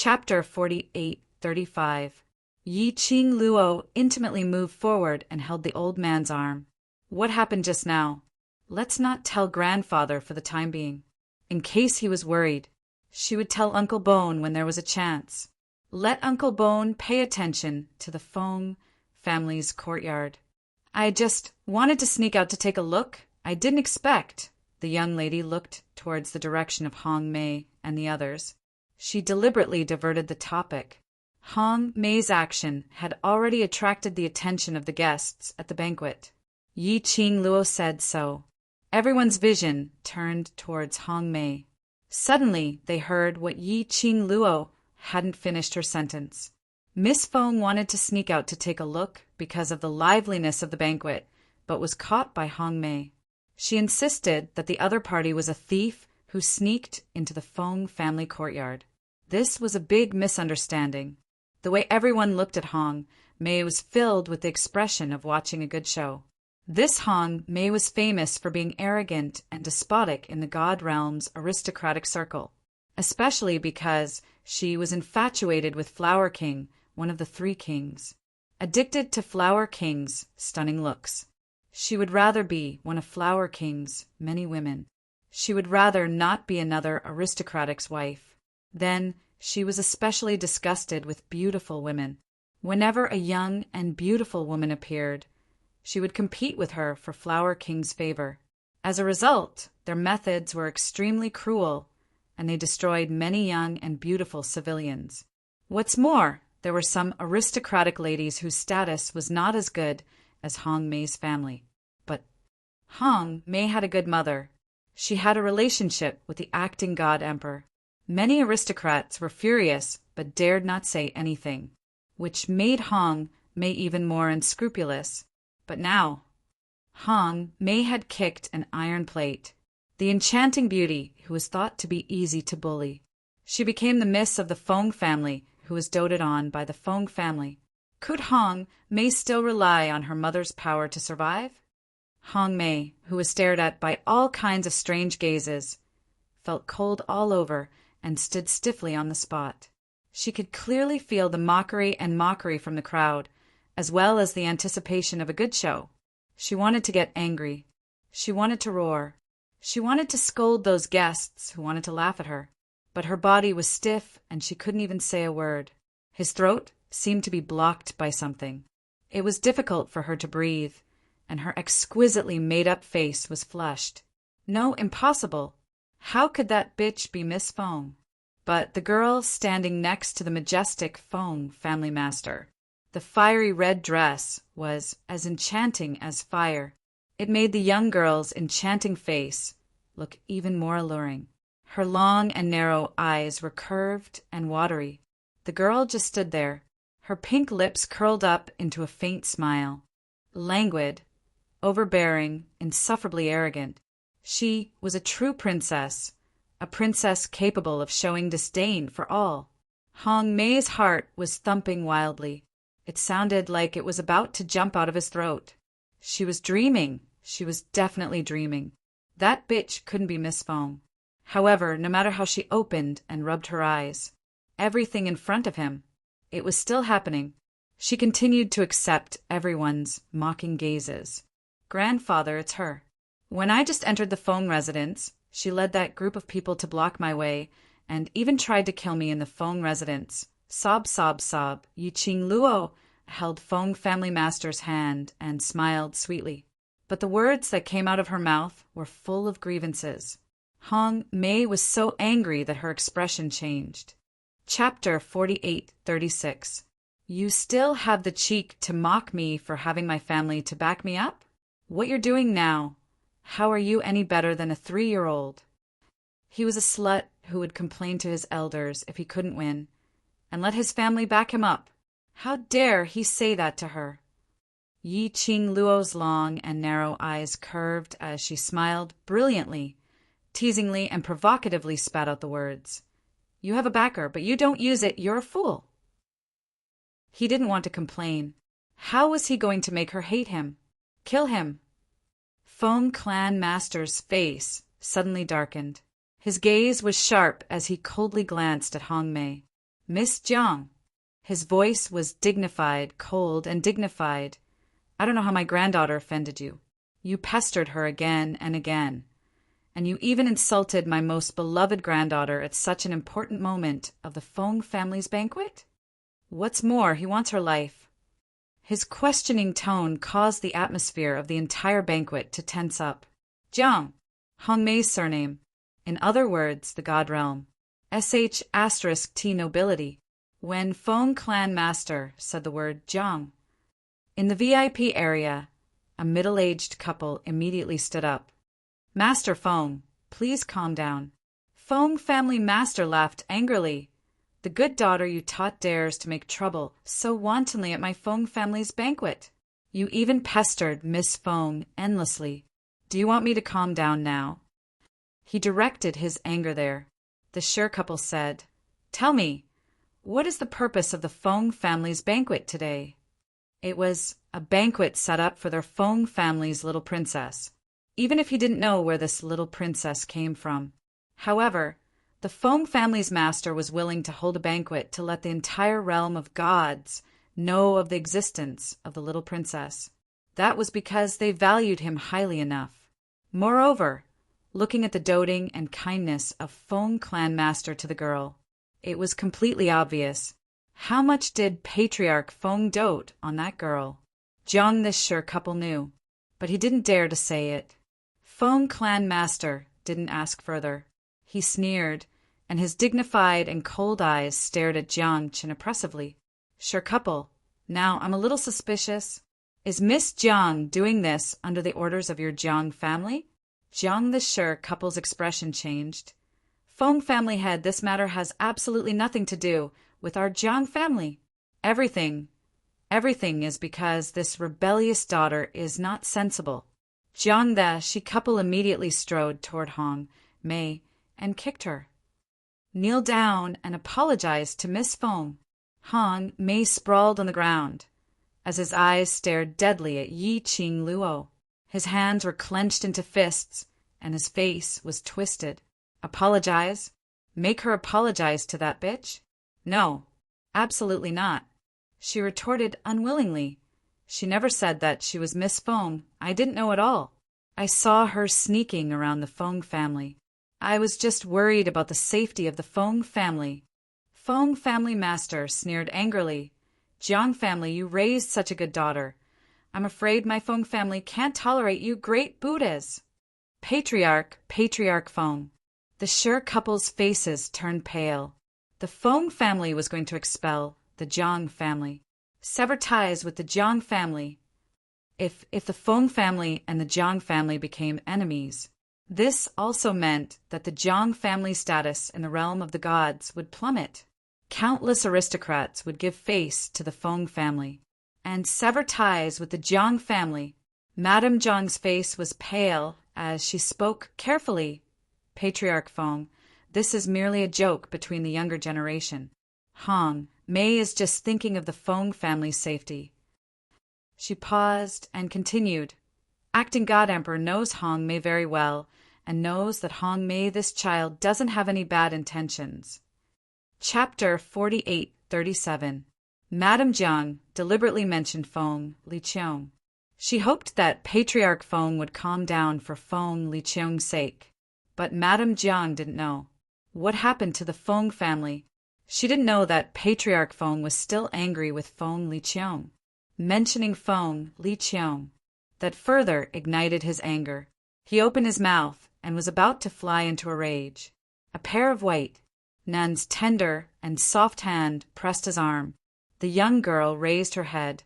Chapter 48:35. Yi Qing Luo intimately moved forward and held the old man's arm. What happened just now? Let's not tell grandfather for the time being. In case he was worried, she would tell Uncle Bone when there was a chance. Let Uncle Bone pay attention to the Feng family's courtyard. I just wanted to sneak out to take a look. I didn't expect. The young lady looked towards the direction of Hong Mei and the others. She deliberately diverted the topic. Hong Mei's action had already attracted the attention of the guests at the banquet. Yi Qing Luo said so. Everyone's vision turned towards Hong Mei. Suddenly, they heard what Yi Qing Luo hadn't finished her sentence. Miss Feng wanted to sneak out to take a look because of the liveliness of the banquet, but was caught by Hong Mei. She insisted that the other party was a thief who sneaked into the Feng family courtyard. This was a big misunderstanding. The way everyone looked at Hong Mei was filled with the expression of watching a good show. This Hong Mei was famous for being arrogant and despotic in the God Realm's aristocratic circle, especially because she was infatuated with Flower King, one of the three kings. Addicted to Flower King's stunning looks. She would rather be one of Flower King's many women. She would rather not be another aristocratic's wife. Then she was especially disgusted with beautiful women. Whenever a young and beautiful woman appeared, she would compete with her for Flower King's favor. As a result, their methods were extremely cruel, and they destroyed many young and beautiful civilians. What's more, there were some aristocratic ladies whose status was not as good as Hong Mei's family. But Hong Mei had a good mother. She had a relationship with the acting god emperor. Many aristocrats were furious but dared not say anything, which made Hong Mei even more unscrupulous. But now, Hong Mei had kicked an iron plate. The enchanting beauty who was thought to be easy to bully. She became the miss of the Feng family, who was doted on by the Feng family. Could Hong Mei still rely on her mother's power to survive? Hong Mei, who was stared at by all kinds of strange gazes, felt cold all over and stood stiffly on the spot. She could clearly feel the mockery from the crowd, as well as the anticipation of a good show. She wanted to get angry. She wanted to roar. She wanted to scold those guests who wanted to laugh at her. But her body was stiff and she couldn't even say a word. His throat seemed to be blocked by something. It was difficult for her to breathe, and her exquisitely made-up face was flushed. No, impossible. How could that bitch be Miss Feng? But the girl standing next to the majestic Feng family master. The fiery red dress was as enchanting as fire. It made the young girl's enchanting face look even more alluring. Her long and narrow eyes were curved and watery. The girl just stood there, her pink lips curled up into a faint smile. Languid, overbearing, insufferably arrogant. She was a true princess, a princess capable of showing disdain for all. Hong Mei's heart was thumping wildly. It sounded like it was about to jump out of his throat. She was dreaming. She was definitely dreaming. That bitch couldn't be Miss Feng. However, no matter how she opened and rubbed her eyes, everything in front of him, it was still happening. She continued to accept everyone's mocking gazes. Grandfather, it's her. When I just entered the Feng residence, she led that group of people to block my way and even tried to kill me in the Feng residence. Sob, sob, sob. Yi Qing Luo held Feng family master's hand and smiled sweetly. But the words that came out of her mouth were full of grievances. Hong Mei was so angry that her expression changed. Chapter 48:36. You still have the cheek to mock me for having my family to back me up? What you're doing now, how are you any better than a 3-year-old? He was a slut who would complain to his elders if he couldn't win, and let his family back him up. How dare he say that to her? Yi Qing Luo's long and narrow eyes curved as she smiled brilliantly, teasingly and provocatively spat out the words. You have a backer, but you don't use it, you're a fool. He didn't want to complain. How was he going to make her hate him? Kill him? Feng clan master's face suddenly darkened. His gaze was sharp as he coldly glanced at Hong Mei. Miss Jiang. His voice was dignified, cold, and dignified. I don't know how my granddaughter offended you. You pestered her again and again. And you even insulted my most beloved granddaughter at such an important moment of the Feng family's banquet? What's more, he wants her life. His questioning tone caused the atmosphere of the entire banquet to tense up. Jiang, Hong Mei's surname. In other words, the God Realm. *T nobility. When Feng clan master said the word Jiang. In the VIP area, a middle-aged couple immediately stood up. Master Feng, please calm down. Feng family master laughed angrily. The good daughter you taught dares to make trouble so wantonly at my Feng family's banquet. You even pestered Miss Feng endlessly. Do you want me to calm down now? He directed his anger there. The Shi couple said, Tell me, what is the purpose of the Feng family's banquet today? It was a banquet set up for their Feng family's little princess, even if he didn't know where this little princess came from. However, the Feng family's master was willing to hold a banquet to let the entire realm of gods know of the existence of the little princess. That was because they valued him highly enough. Moreover, looking at the doting and kindness of Feng clan master to the girl, it was completely obvious. How much did Patriarch Feng dote on that girl? Jiang this Shi couple knew, but he didn't dare to say it. Feng clan master didn't ask further. He sneered, and his dignified and cold eyes stared at Jiang Qin oppressively. Shi couple, now I'm a little suspicious. Is Miss Jiang doing this under the orders of your Jiang family? Jiang the Shi couple's expression changed. Feng family head, this matter has absolutely nothing to do with our Jiang family. Everything is because this rebellious daughter is not sensible. Jiang the Shi couple immediately strode toward Hong Mei and kicked her. Kneel down and apologize to Miss Feng. Hong Mei sprawled on the ground as his eyes stared deadly at Yiqing Luo. His hands were clenched into fists and his face was twisted. Apologize? Make her apologize to that bitch? No, absolutely not. She retorted unwillingly. She never said that she was Miss Feng. I didn't know at all. I saw her sneaking around the Feng family. I was just worried about the safety of the Feng family. Feng family master sneered angrily. Jiang family, you raised such a good daughter. I'm afraid my Feng family can't tolerate you great Buddhas. Patriarch Feng. The Shi couple's faces turned pale. The Feng family was going to expel the Jiang family. Sever ties with the Jiang family. If the Feng family and the Jiang family became enemies, this also meant that the Jiang family status in the realm of the gods would plummet. Countless aristocrats would give face to the Feng family and sever ties with the Jiang family. Madame Jiang's face was pale as she spoke carefully. Patriarch Feng, this is merely a joke between the younger generation. Hong Mei is just thinking of the Feng family's safety. She paused and continued. Acting God Emperor knows Hong Mei very well and knows that Hong Mei, this child, doesn't have any bad intentions. Chapter 48:37. Madame Jiang deliberately mentioned Feng Liqiang. She hoped that Patriarch Feng would calm down for Feng Liqiang's sake. But Madame Jiang didn't know. What happened to the Feng family? She didn't know that Patriarch Feng was still angry with Feng Liqiang. Mentioning Feng Liqiang, that further ignited his anger. He opened his mouth and was about to fly into a rage. A pair of white Nan's tender and soft hand pressed his arm. The young girl raised her head.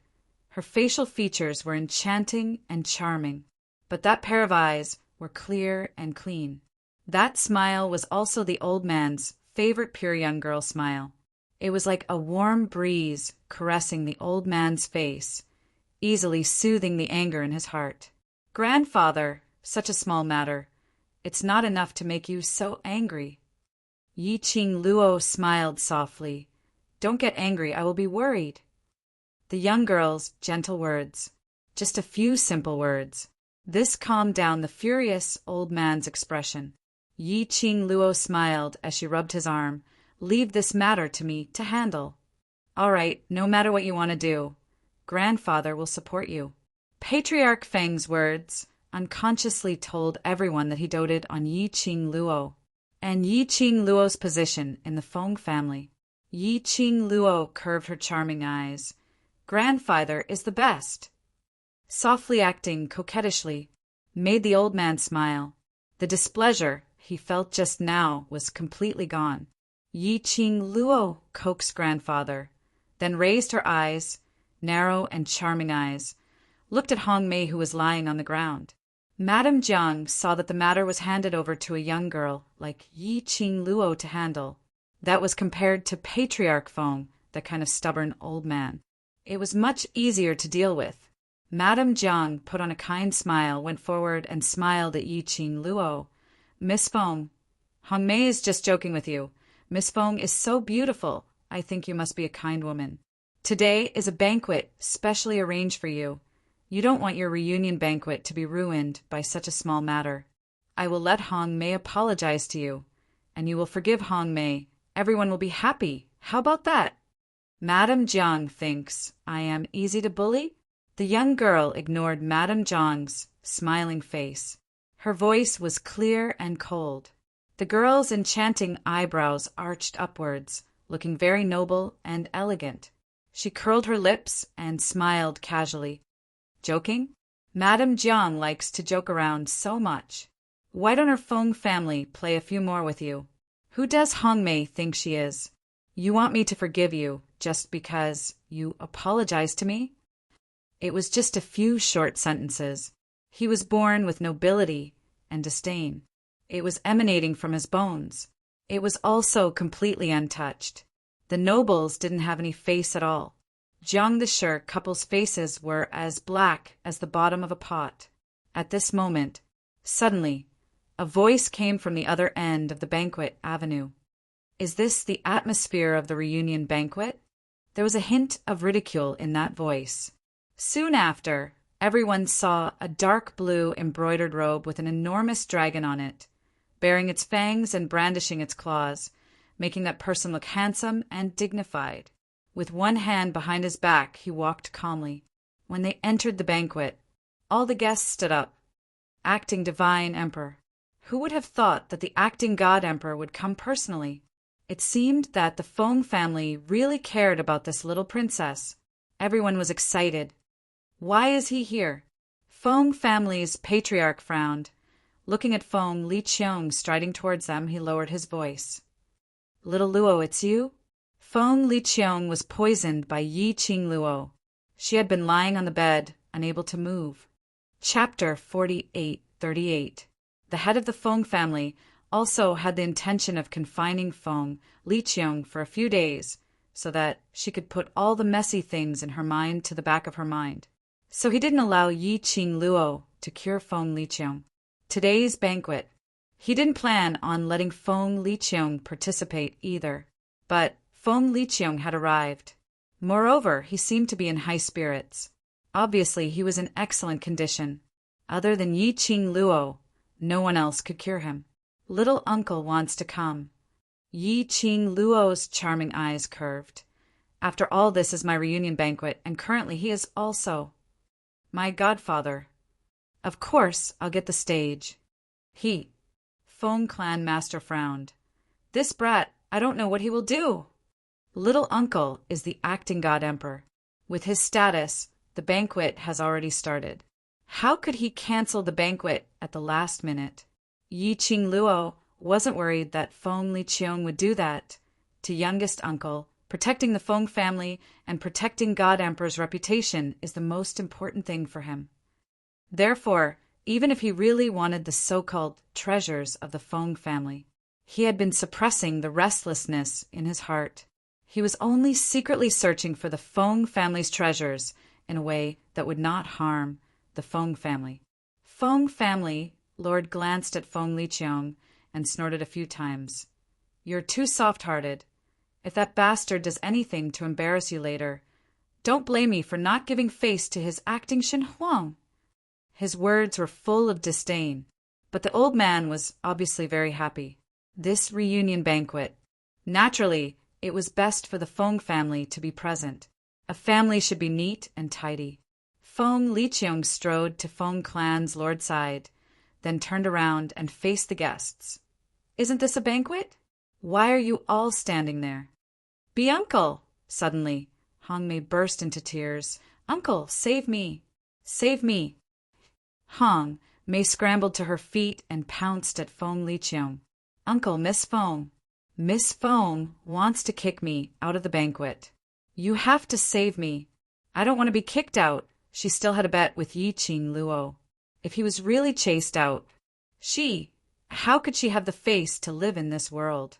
Her facial features were enchanting and charming, but that pair of eyes were clear and clean. That smile was also the old man's favorite pure young girl smile. It was like a warm breeze caressing the old man's face, easily soothing the anger in his heart. Grandfather, such a small matter. It's not enough to make you so angry. Yiqing Luo smiled softly. Don't get angry, I will be worried. The young girl's gentle words, just a few simple words. This calmed down the furious old man's expression. Yiqing Luo smiled as she rubbed his arm, Leave this matter to me to handle. All right, no matter what you want to do, grandfather will support you. Patriarch Feng's words unconsciously told everyone that he doted on Yi Qing Luo and Yi Qing Luo's position in the Feng family. Yi Qing Luo curved her charming eyes. Grandfather is the best. Softly acting coquettishly made the old man smile. The displeasure he felt just now was completely gone. Yi Qing Luo coaxed grandfather, then raised her eyes, narrow and charming eyes, looked at Hong Mei who was lying on the ground. Madame Jiang saw that the matter was handed over to a young girl like Yi Qing Luo to handle. That was compared to Patriarch Feng, that kind of stubborn old man. It was much easier to deal with. Madame Jiang put on a kind smile, went forward and smiled at Yi Qing Luo. Miss Feng, Hong Mei is just joking with you. Miss Feng is so beautiful. I think you must be a kind woman. Today is a banquet specially arranged for you. You don't want your reunion banquet to be ruined by such a small matter. I will let Hong Mei apologize to you, and you will forgive Hong Mei. Everyone will be happy. How about that? Madame Jiang thinks I am easy to bully? The young girl ignored Madame Jiang's smiling face. Her voice was clear and cold. The girl's enchanting eyebrows arched upwards, looking very noble and elegant. She curled her lips and smiled casually. Joking? Madame Jiang likes to joke around so much. Why don't her Feng family play a few more with you? Who does Hong Mei think she is? You want me to forgive you just because you apologized to me? It was just a few short sentences. He was born with nobility and disdain. It was emanating from his bones. It was also completely untouched. The nobles didn't have any face at all. Jiang the Shi couple's faces were as black as the bottom of a pot. At this moment, suddenly, a voice came from the other end of the banquet avenue. Is this the atmosphere of the reunion banquet? There was a hint of ridicule in that voice. Soon after, everyone saw a dark blue embroidered robe with an enormous dragon on it, baring its fangs and brandishing its claws, making that person look handsome and dignified. With one hand behind his back, he walked calmly. When they entered the banquet, all the guests stood up. Acting Divine Emperor. Who would have thought that the acting God Emperor would come personally? It seemed that the Feng family really cared about this little princess. Everyone was excited. Why is he here? Feng family's patriarch frowned. Looking at Feng Li Qiong striding towards them, he lowered his voice. Little Luo, it's you? Feng Li Qiong was poisoned by Yi Qing Luo. She had been lying on the bed, unable to move. Chapter 48:38. The head of the Feng family also had the intention of confining Feng Li Qiong for a few days, so that she could put all the messy things in her mind to the back of her mind. So he didn't allow Yi Qing Luo to cure Feng Li Qiong. Today's banquet. He didn't plan on letting Feng Li Qiong participate either, but Feng Li Qiong had arrived. Moreover, he seemed to be in high spirits. Obviously, he was in excellent condition. Other than Yi Qing Luo, no one else could cure him. Little uncle wants to come. Yi Qing Luo's charming eyes curved. After all, this is my reunion banquet, and currently he is also my godfather. Of course, I'll get the stage. He. Feng clan master frowned. This brat, I don't know what he will do. Little uncle is the acting god emperor. With his status, the banquet has already started. How could he cancel the banquet at the last minute? Yi Qing Luo wasn't worried that Feng Li Qiong would do that. To youngest uncle, protecting the Feng family and protecting God Emperor's reputation is the most important thing for him. Therefore, even if he really wanted the so-called treasures of the Feng family, he had been suppressing the restlessness in his heart. He was only secretly searching for the Feng family's treasures in a way that would not harm the Feng family. Feng family, Lord glanced at Feng Li Qiong and snorted a few times. You're too soft-hearted. If that bastard does anything to embarrass you later, don't blame me for not giving face to his acting Shen Huang. His words were full of disdain, but the old man was obviously very happy. This reunion banquet, Naturally, it was best for the Feng family to be present. A family should be neat and tidy. Feng Liqiang strode to Feng clan's lord's side, then turned around and faced the guests. "Isn't this a banquet? Why are you all standing there?" "Be uncle!" Suddenly, Hong Mei burst into tears. "Uncle, save me! Save me!" Hong Mei scrambled to her feet and pounced at Feng Liqiang. "Uncle, Miss Feng wants to kick me out of the banquet. You have to save me. I don't want to be kicked out." She still had a bet with Yiqing Luo. If he was really chased out, how could she have the face to live in this world?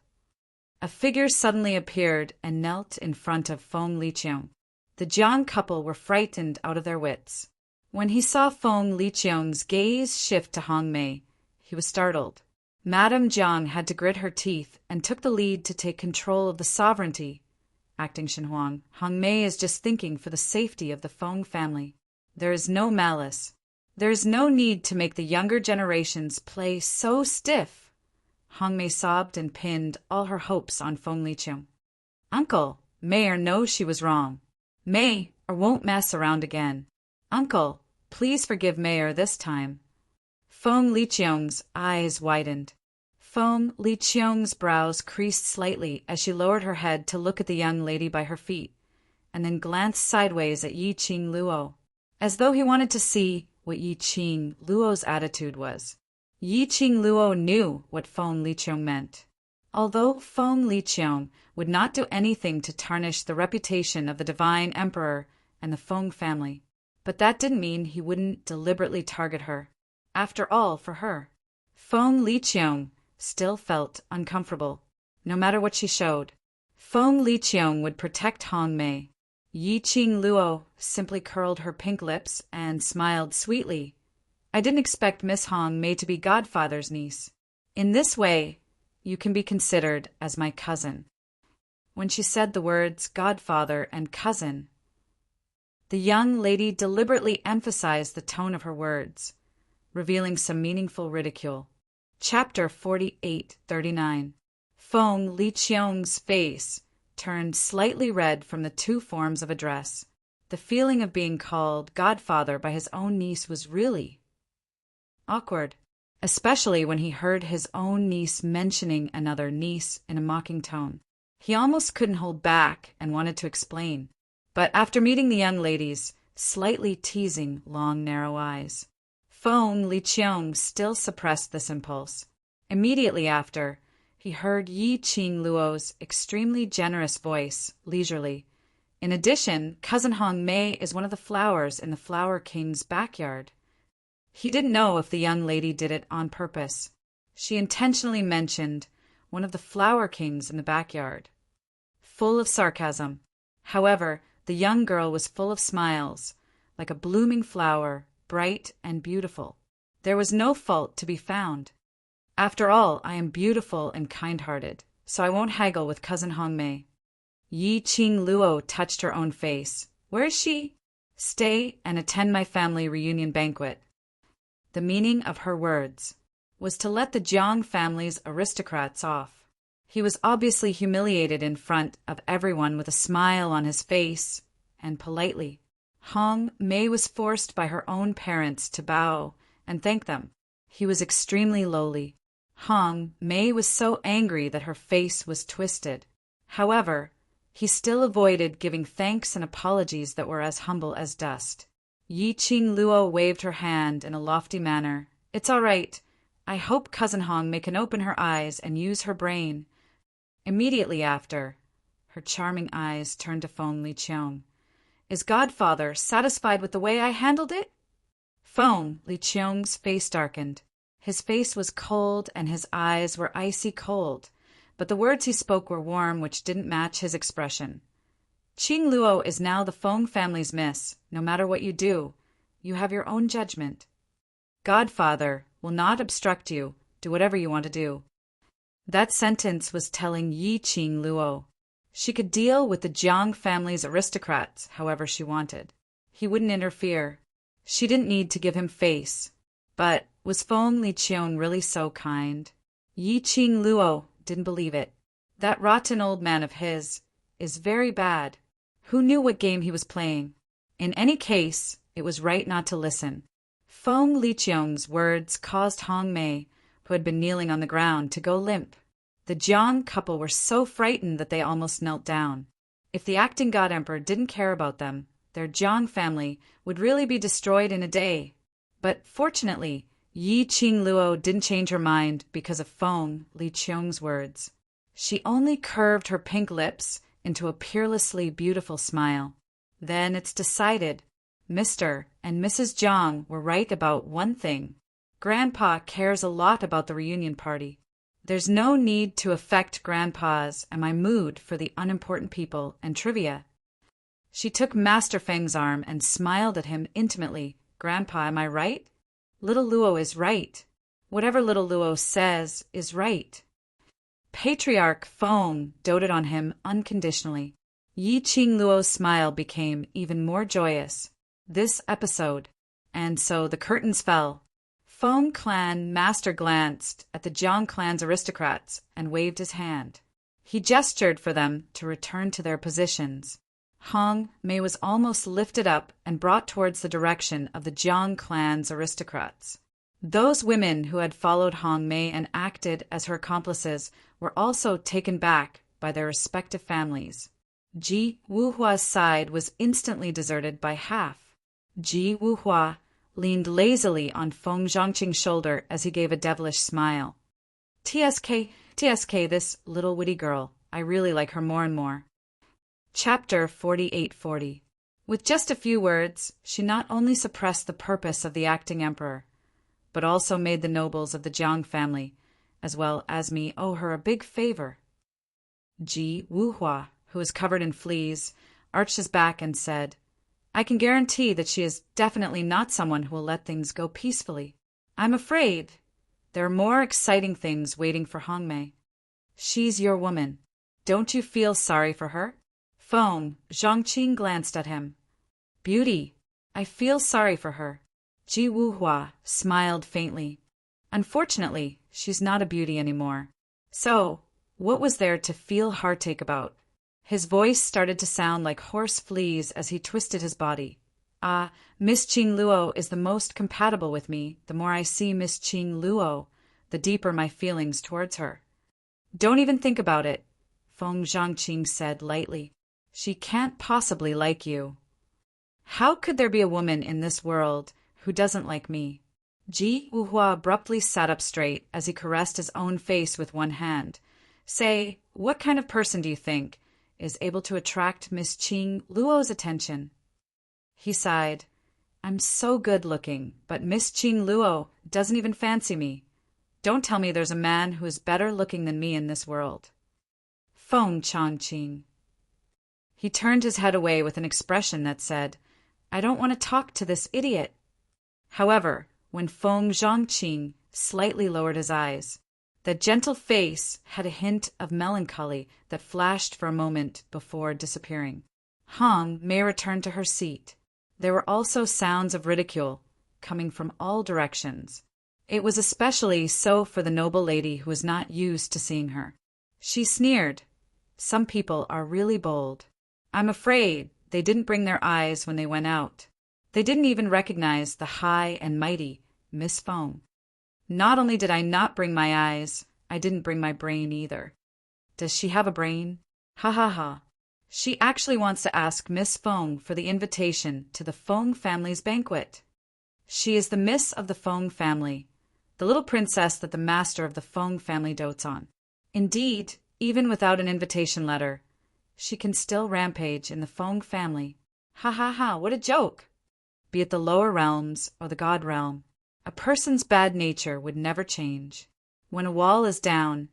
A figure suddenly appeared and knelt in front of Feng Liqiang. The Jiang couple were frightened out of their wits. When he saw Feng Liqiang's gaze shift to Hong Mei, he was startled. Madame Jiang had to grit her teeth and took the lead to take control of the sovereignty. Acting Shenhuang, Hong Mei is just thinking for the safety of the Feng family. There is no malice. There is no need to make the younger generations play so stiff. Hong Mei sobbed and pinned all her hopes on Feng Liqiang. "Uncle, Mayor knows she was wrong. May or won't mess around again. Uncle, please forgive Mayor this time." Feng Liqiang's eyes widened. Feng Liqiang's brows creased slightly as she lowered her head to look at the young lady by her feet, and then glanced sideways at Yiqing Luo, as though he wanted to see what Yiqing Luo's attitude was. Yiqing Luo knew what Feng Liqiang meant. Although Feng Liqiang would not do anything to tarnish the reputation of the divine emperor and the Feng family, but that didn't mean he wouldn't deliberately target her. After all, for her, Feng Liqiang still felt uncomfortable, no matter what she showed. Feng Liqiang would protect Hong Mei. Yiqing Luo simply curled her pink lips and smiled sweetly. "I didn't expect Miss Hong Mei to be Godfather's niece. In this way, you can be considered as my cousin." When she said the words Godfather and cousin, the young lady deliberately emphasized the tone of her words, revealing some meaningful ridicule. Chapter 48-39. Feng Liqiang's face turned slightly red from the two forms of address. The feeling of being called godfather by his own niece was really awkward, especially when he heard his own niece mentioning another niece in a mocking tone. He almost couldn't hold back and wanted to explain, but after meeting the young lady's slightly teasing long narrow eyes, Feng Liqiang still suppressed this impulse. Immediately after, he heard Yiqing Luo's extremely generous voice, leisurely. "In addition, Cousin Hong Mei is one of the flowers in the Flower King's backyard." He didn't know if the young lady did it on purpose. She intentionally mentioned one of the Flower Kings in the backyard, full of sarcasm. However, the young girl was full of smiles, like a blooming flower, bright and beautiful. There was no fault to be found. "After all, I am beautiful and kind-hearted, so I won't haggle with Cousin Hong Mei." Yiqing Luo touched her own face. "Where is she?" "Stay and attend my family reunion banquet." The meaning of her words was to let the Jiang family's aristocrats off. He was obviously humiliated in front of everyone with a smile on his face, and politely. Hong Mei was forced by her own parents to bow and thank them. He was extremely lowly. Hong Mei was so angry that her face was twisted. However, he still avoided giving thanks and apologies that were as humble as dust. Yiqing Luo waved her hand in a lofty manner. "It's all right. I hope Cousin Hong Mei can open her eyes and use her brain." Immediately after, her charming eyes turned to Feng Liqiang. "Is Godfather satisfied with the way I handled it?" Feng Liqiang's face darkened. His face was cold and his eyes were icy cold, but the words he spoke were warm, which didn't match his expression. "Qing Luo is now the Feng family's miss. No matter what you do, you have your own judgment. Godfather will not obstruct you. Do whatever you want to do." That sentence was telling Yiqing Luo she could deal with the Jiang family's aristocrats however she wanted. He wouldn't interfere. She didn't need to give him face. But was Feng Liqiang really so kind? Yiqing Luo didn't believe it. That rotten old man of his is very bad. Who knew what game he was playing? In any case, it was right not to listen. Feng Liqiang's words caused Hong Mei, who had been kneeling on the ground, to go limp. The Jiang couple were so frightened that they almost knelt down. If the acting god emperor didn't care about them, their Jiang family would really be destroyed in a day. But fortunately, Yi Qingluo didn't change her mind because of Feng Liqiang's words. She only curved her pink lips into a peerlessly beautiful smile. Then it's decided. Mr. and Mrs. Jiang were right about one thing. Grandpa cares a lot about the reunion party. There's no need to affect Grandpa's and my mood for the unimportant people and trivia. She took Master Feng's arm and smiled at him intimately. Grandpa, am I right? Little Luo is right. Whatever little Luo says is right. Patriarch Feng doted on him unconditionally. Yi Qingluo's smile became even more joyous. This episode. And so the curtains fell. Feng clan master glanced at the Jiang clan's aristocrats and waved his hand. He gestured for them to return to their positions. Hong Mei was almost lifted up and brought towards the direction of the Jiang clan's aristocrats. Those women who had followed Hong Mei and acted as her accomplices were also taken back by their respective families. Ji Wuhua's side was instantly deserted by half. Ji Wuhua leaned lazily on Feng Zhongqing's shoulder as he gave a devilish smile. TSK, this little witty girl. I really like her more and more. Chapter 4840. With just a few words, she not only suppressed the purpose of the acting emperor, but also made the nobles of the Jiang family, as well as me, owe her a big favor. Ji Wuhua, who was covered in fleas, arched his back and said, I can guarantee that she is definitely not someone who will let things go peacefully. I'm afraid there are more exciting things waiting for Hong Mei. She's your woman. Don't you feel sorry for her? Feng Zhongqing glanced at him. Beauty, I feel sorry for her. Ji Wuhua smiled faintly. Unfortunately, she's not a beauty anymore. So, what was there to feel heartache about? His voice started to sound like horse fleas as he twisted his body. Miss Qingluo is the most compatible with me. The more I see Miss Qingluo, the deeper my feelings towards her. Don't even think about it, Feng Zhongqing said lightly. She can't possibly like you. How could there be a woman in this world who doesn't like me? Ji Wuhua abruptly sat up straight as he caressed his own face with one hand. Say, what kind of person do you think is able to attract Miss Qingluo's attention? He sighed. I'm so good looking, but Miss Qingluo doesn't even fancy me. Don't tell me there's a man who is better looking than me in this world. Feng Chongqing. He turned his head away with an expression that said, I don't want to talk to this idiot. However, when Feng Zhongqing slightly lowered his eyes, the gentle face had a hint of melancholy that flashed for a moment before disappearing. Hong Mei returned to her seat. There were also sounds of ridicule coming from all directions. It was especially so for the noble lady who was not used to seeing her. She sneered. Some people are really bold. I'm afraid they didn't bring their eyes when they went out. They didn't even recognize the high and mighty Miss Feng. Not only did I not bring my eyes, I didn't bring my brain either. Does she have a brain? Ha ha ha. She actually wants to ask Miss Feng for the invitation to the Feng family's banquet. She is the miss of the Feng family, the little princess that the master of the Feng family dotes on. Indeed, even without an invitation letter, she can still rampage in the Feng family. Ha ha ha, what a joke! Be it the lower realms or the god realm, a person's bad nature would never change. When a wall is down,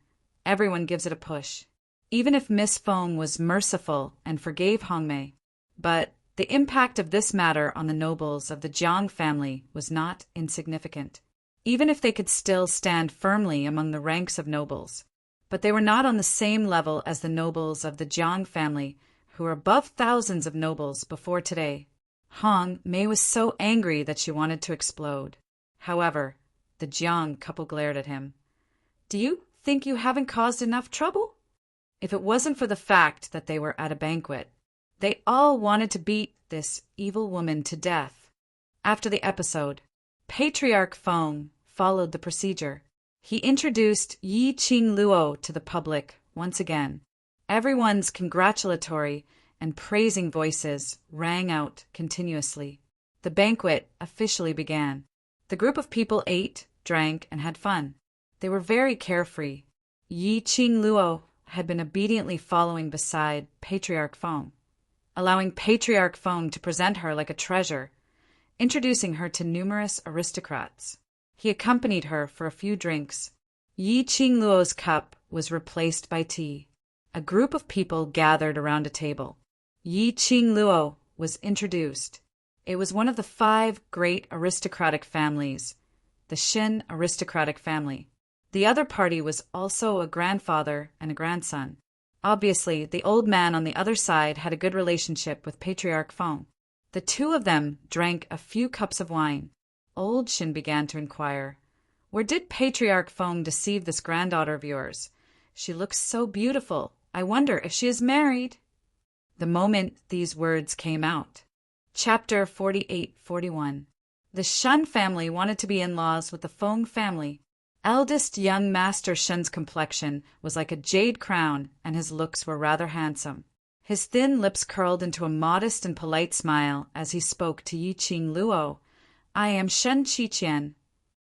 everyone gives it a push. Even if Miss Feng was merciful and forgave Hong Mei. But the impact of this matter on the nobles of the Jiang family was not insignificant. Even if they could still stand firmly among the ranks of nobles. But they were not on the same level as the nobles of the Jiang family, who were above thousands of nobles before today. Hong Mei was so angry that she wanted to explode. However, the Jiang couple glared at him. Do you think you haven't caused enough trouble? if it wasn't for the fact that they were at a banquet. They all wanted to beat this evil woman to death. After the episode, Patriarch Feng followed the procedure. He introduced Yi Qing Luo to the public once again. Everyone's congratulatory and praising voices rang out continuously. The banquet officially began. The group of people ate, drank, and had fun. They were very carefree. Yi Qing Luo had been obediently following beside Patriarch Feng, allowing Patriarch Feng to present her like a treasure, introducing her to numerous aristocrats. He accompanied her for a few drinks. Yi Qing Luo's cup was replaced by tea. A group of people gathered around a table. Yi Qing Luo was introduced. It was one of the 5 great aristocratic families, the Xin aristocratic family. The other party was also a grandfather and a grandson. Obviously, the old man on the other side had a good relationship with Patriarch Feng. The two of them drank a few cups of wine. Old Xin began to inquire, "Where did Patriarch Feng deceive this granddaughter of yours? She looks so beautiful. I wonder if she is married." The moment these words came out. Chapter 48-41. The Shen family wanted to be in-laws with the Feng family. Eldest young Master Shen's complexion was like a jade crown, and his looks were rather handsome. His thin lips curled into a modest and polite smile as he spoke to Yi Qing Luo. "I am Shen Qiqian."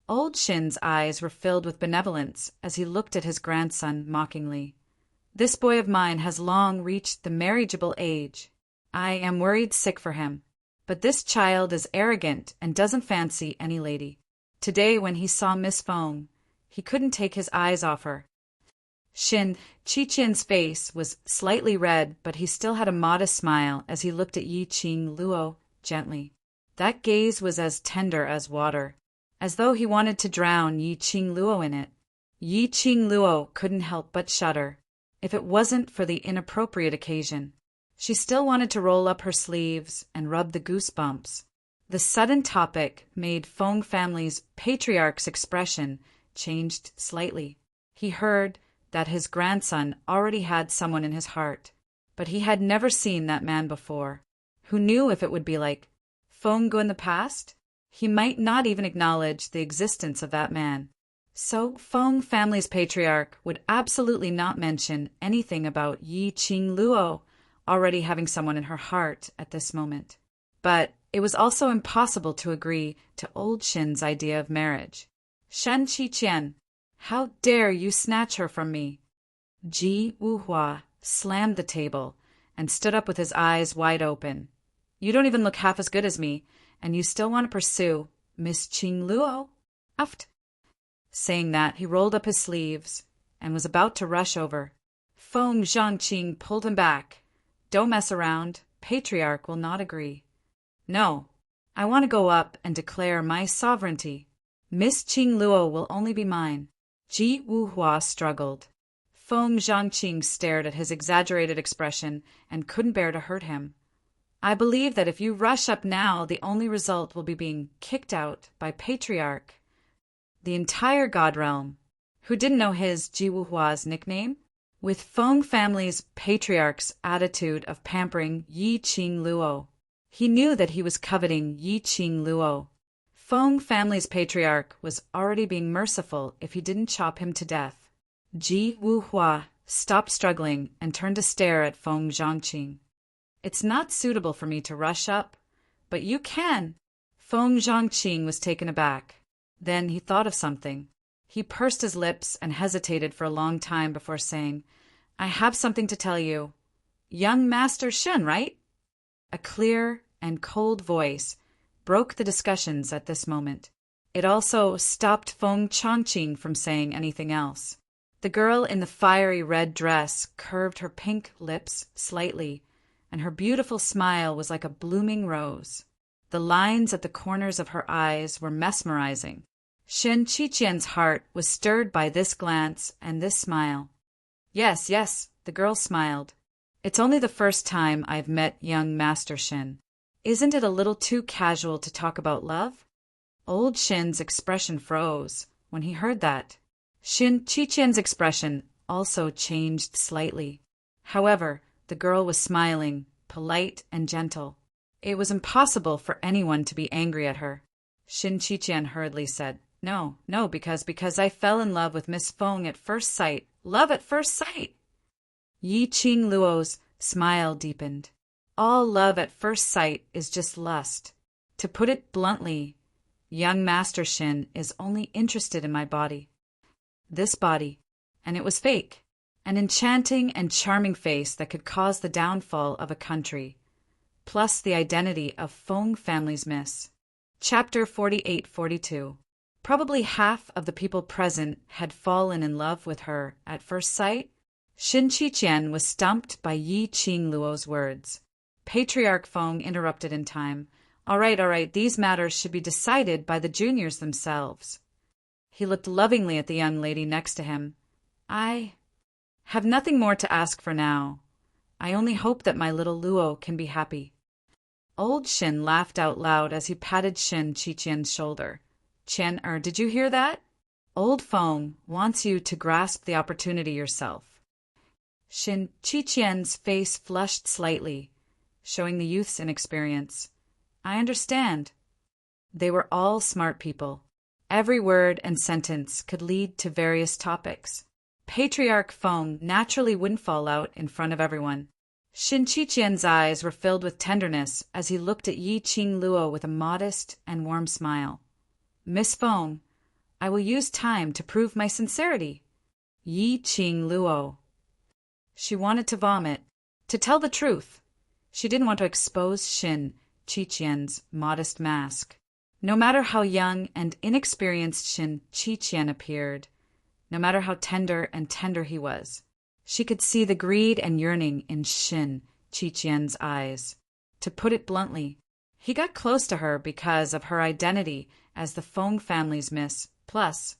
Old Shen's eyes were filled with benevolence as he looked at his grandson mockingly. "This boy of mine has long reached the marriageable age. I am worried sick for him. But this child is arrogant and doesn't fancy any lady. Today when he saw Miss Feng, he couldn't take his eyes off her." Shen Qiqian's face was slightly red, but he still had a modest smile as he looked at Yi Qing Luo gently. That gaze was as tender as water, as though he wanted to drown Yi Qing Luo in it. Yi Qing Luo couldn't help but shudder, if it wasn't for the inappropriate occasion. She still wanted to roll up her sleeves and rub the goosebumps. The sudden topic made Feng family's patriarch's expression changed slightly. He heard that his grandson already had someone in his heart, but he had never seen that man before. Who knew if it would be like Feng Gu in the past? He might not even acknowledge the existence of that man. So Feng family's patriarch would absolutely not mention anything about Yi Qing Luo already having someone in her heart at this moment. But it was also impossible to agree to old Shen's idea of marriage. "Shen Qiqian, how dare you snatch her from me?" Ji Wuhua slammed the table and stood up with his eyes wide open. "You don't even look half as good as me, and you still want to pursue Miss Qing Luo? Aft." Saying that, he rolled up his sleeves and was about to rush over. Feng Zhangqing pulled him back. "Don't mess around. Patriarch will not agree." "No, I want to go up and declare my sovereignty. Miss Qing Luo will only be mine." Ji Wuhua struggled. Feng Zhangqing stared at his exaggerated expression and couldn't bear to hurt him. "I believe that if you rush up now, the only result will be being kicked out by Patriarch." The entire God Realm, who didn't know his Ji Wuhua's nickname? With Feng family's patriarch's attitude of pampering Yi Qing Luo, he knew that he was coveting Yi Qing Luo. Feng family's patriarch was already being merciful if he didn't chop him to death. Ji Wuhua stopped struggling and turned to stare at Feng Zhangqing. "It's not suitable for me to rush up, but you can." Feng Zhangqing was taken aback. Then he thought of something. He pursed his lips and hesitated for a long time before saying, "I have something to tell you. Young Master Shen, right?" A clear and cold voice broke the discussions at this moment. It also stopped Feng Zhangqing from saying anything else. The girl in the fiery red dress curved her pink lips slightly, and her beautiful smile was like a blooming rose. The lines at the corners of her eyes were mesmerizing. Shen Qiqian's heart was stirred by this glance and this smile. "Yes, yes," the girl smiled. "It's only the first time I've met young Master Shen. Isn't it a little too casual to talk about love?" Old Shen's expression froze when he heard that. Shen Qiqian's expression also changed slightly. However, the girl was smiling, polite and gentle. It was impossible for anyone to be angry at her. Shin Qiqian hurriedly said, No, because I fell in love with Miss Feng at first sight. Love at first sight! Yi Qing Luo's smile deepened. All love at first sight is just lust. To put it bluntly, young Master Shin is only interested in my body. This body, and it was fake. An enchanting and charming face that could cause the downfall of a country, plus the identity of Feng family's miss. Chapter 48-42. Probably half of the people present had fallen in love with her at first sight. Shin Qiqian was stumped by Yi Qing Luo's words. Patriarch Feng interrupted in time. All right, these matters should be decided by the juniors themselves. He looked lovingly at the young lady next to him. I have nothing more to ask for now. I only hope that my little Luo can be happy. Old Shin laughed out loud as he patted Shin Qiqian's shoulder. Did you hear that? Old Feng wants you to grasp the opportunity yourself. Shin Qiqian's face flushed slightly, showing the youth's inexperience. I understand. They were all smart people. Every word and sentence could lead to various topics. Patriarch Feng naturally wouldn't fall out in front of everyone. Shin Qiqian's eyes were filled with tenderness as he looked at Yi Qing Luo with a modest and warm smile. Miss Feng, I will use time to prove my sincerity. Yi Qing Luo. She wanted to vomit. To tell the truth, she didn't want to expose Shin Qiqian's modest mask. No matter how young and inexperienced Shin Qiqian appeared, no matter how tender he was, she could see the greed and yearning in Shin Qiqian's eyes. To put it bluntly, he got close to her because of her identity as the Feng family's miss. Plus,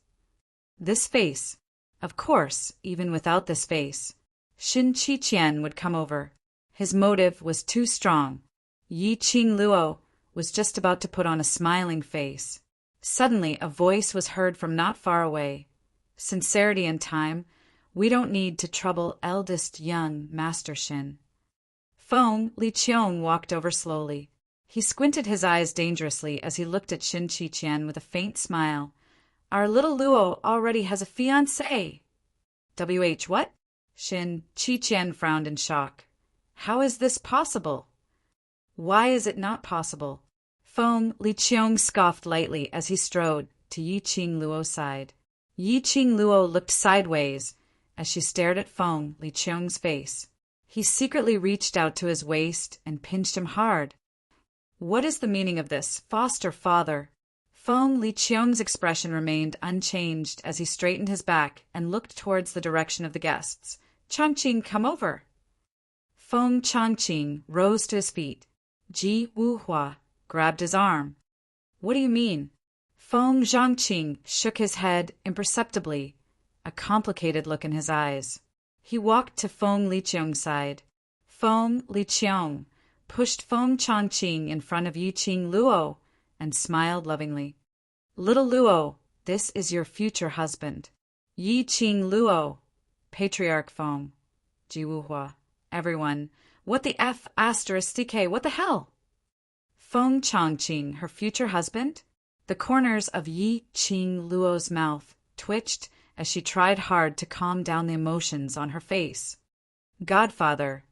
this face. Of course, even without this face, Shin Qiqian would come over. His motive was too strong. Yi Qing Luo was just about to put on a smiling face. Suddenly, a voice was heard from not far away. Sincerity in time. We don't need to trouble eldest young Master Shin. Feng Liqiong walked over slowly. He squinted his eyes dangerously as he looked at Shin Qiqian with a faint smile. Our little Luo already has a fiancé. What? Shin Qiqian frowned in shock. How is this possible? Why is it not possible? Feng Liqiong scoffed lightly as he strode to Yi Qing Luo's side. Yi Qing Luo looked sideways as she stared at Feng Liqiong's face. He secretly reached out to his waist and pinched him hard. What is the meaning of this, foster father? Feng Liqiong's expression remained unchanged as he straightened his back and looked towards the direction of the guests. Changqing, come over. Feng Changqing rose to his feet. Ji Wuhua grabbed his arm. What do you mean? Feng Zhangqing shook his head imperceptibly, a complicated look in his eyes. He walked to Feng Liqiong's side. Feng Liqiong pushed Feng Changqing in front of Yi Qing Luo and smiled lovingly. Little Luo, this is your future husband. Yi Qing Luo, Patriarch Feng, Ji Wuhua, everyone. What the F***, what the hell? Feng Changqing, her future husband? The corners of Yi Qing Luo's mouth twitched as she tried hard to calm down the emotions on her face. Godfather,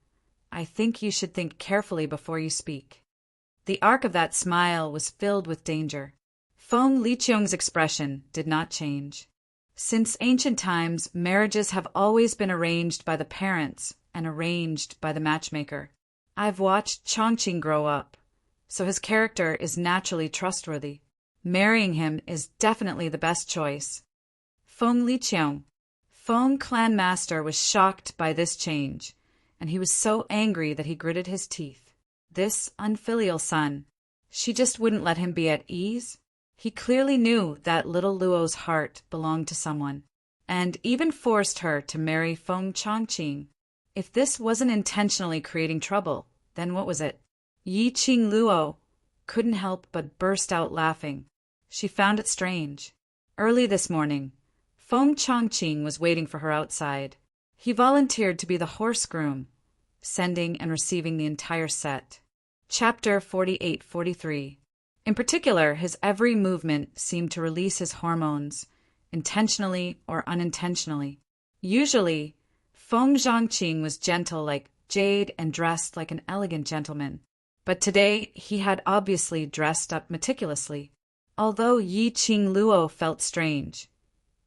I think you should think carefully before you speak. The arc of that smile was filled with danger. Feng Liqiong's expression did not change. Since ancient times, marriages have always been arranged by the parents and arranged by the matchmaker. I've watched Changqing grow up, so his character is naturally trustworthy. Marrying him is definitely the best choice. Feng Liqiong, Feng clan master, was shocked by this change, and he was so angry that he gritted his teeth. This unfilial son, she just wouldn't let him be at ease. He clearly knew that little Luo's heart belonged to someone, and even forced her to marry Feng Changqing. If this wasn't intentionally creating trouble, then what was it? Yi Qing Luo couldn't help but burst out laughing. She found it strange. Early this morning, Feng Changqing was waiting for her outside. He volunteered to be the horse groom, sending and receiving the entire set. Chapter 48-43. In particular, his every movement seemed to release his hormones, intentionally or unintentionally. Usually, Feng Zhangqing was gentle like jade and dressed like an elegant gentleman. But today he had obviously dressed up meticulously. Although Yi Qing Luo felt strange,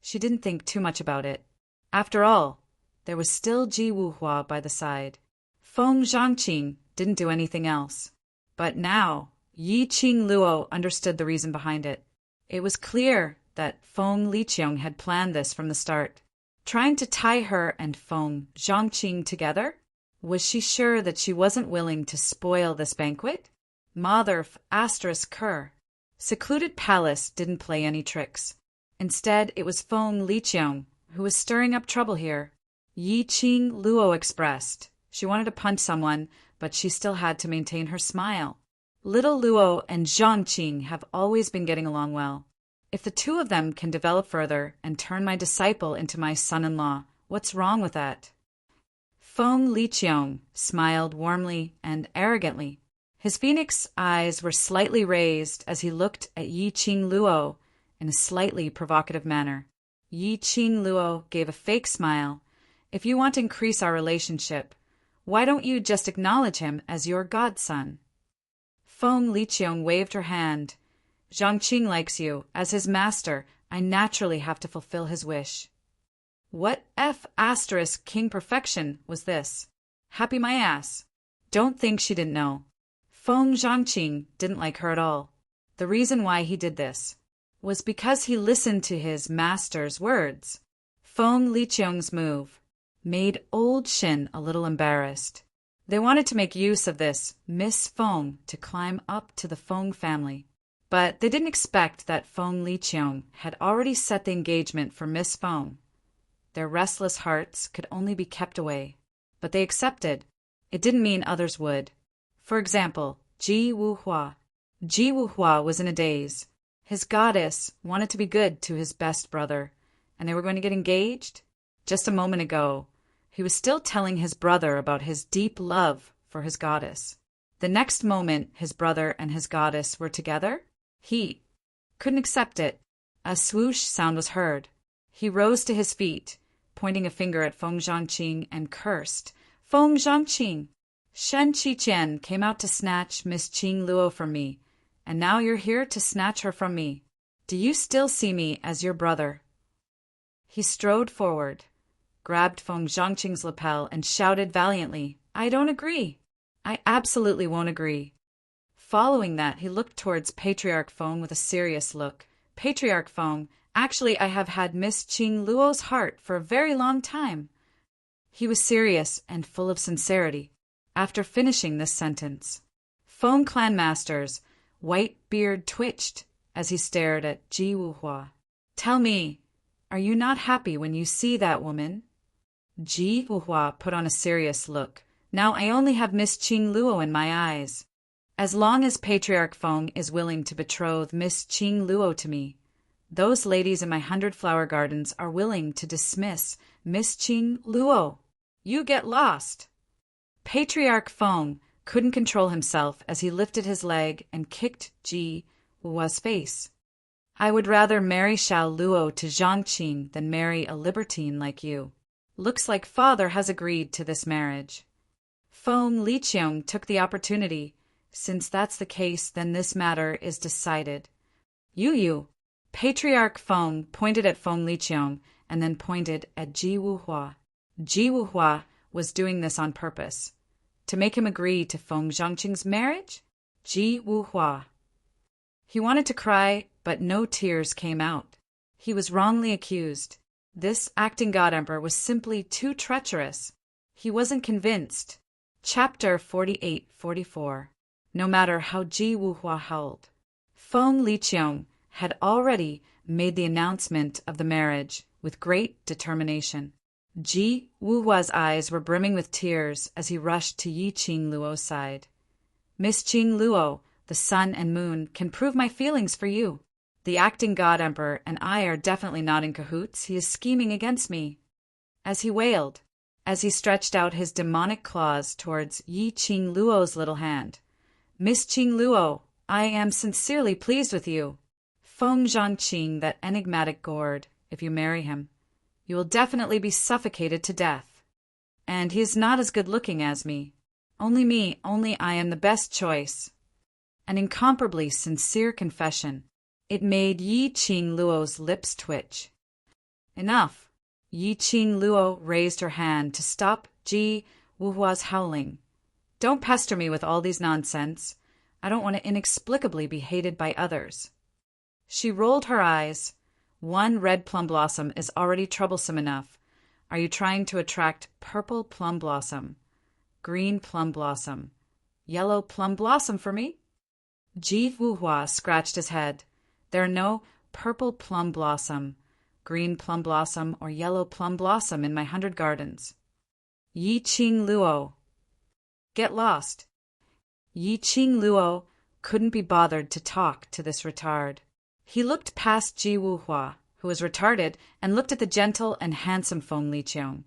she didn't think too much about it. After all, there was still Ji Wuhua by the side. Feng Zhangqing didn't do anything else. But now, Yi Qing Luo understood the reason behind it. It was clear that Feng Liqiang had planned this from the start. Trying to tie her and Feng Zhangqing together? Was she sure that she wasn't willing to spoil this banquet? Mother asterisk Ker. Secluded Palace didn't play any tricks. Instead, it was Feng Liqiang who was stirring up trouble here. Yi Qing Luo expressed. She wanted to punch someone, but she still had to maintain her smile. Little Luo and Zhangqing have always been getting along well. If the two of them can develop further and turn my disciple into my son-in-law, what's wrong with that? Feng Liqiang smiled warmly and arrogantly. His phoenix eyes were slightly raised as he looked at Yi Qing Luo in a slightly provocative manner. Yi Qing Luo gave a fake smile. If you want to increase our relationship, why don't you just acknowledge him as your godson? Feng Liqiang waved her hand. Zhangqing likes you. As his master, I naturally have to fulfill his wish. What F asterisk king perfection was this? Happy my ass. Don't think she didn't know. Feng Zhangqing didn't like her at all. The reason why he did this was because he listened to his master's words. Feng Liqiang's move made old Shin a little embarrassed. They wanted to make use of this Miss Feng to climb up to the Feng family. But they didn't expect that Feng Liqiang had already set the engagement for Miss Feng. Their restless hearts could only be kept away. But they accepted. It didn't mean others would. For example, Ji Wuhua. Ji Wuhua was in a daze. His goddess wanted to be good to his best brother, and they were going to get engaged? Just a moment ago, he was still telling his brother about his deep love for his goddess. The next moment his brother and his goddess were together, he couldn't accept it. A swoosh sound was heard. He rose to his feet, pointing a finger at Feng Zhangqing, and cursed. Feng Zhangqing! Shen Qiqian came out to snatch Miss Qing Luo from me, and now you're here to snatch her from me. Do you still see me as your brother? He strode forward, grabbed Feng Zhangqing's lapel, and shouted valiantly, I don't agree. I absolutely won't agree. Following that, he looked towards Patriarch Feng with a serious look. Patriarch Feng, actually I have had Miss Qing Luo's heart for a very long time. He was serious and full of sincerity. After finishing this sentence, Feng clan master's white beard twitched as he stared at Ji Wuhua. Tell me, are you not happy when you see that woman? Ji Wuhua put on a serious look. Now I only have Miss Qing Luo in my eyes. As long as Patriarch Feng is willing to betroth Miss Qing Luo to me, those ladies in my 100 flower gardens are willing to dismiss Miss Qing Luo. You get lost. Patriarch Feng couldn't control himself as he lifted his leg and kicked Ji Wuhua's face. I would rather marry Xiao Luo to Zhangqing than marry a libertine like you. Looks like father has agreed to this marriage. Feng Liqiang took the opportunity. Since that's the case, then this matter is decided. You. Patriarch Feng pointed at Feng Liqiang and then pointed at Ji Wuhua. Ji Wuhua was doing this on purpose. To make him agree to Feng Zhangqing's marriage? Ji Wuhua. He wanted to cry, but no tears came out. He was wrongly accused. This acting god emperor was simply too treacherous. He wasn't convinced. Chapter 48-44. No matter how Ji Wuhua howled, Feng Liqiang had already made the announcement of the marriage with great determination. Ji Wuhua's eyes were brimming with tears as he rushed to Yi Qing Luo's side. Miss Qing Luo, the sun and moon, can prove my feelings for you. The acting god emperor and I are definitely not in cahoots. He is scheming against me. As he wailed, as he stretched out his demonic claws towards Yi Qing Luo's little hand. Miss Qing Luo, I am sincerely pleased with you. Feng Zhangqing, that enigmatic gourd, if you marry him. You will definitely be suffocated to death. And he is not as good-looking as me. Only I am the best choice. An incomparably sincere confession. It made Yi Qing Luo's lips twitch. Enough. Yi Qing Luo raised her hand to stop Ji Wuhua's howling. Don't pester me with all these nonsense. I don't want to inexplicably be hated by others. She rolled her eyes. One red plum blossom is already troublesome enough. Are you trying to attract purple plum blossom, green plum blossom, yellow plum blossom for me? Ji Wuhua scratched his head. There are no purple plum blossom, green plum blossom, or yellow plum blossom in my 100 gardens. Yi Qing Luo. Get lost. Yi Qing Luo couldn't be bothered to talk to this retard. He looked past Ji Wuhua, who was retarded, and looked at the gentle and handsome Feng Liqiong,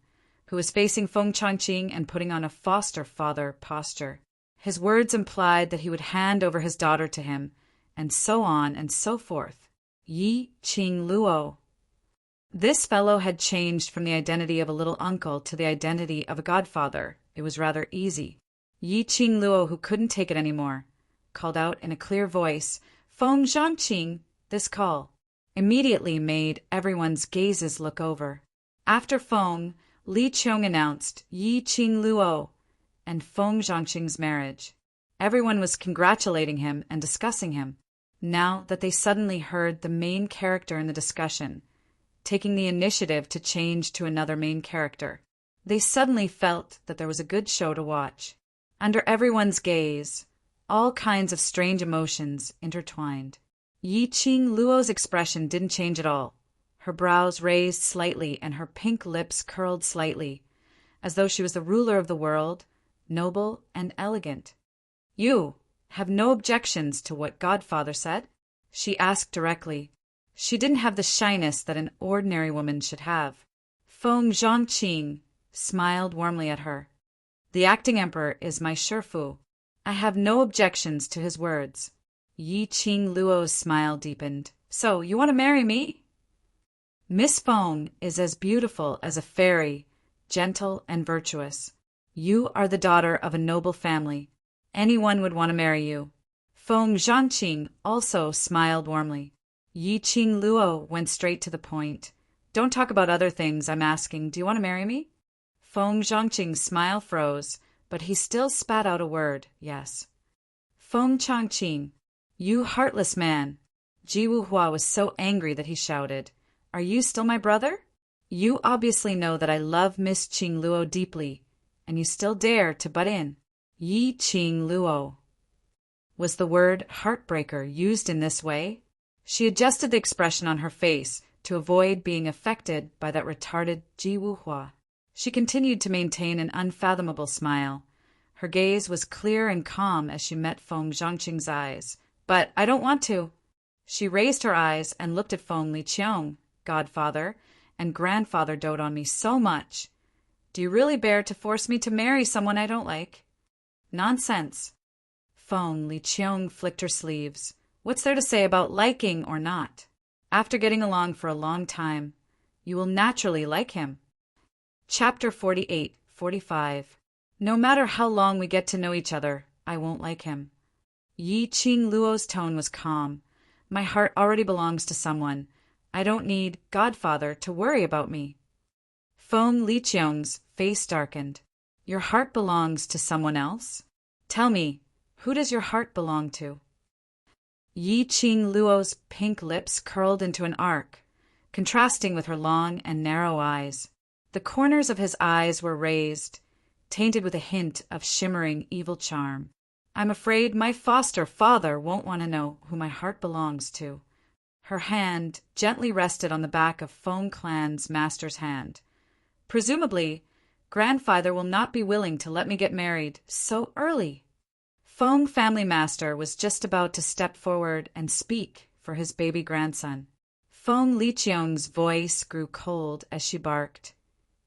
who was facing Feng Changqing and putting on a foster father posture. His words implied that he would hand over his daughter to him, and so on and so forth. Yi Qing Luo. This fellow had changed from the identity of a little uncle to the identity of a godfather. It was rather easy. Yi Qing Luo, who couldn't take it anymore, called out in a clear voice, Feng Zhangqing. This call immediately made everyone's gazes look over. After Feng, Li Qiong announced Yi Qing Luo and Feng Zhangqing's marriage. Everyone was congratulating him and discussing him, now that they suddenly heard the main character in the discussion taking the initiative to change to another main character. They suddenly felt that there was a good show to watch. Under everyone's gaze, all kinds of strange emotions intertwined. Yi Qing Luo's expression didn't change at all. Her brows raised slightly and her pink lips curled slightly, as though she was the ruler of the world, noble and elegant. You have no objections to what Godfather said? She asked directly. She didn't have the shyness that an ordinary woman should have. Feng Zhangqing smiled warmly at her. The acting emperor is my Shifu. I have no objections to his words. Yi Qing Luo's smile deepened. So, you want to marry me? Miss Feng is as beautiful as a fairy, gentle and virtuous. You are the daughter of a noble family. Anyone would want to marry you. Feng Zhangqing also smiled warmly. Yi Qing Luo went straight to the point. Don't talk about other things, I'm asking. Do you want to marry me? Feng Zhangqing's smile froze, but he still spat out a word, yes. Feng Changqing. You heartless man. Ji Wuhua was so angry that he shouted, Are you still my brother? You obviously know that I love Miss Qing Luo deeply, and you still dare to butt in. Yi Qing Luo. Was the word heartbreaker used in this way? She adjusted the expression on her face to avoid being affected by that retarded Ji Wuhua. She continued to maintain an unfathomable smile. Her gaze was clear and calm as she met Feng Zhangqing's eyes. But I don't want to. She raised her eyes and looked at Feng Liqiong. Godfather and grandfather dote on me so much. Do you really bear to force me to marry someone I don't like? Nonsense. Feng Liqiong flicked her sleeves. What's there to say about liking or not? After getting along for a long time, you will naturally like him. Chapter 48-45. No matter how long we get to know each other, I won't like him. Yi Qing Luo's tone was calm. My heart already belongs to someone. I don't need Godfather to worry about me. Feng Liqiong's face darkened. Your heart belongs to someone else? Tell me, who does your heart belong to? Yi Qing Luo's pink lips curled into an arc, contrasting with her long and narrow eyes. The corners of his eyes were raised, tainted with a hint of shimmering evil charm. I'm afraid my foster father won't want to know who my heart belongs to. Her hand gently rested on the back of Feng Clan's master's hand. Presumably, grandfather will not be willing to let me get married so early. Feng family master was just about to step forward and speak for his baby grandson. Feng Liqiong's voice grew cold as she barked.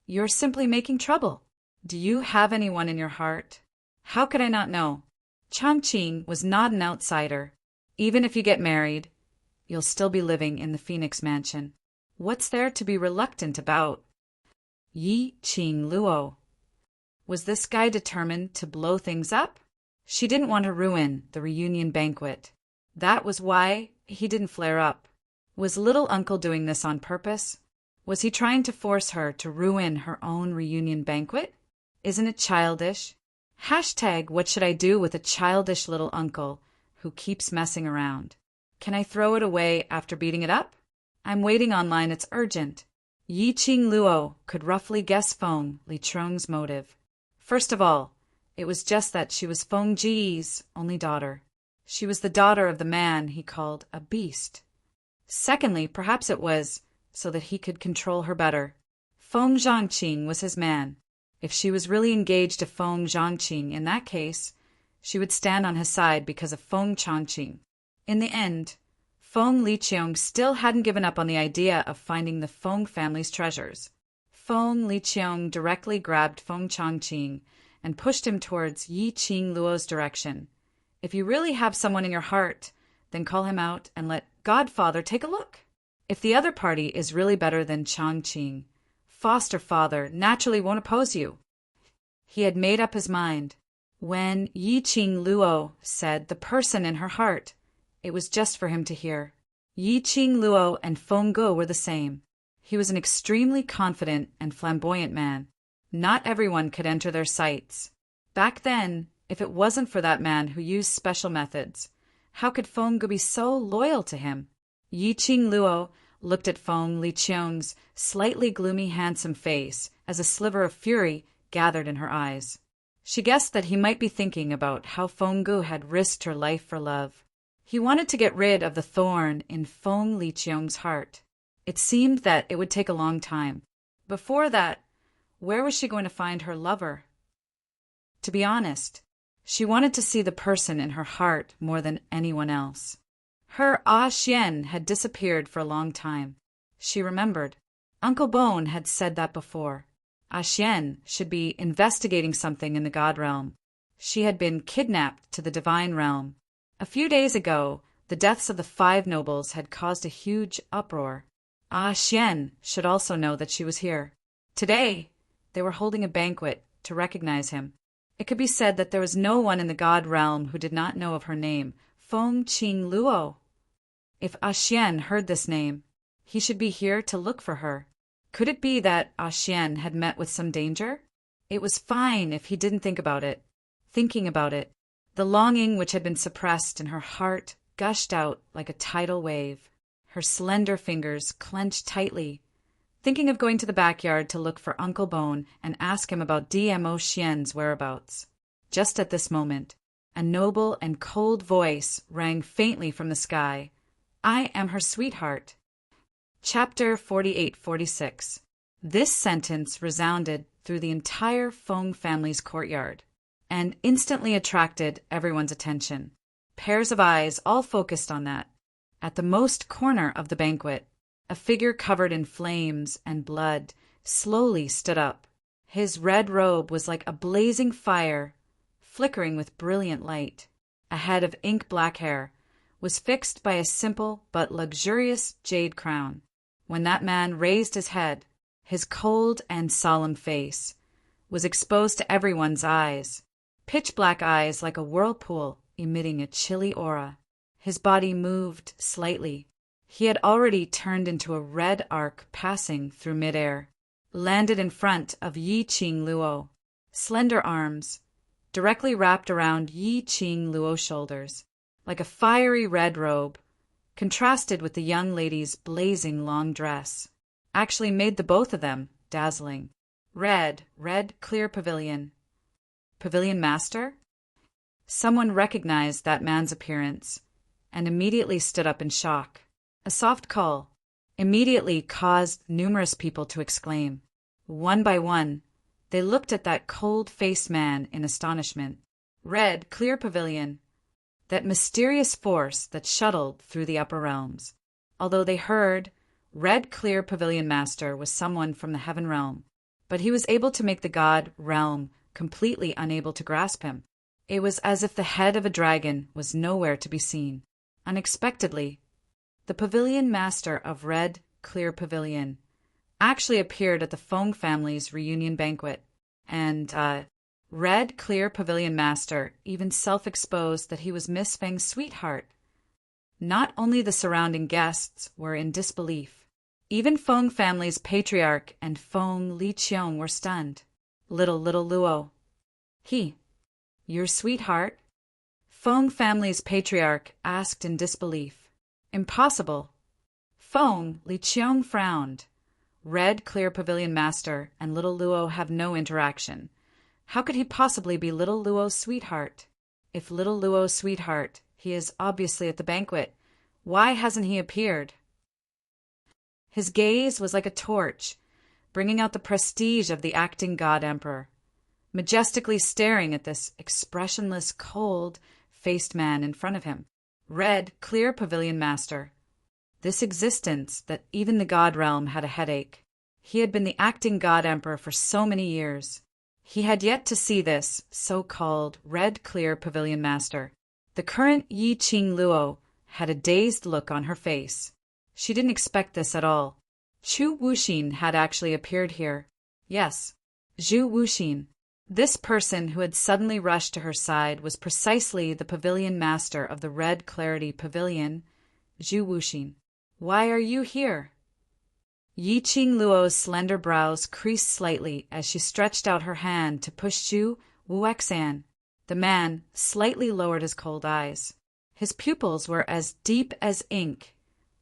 You're simply making trouble. Do you have anyone in your heart? How could I not know? Changqing was not an outsider. Even if you get married, you'll still be living in the Phoenix Mansion. What's there to be reluctant about? Yi Qing Luo. Was this guy determined to blow things up? She didn't want to ruin the reunion banquet. That was why he didn't flare up. Was little uncle doing this on purpose? Was he trying to force her to ruin her own reunion banquet? Isn't it childish? Hashtag what should I do with a childish little uncle who keeps messing around? Can I throw it away after beating it up? I'm waiting online, it's urgent. Yi Qing Luo could roughly guess Feng Licheng's motive. First of all, it was just that she was Feng Ji's only daughter. She was the daughter of the man he called a beast. Secondly, perhaps it was so that he could control her better. Feng Zhangqing was his man. If she was really engaged to Feng Zhangqing, in that case, she would stand on his side because of Feng Changqing. In the end, Feng Licheng still hadn't given up on the idea of finding the Feng family's treasures. Feng Licheng directly grabbed Feng Changqing and pushed him towards Yi Qing Luo's direction. If you really have someone in your heart, then call him out and let Godfather take a look. If the other party is really better than Changqing, foster father naturally won't oppose you. He had made up his mind. When Yi Qing Luo said the person in her heart, it was just for him to hear. Yi Qing Luo and Feng Ge were the same. He was an extremely confident and flamboyant man. Not everyone could enter their sights. Back then, if it wasn't for that man who used special methods, how could Feng Ge be so loyal to him? Yi Qing Luo looked at Feng Licheng's slightly gloomy, handsome face as a sliver of fury gathered in her eyes. She guessed that he might be thinking about how Feng Ge had risked her life for love. He wanted to get rid of the thorn in Feng Licheng's heart. It seemed that it would take a long time. Before that, where was she going to find her lover? To be honest, she wanted to see the person in her heart more than anyone else. Her Xian had disappeared for a long time. She remembered. Uncle Bone had said that before. Xian should be investigating something in the God realm. She had been kidnapped to the divine realm. A few days ago, the deaths of the 5 nobles had caused a huge uproar. Xian should also know that she was here. Today, they were holding a banquet to recognize him. It could be said that there was no one in the God realm who did not know of her name, Feng Qing Luo. If Xian heard this name, he should be here to look for her. Could it be that Xian had met with some danger? It was fine if he didn't think about it. Thinking about it, the longing which had been suppressed in her heart gushed out like a tidal wave. Her slender fingers clenched tightly, thinking of going to the backyard to look for Uncle Bone and ask him about DMO Xian's whereabouts. Just at this moment, a noble and cold voice rang faintly from the sky. I am her sweetheart. Chapter 48-46. This sentence resounded through the entire Feng family's courtyard and instantly attracted everyone's attention. Pairs of eyes all focused on that. At the most corner of the banquet, a figure covered in flames and blood slowly stood up. His red robe was like a blazing fire, flickering with brilliant light. A head of ink-black hair was fixed by a simple but luxurious jade crown. When that man raised his head, his cold and solemn face was exposed to everyone's eyes, pitch-black eyes like a whirlpool emitting a chilly aura. His body moved slightly. He had already turned into a red arc passing through midair, landed in front of Yi Qing Luo. Slender arms, directly wrapped around Yi Qing Luo's shoulders, like a fiery red robe, contrasted with the young lady's blazing long dress, actually made the both of them dazzling. Red, clear pavilion. Pavilion master? Someone recognized that man's appearance and immediately stood up in shock. A soft call immediately caused numerous people to exclaim. One by one, they looked at that cold-faced man in astonishment. Red, clear pavilion. That mysterious force that shuttled through the upper realms. Although they heard Red Clear Pavilion Master was someone from the Heaven Realm, but he was able to make the god realm completely unable to grasp him. It was as if the head of a dragon was nowhere to be seen. Unexpectedly, the pavilion master of Red Clear Pavilion actually appeared at the Fong family's reunion banquet, and Red Clear Pavilion master even self-exposed that he was Miss Feng's sweetheart. Not only the surrounding guests were in disbelief, even Fong family's patriarch and Fong Liqiong were stunned. Little Luo. Your sweetheart? Fong family's patriarch asked in disbelief. Impossible. Fong Liqiong frowned. Red Clear Pavilion master and little Luo have no interaction. How could he possibly be little Luo's sweetheart? If little Luo's sweetheart, he is obviously at the banquet. Why hasn't he appeared? His gaze was like a torch, bringing out the prestige of the acting god emperor, majestically staring at this expressionless, cold-faced man in front of him. Red Clear Pavilion master. This existence that even the god realm had a headache. He had been the acting god emperor for so many years. He had yet to see this so-called Red Clear Pavilion master. The current Yi Qing Luo had a dazed look on her face. She didn't expect this at all. Chu Wuxin had actually appeared here. Yes, Zhu Wuxin. This person who had suddenly rushed to her side was precisely the pavilion master of the Red Clarity Pavilion, Zhu Wuxin. Why are you here? Yi Qing Luo's slender brows creased slightly as she stretched out her hand to push Zhu Wuxan. The man slightly lowered his cold eyes. His pupils were as deep as ink,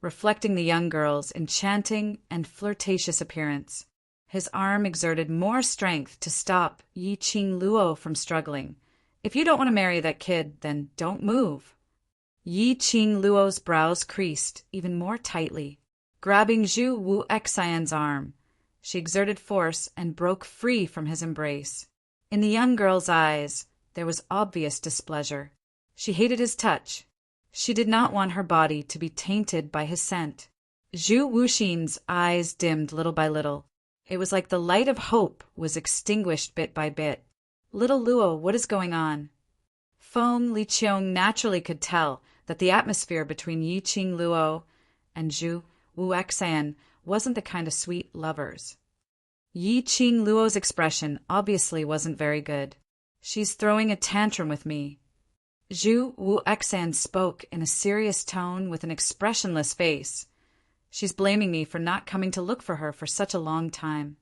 reflecting the young girl's enchanting and flirtatious appearance. His arm exerted more strength to stop Yi Qing Luo from struggling. If you don't want to marry that kid, then don't move. Yi Qing Luo's brows creased even more tightly. Grabbing Zhu Wuxian's arm, she exerted force and broke free from his embrace. In the young girl's eyes, there was obvious displeasure. She hated his touch. She did not want her body to be tainted by his scent. Zhu Wuxin's eyes dimmed little by little. It was like the light of hope was extinguished bit by bit. Little Luo, what is going on? Fong Liqiong naturally could tell that the atmosphere between Yi Qing Luo and Zhu Wuxian wasn't the kind of sweet lovers. Yi Qing Luo's expression obviously wasn't very good. She's throwing a tantrum with me. Zhu Wuxian spoke in a serious tone with an expressionless face. She's blaming me for not coming to look for her for such a long time.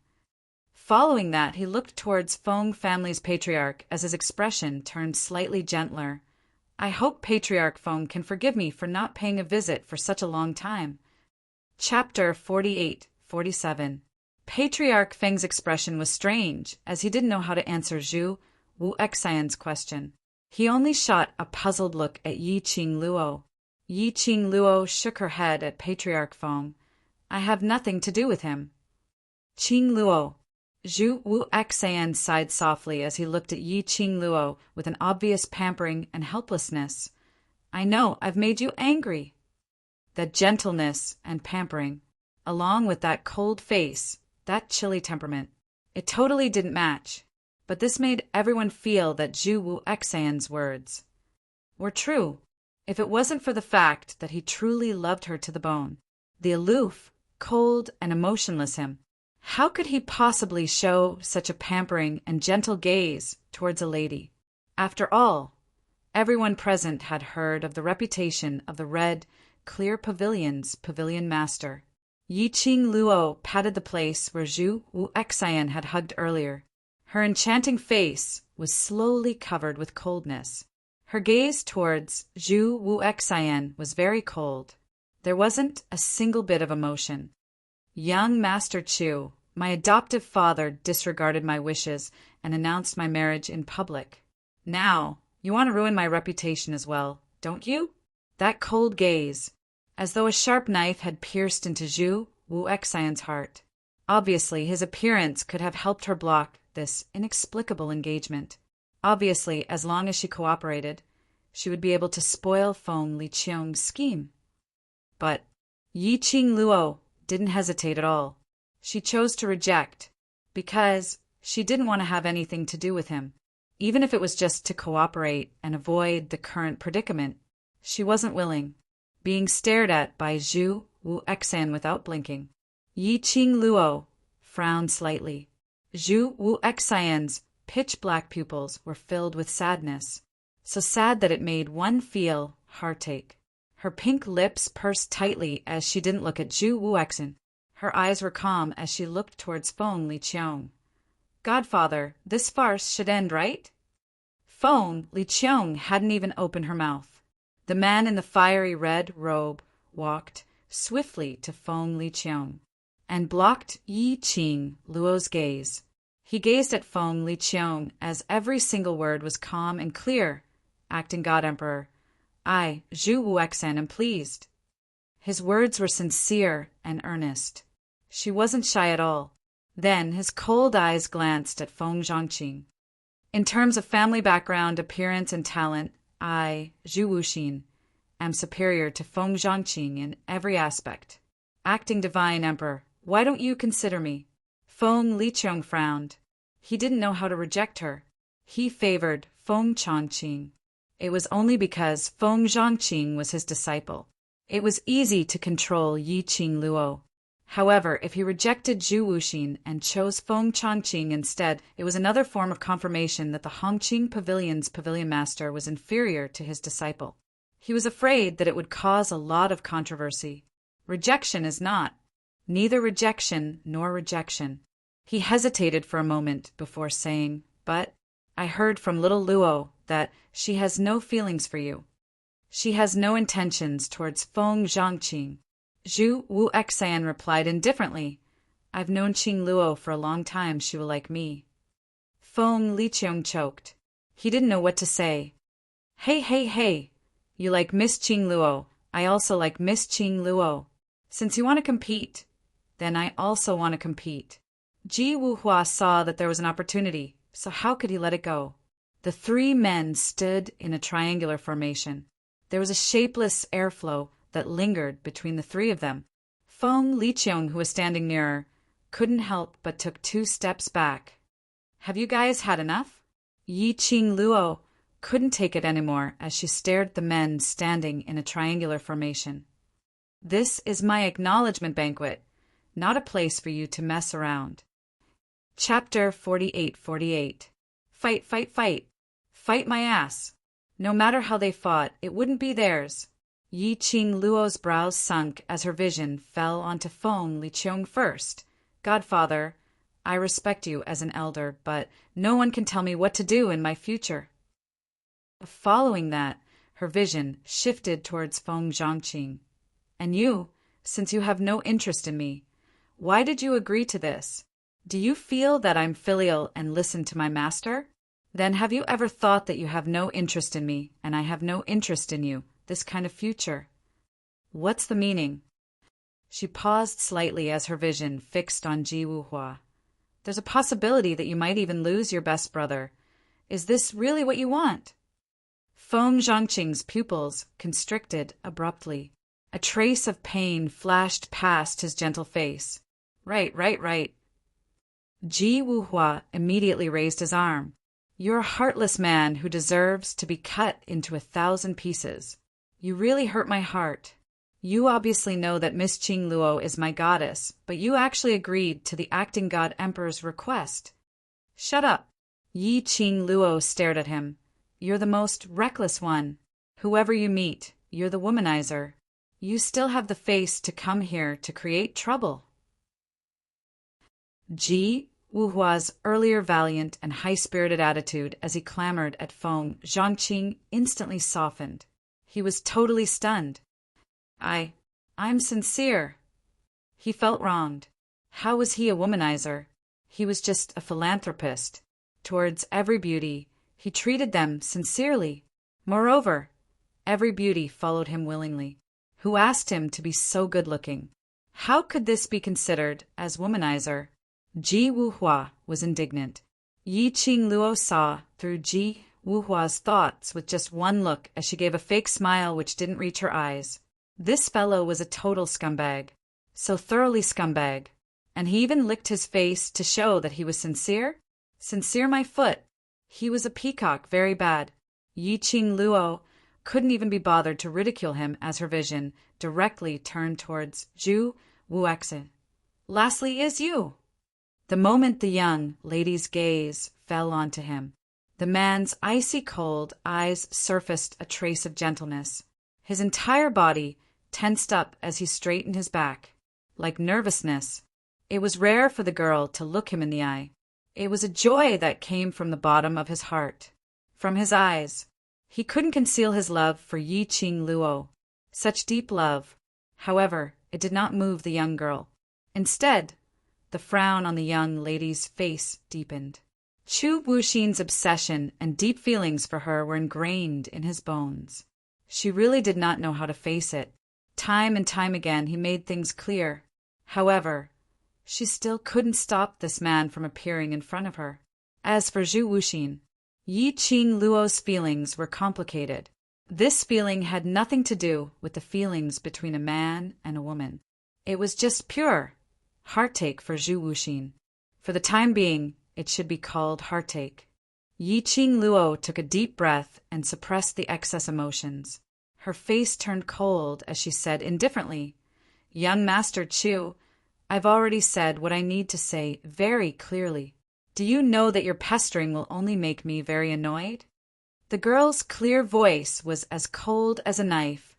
Following that, he looked towards Fong family's patriarch as his expression turned slightly gentler. I hope Patriarch Fong can forgive me for not paying a visit for such a long time. Chapter 48-47. Patriarch Feng's expression was strange, as he didn't know how to answer Zhu Wuxian's question. He only shot a puzzled look at Yi Qing Luo. Yi Qing Luo shook her head at Patriarch Fong. I have nothing to do with him. Qing Luo. Zhu Wuxian sighed softly as he looked at Yi Qing Luo with an obvious pampering and helplessness. I know, I've made you angry. That gentleness and pampering, along with that cold face, that chilly temperament, it totally didn't match. But this made everyone feel that Zhu Wuxian's words were true. If it wasn't for the fact that he truly loved her to the bone, the aloof, cold, and emotionless him, how could he possibly show such a pampering and gentle gaze towards a lady? After all, everyone present had heard of the reputation of the Red Clear Pavilion's pavilion master. Yi Qing Luo patted the place where Zhu Wuxian had hugged earlier. Her enchanting face was slowly covered with coldness. Her gaze towards Zhu Wuxian was very cold. There wasn't a single bit of emotion. Young Master Chu, my adoptive father, disregarded my wishes and announced my marriage in public. Now, you want to ruin my reputation as well, don't you? That cold gaze, as though a sharp knife had pierced into Zhu Wuxian's heart. Obviously, his appearance could have helped her block this inexplicable engagement. Obviously, as long as she cooperated, she would be able to spoil Fong Liqiong's scheme. But Yi Qing Luo didn't hesitate at all. She chose to reject, because she didn't want to have anything to do with him. Even if it was just to cooperate and avoid the current predicament, she wasn't willing. Being stared at by Zhu Wu Exan without blinking. Yi Qing Luo frowned slightly. Zhu Wu Exan's pitch-black pupils were filled with sadness, so sad that it made one feel heartache. Her pink lips pursed tightly as she didn't look at Zhu Wu Exan. Her eyes were calm as she looked towards Feng Liqiong. Godfather, this farce should end, right? Feng Liqiong hadn't even opened her mouth. The man in the fiery red robe walked swiftly to Feng Liqiong and blocked Yi Qing Luo's gaze. He gazed at Feng Liqiong as every single word was calm and clear. Acting God Emperor, I, Zhu Wuexan, am pleased. His words were sincere and earnest. She wasn't shy at all. Then his cold eyes glanced at Feng Zhangqing. In terms of family background, appearance, and talent, I, Zhu Wuxin, am superior to Feng Zhangqing in every aspect. Acting Divine Emperor, why don't you consider me? Feng Liqiong frowned. He didn't know how to reject her. He favored Feng Changqing. It was only because Feng Zhangqing was his disciple. It was easy to control Yi Qing Luo. However, if he rejected Zhu Wuxin and chose Feng Changqing instead, it was another form of confirmation that the Hongqing Pavilion's pavilion master was inferior to his disciple. He was afraid that it would cause a lot of controversy. Rejection is not. Neither rejection nor rejection. He hesitated for a moment before saying, but I heard from little Luo that she has no feelings for you. She has no intentions towards Feng Zhangqing. Zhu Wu Exan replied indifferently, I've known Qing Luo for a long time. She will like me. Feng Liqiong choked. He didn't know what to say. Hey. You like Miss Qing Luo. I also like Miss Qing Luo. Since you want to compete, then I also want to compete. Ji Wuhua saw that there was an opportunity, so how could he let it go? The three men stood in a triangular formation. There was a shapeless airflow that lingered between the three of them. Feng Liqiong, who was standing nearer, couldn't help but took 2 steps back. Have you guys had enough? Yi Qing Luo couldn't take it anymore as she stared at the men standing in a triangular formation. This is my acknowledgement banquet, not a place for you to mess around. Chapter 48:48. Fight. Fight my ass. No matter how they fought, it wouldn't be theirs. Yi Qing Luo's brows sunk as her vision fell onto Feng Liqiong first. Godfather, I respect you as an elder, but no one can tell me what to do in my future. Following that, her vision shifted towards Feng Zhangqing. And you, since you have no interest in me, why did you agree to this? Do you feel that I'm filial and listen to my master? Then have you ever thought that you have no interest in me, and I have no interest in you, this kind of future? What's the meaning? She paused slightly as her vision fixed on Ji Wuhua. There's a possibility that you might even lose your best brother. Is this really what you want? Feng Zhangqing's pupils constricted abruptly. A trace of pain flashed past his gentle face. Right. Ji Wuhua immediately raised his arm. You're a heartless man who deserves to be cut into 1,000 pieces. You really hurt my heart. You obviously know that Miss Qing Luo is my goddess, but you actually agreed to the acting god emperor's request. Shut up. Yi Qing Luo stared at him. You're the most reckless one. Whoever you meet, you're the womanizer. You still have the face to come here to create trouble. Ji Wuhua's earlier valiant and high-spirited attitude as he clamored at Feng Zhangqing instantly softened. He was totally stunned. I'm sincere. He felt wronged. How was he a womanizer? He was just a philanthropist. Towards every beauty, he treated them sincerely. Moreover, every beauty followed him willingly. Who asked him to be so good-looking? How could this be considered as womanizer? Ji Wuhua was indignant. Yi Qing Luo saw through Ji Wuhua's thoughts with just one look as she gave a fake smile which didn't reach her eyes. This fellow was a total scumbag. So thoroughly scumbag. And he even licked his face to show that he was sincere. Sincere, my foot. He was a peacock, very bad. Yi Qing Luo couldn't even be bothered to ridicule him as her vision directly turned towards Zhu Wuexin. Lastly is you. The moment the young lady's gaze fell onto him, the man's icy cold eyes surfaced a trace of gentleness. His entire body tensed up as he straightened his back, like nervousness. It was rare for the girl to look him in the eye. It was a joy that came from the bottom of his heart. From his eyes, he couldn't conceal his love for Yi Qing Luo. Such deep love. However, it did not move the young girl. Instead, the frown on the young lady's face deepened. Chu Wuxin's obsession and deep feelings for her were ingrained in his bones. She really did not know how to face it. Time and time again he made things clear. However, she still couldn't stop this man from appearing in front of her. As for Zhu Wuxin, Yi Qing Luo's feelings were complicated. This feeling had nothing to do with the feelings between a man and a woman. It was just pure heartache for Zhu Wuxin. For the time being, it should be called heartache. Yi Qing Luo took a deep breath and suppressed the excess emotions. Her face turned cold as she said indifferently, "Young Master Chu, I've already said what I need to say very clearly. Do you know that your pestering will only make me very annoyed?" The girl's clear voice was as cold as a knife,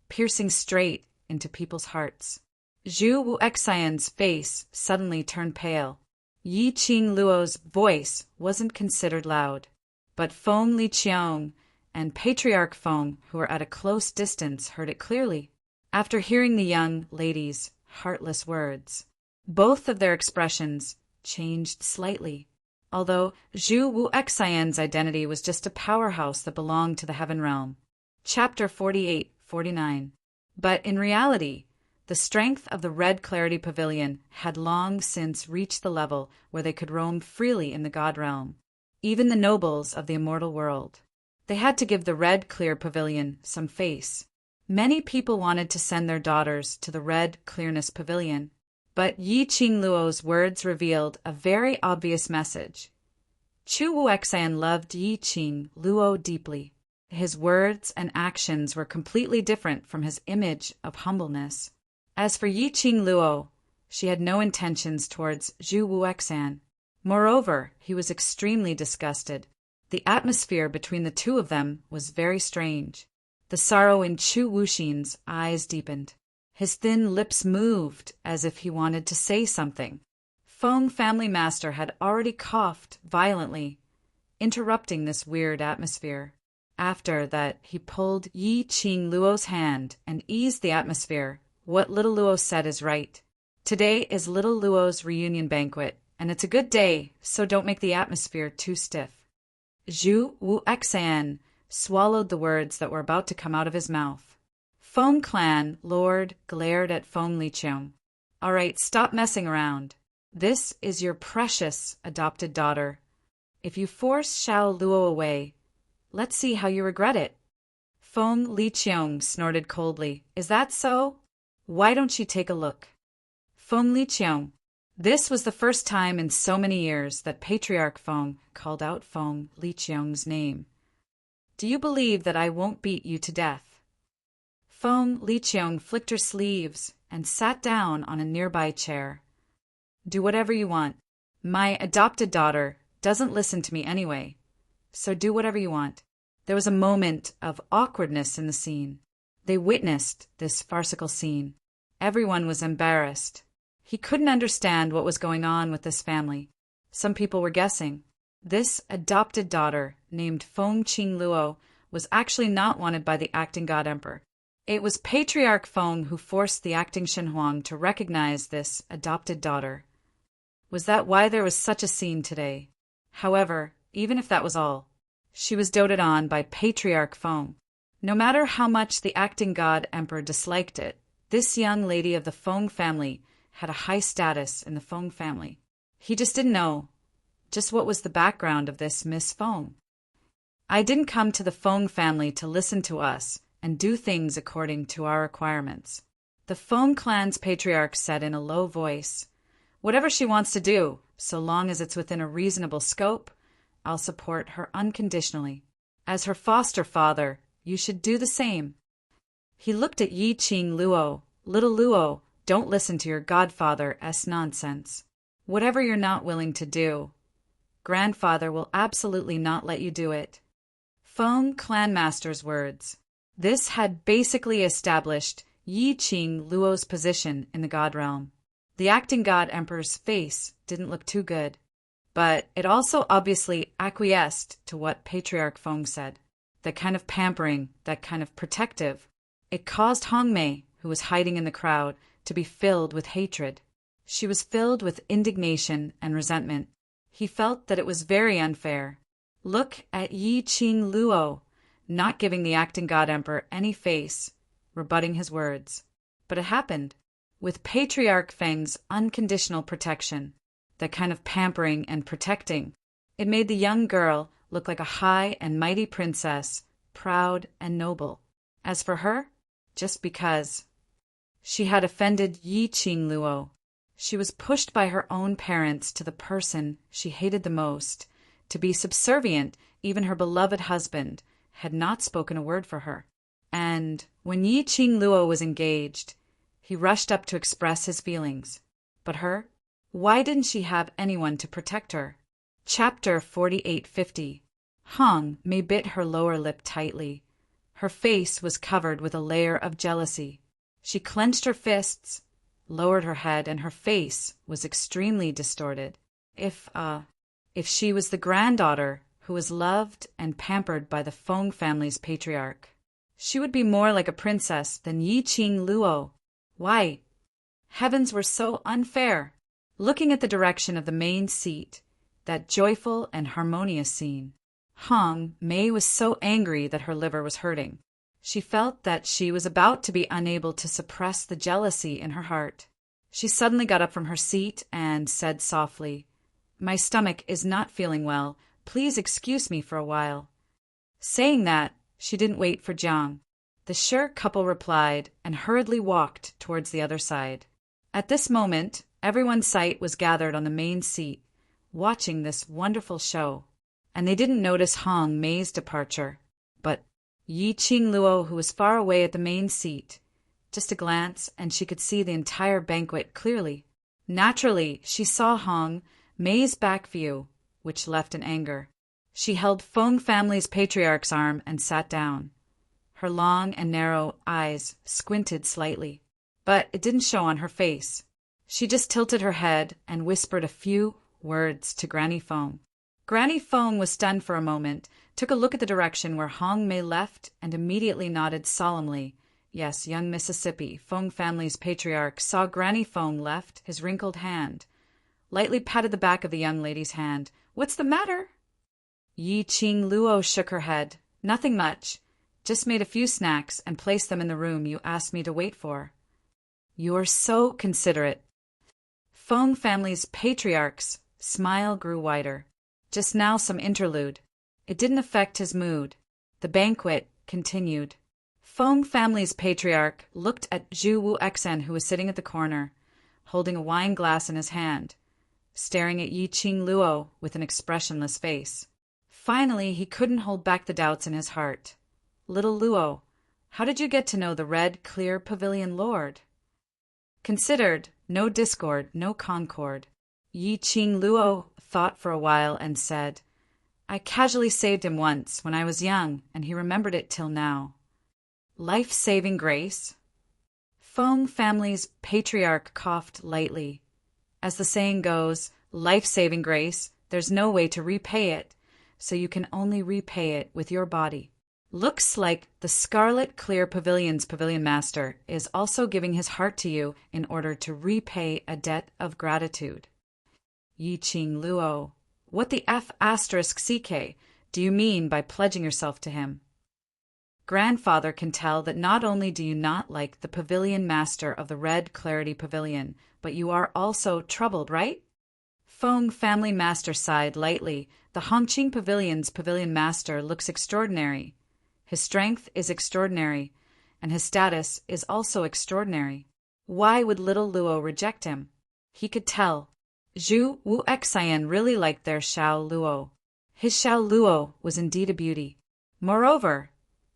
piercing straight into people's hearts. Zhu Wuxian's face suddenly turned pale. Yi Qing Luo's voice wasn't considered loud, but Feng Liqiang and Patriarch Feng, who were at a close distance, heard it clearly. After hearing the young lady's heartless words, both of their expressions changed slightly. Although Zhu Wuxian's identity was just a powerhouse that belonged to the Heaven Realm. Chapter 48-49. But in reality, the strength of the Red Clarity Pavilion had long since reached the level where they could roam freely in the God Realm. Even the nobles of the immortal world. They had to give the Red Clear Pavilion some face. Many people wanted to send their daughters to the Red Clearness Pavilion, but Yi Qing Luo's words revealed a very obvious message. Chu Wuxian loved Yi Qing Luo deeply. His words and actions were completely different from his image of humbleness. As for Yi Qing Luo, she had no intentions towards Zhu Wuxian. Moreover, he was extremely disgusted. The atmosphere between the two of them was very strange. The sorrow in Chu Wuxin's eyes deepened. His thin lips moved as if he wanted to say something. Feng Family Master had already coughed violently, interrupting this weird atmosphere. After that, he pulled Yi Qing Luo's hand and eased the atmosphere. What little Luo said is right. Today is little Luo's reunion banquet, and it's a good day, so don't make the atmosphere too stiff. Zhu Wuxian swallowed the words that were about to come out of his mouth. Feng Clan Lord glared at Feng Liqiang. "All right, stop messing around. This is your precious adopted daughter. If you force Xiao Luo away, let's see how you regret it." Feng Liqiang snorted coldly. "Is that so? Why don't you take a look?" Feng Liqiang. This was the first time in so many years that Patriarch Feng called out Feng Liqiang's name. "Do you believe that I won't beat you to death?" Feng Liqiang flicked her sleeves and sat down on a nearby chair. "Do whatever you want. My adopted daughter doesn't listen to me anyway, so do whatever you want." There was a moment of awkwardness in the scene. They witnessed this farcical scene. Everyone was embarrassed. He couldn't understand what was going on with this family. Some people were guessing. This adopted daughter, named Feng Qing Luo, was actually not wanted by the acting God Emperor. It was Patriarch Feng who forced the acting Shen Huang to recognize this adopted daughter. Was that why there was such a scene today? However, even if that was all, she was doted on by Patriarch Feng. No matter how much the acting God Emperor disliked it, this young lady of the Feng family had a high status in the Feng family. He just didn't know just what was the background of this Miss Feng. "I didn't come to the Feng family to listen to us and do things according to our requirements," the Feng clan's patriarch said in a low voice. Whatever she wants to do, so long as it's within a reasonable scope, I'll support her unconditionally. As her foster father, you should do the same." He looked at Yi Qing Luo. "Little Luo, don't listen to your godfather's nonsense. Whatever you're not willing to do, grandfather will absolutely not let you do it." Feng Clanmaster's words. This had basically established Yi Qing Luo's position in the god realm. The acting god emperor's face didn't look too good, but it also obviously acquiesced to what Patriarch Feng said. That kind of pampering, that kind of protective. It caused Hongmei, who was hiding in the crowd, to be filled with hatred. She was filled with indignation and resentment. He felt that it was very unfair. Look at Yi Qing Luo, not giving the acting god emperor any face, rebutting his words. But it happened. With Patriarch Feng's unconditional protection, that kind of pampering and protecting, it made the young girl look like a high and mighty princess, proud and noble. As for her, just because she had offended Yi Qing Luo, she was pushed by her own parents to the person she hated the most, to be subservient. Even her beloved husband had not spoken a word for her. And when Yi Qing Luo was engaged, he rushed up to express his feelings. But her? Why didn't she have anyone to protect her? Chapter 4850. Hong Mei bit her lower lip tightly. Her face was covered with a layer of jealousy. She clenched her fists, lowered her head, and her face was extremely distorted. If she was the granddaughter who was loved and pampered by the Feng family's patriarch, she would be more like a princess than Yi Qing Luo. Why? Heavens were so unfair. Looking at the direction of the main seat, that joyful and harmonious scene, Hong Mei was so angry that her liver was hurting. She felt that she was about to be unable to suppress the jealousy in her heart. She suddenly got up from her seat and said softly, "My stomach is not feeling well. Please excuse me for a while." Saying that, she didn't wait for Jiang. The sure couple replied and hurriedly walked towards the other side. At this moment, everyone's sight was gathered on the main seat, watching this wonderful show, and they didn't notice Hong Mei's departure, but Yi Qing Luo, who was far away at the main seat. Just a glance, and she could see the entire banquet clearly. Naturally, she saw Hong Mei's back view, which left in anger. She held Feng family's patriarch's arm and sat down. Her long and narrow eyes squinted slightly, but it didn't show on her face. She just tilted her head and whispered a few words to Granny Feng. Granny Feng was stunned for a moment, took a look at the direction where Hong Mei left, and immediately nodded solemnly. Yes, young Mississippi, Feng family's patriarch, saw Granny Feng left his wrinkled hand, lightly patted the back of the young lady's hand. "What's the matter?" Yi Qing Luo shook her head. "Nothing much. Just made a few snacks and placed them in the room you asked me to wait for." "You're so considerate." Feng family's patriarch's smile grew wider. Just now some interlude. It didn't affect his mood. The banquet continued. Feng family's patriarch looked at Zhu Wu Exen, who was sitting at the corner, holding a wine glass in his hand, staring at Yi Qing Luo with an expressionless face. Finally, he couldn't hold back the doubts in his heart. "Little Luo, how did you get to know the Red Clear Pavilion Lord?" Considered, no discord, no concord. Yi Qing Luo thought for a while and said, "I casually saved him once when I was young, and he remembered it till now." Life-saving grace? Feng family's patriarch coughed lightly. As the saying goes, life-saving grace, there's no way to repay it, so you can only repay it with your body. Looks like the Scarlet Clear Pavilion's Pavilion Master is also giving his heart to you in order to repay a debt of gratitude. Yi Qing Luo, what the F***CK do you mean by pledging yourself to him? Grandfather can tell that not only do you not like the Pavilion Master of the Red Clarity Pavilion, but you are also troubled, right? Feng family master sighed lightly. The Hongqing Pavilion's Pavilion Master looks extraordinary. His strength is extraordinary, and his status is also extraordinary. Why would little Luo reject him? He could tell. Zhu Wu Xian really liked their Xiao Luo. His Xiao Luo was indeed a beauty. Moreover,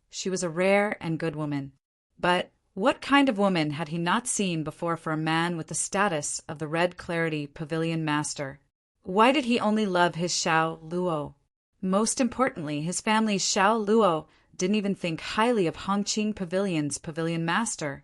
she was a rare and good woman. But what kind of woman had he not seen before for a man with the status of the Red Clarity Pavilion Master? Why did he only love his Xiao Luo? Most importantly, his family's Xiao Luo didn't even think highly of Hongqing Pavilion's Pavilion Master.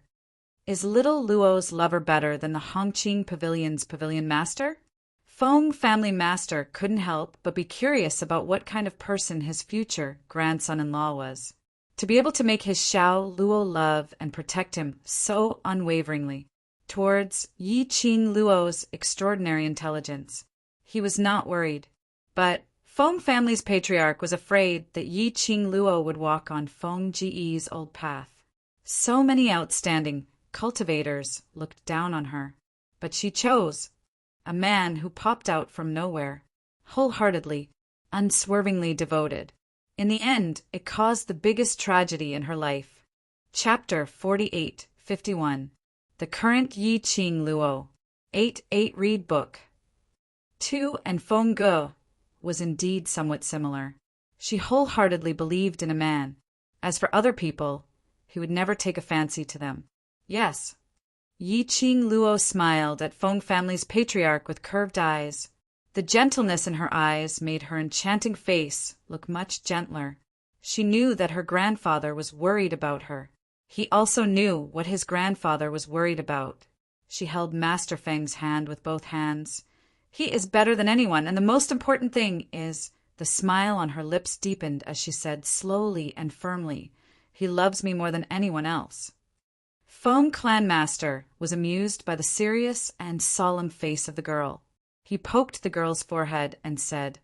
Is little Luo's lover better than the Hongqing Pavilion's Pavilion Master? Feng family master couldn't help but be curious about what kind of person his future grandson-in-law was. To be able to make his Xiao Luo love and protect him so unwaveringly towards Yi Qing Luo's extraordinary intelligence. He was not worried. But Feng family's patriarch was afraid that Yi Qing Luo would walk on Feng Ji's old path. So many outstanding cultivators looked down on her. But she chose a man who popped out from nowhere, wholeheartedly, unswervingly devoted. In the end, it caused the biggest tragedy in her life. Chapter 48-51. The Current Yi Qing Luo. 8-8 Read Book. Tu and Feng Ge was indeed somewhat similar. She wholeheartedly believed in a man. As for other people, he would never take a fancy to them. Yes. Yi Qing Luo smiled at Feng family's patriarch with curved eyes. The gentleness in her eyes made her enchanting face look much gentler. She knew that her grandfather was worried about her. He also knew what his grandfather was worried about. She held Master Feng's hand with both hands. He is better than anyone, and the most important thing is, the smile on her lips deepened as she said slowly and firmly, he loves me more than anyone else. Feng Clan Master was amused by the serious and solemn face of the girl. He poked the girl's forehead and said,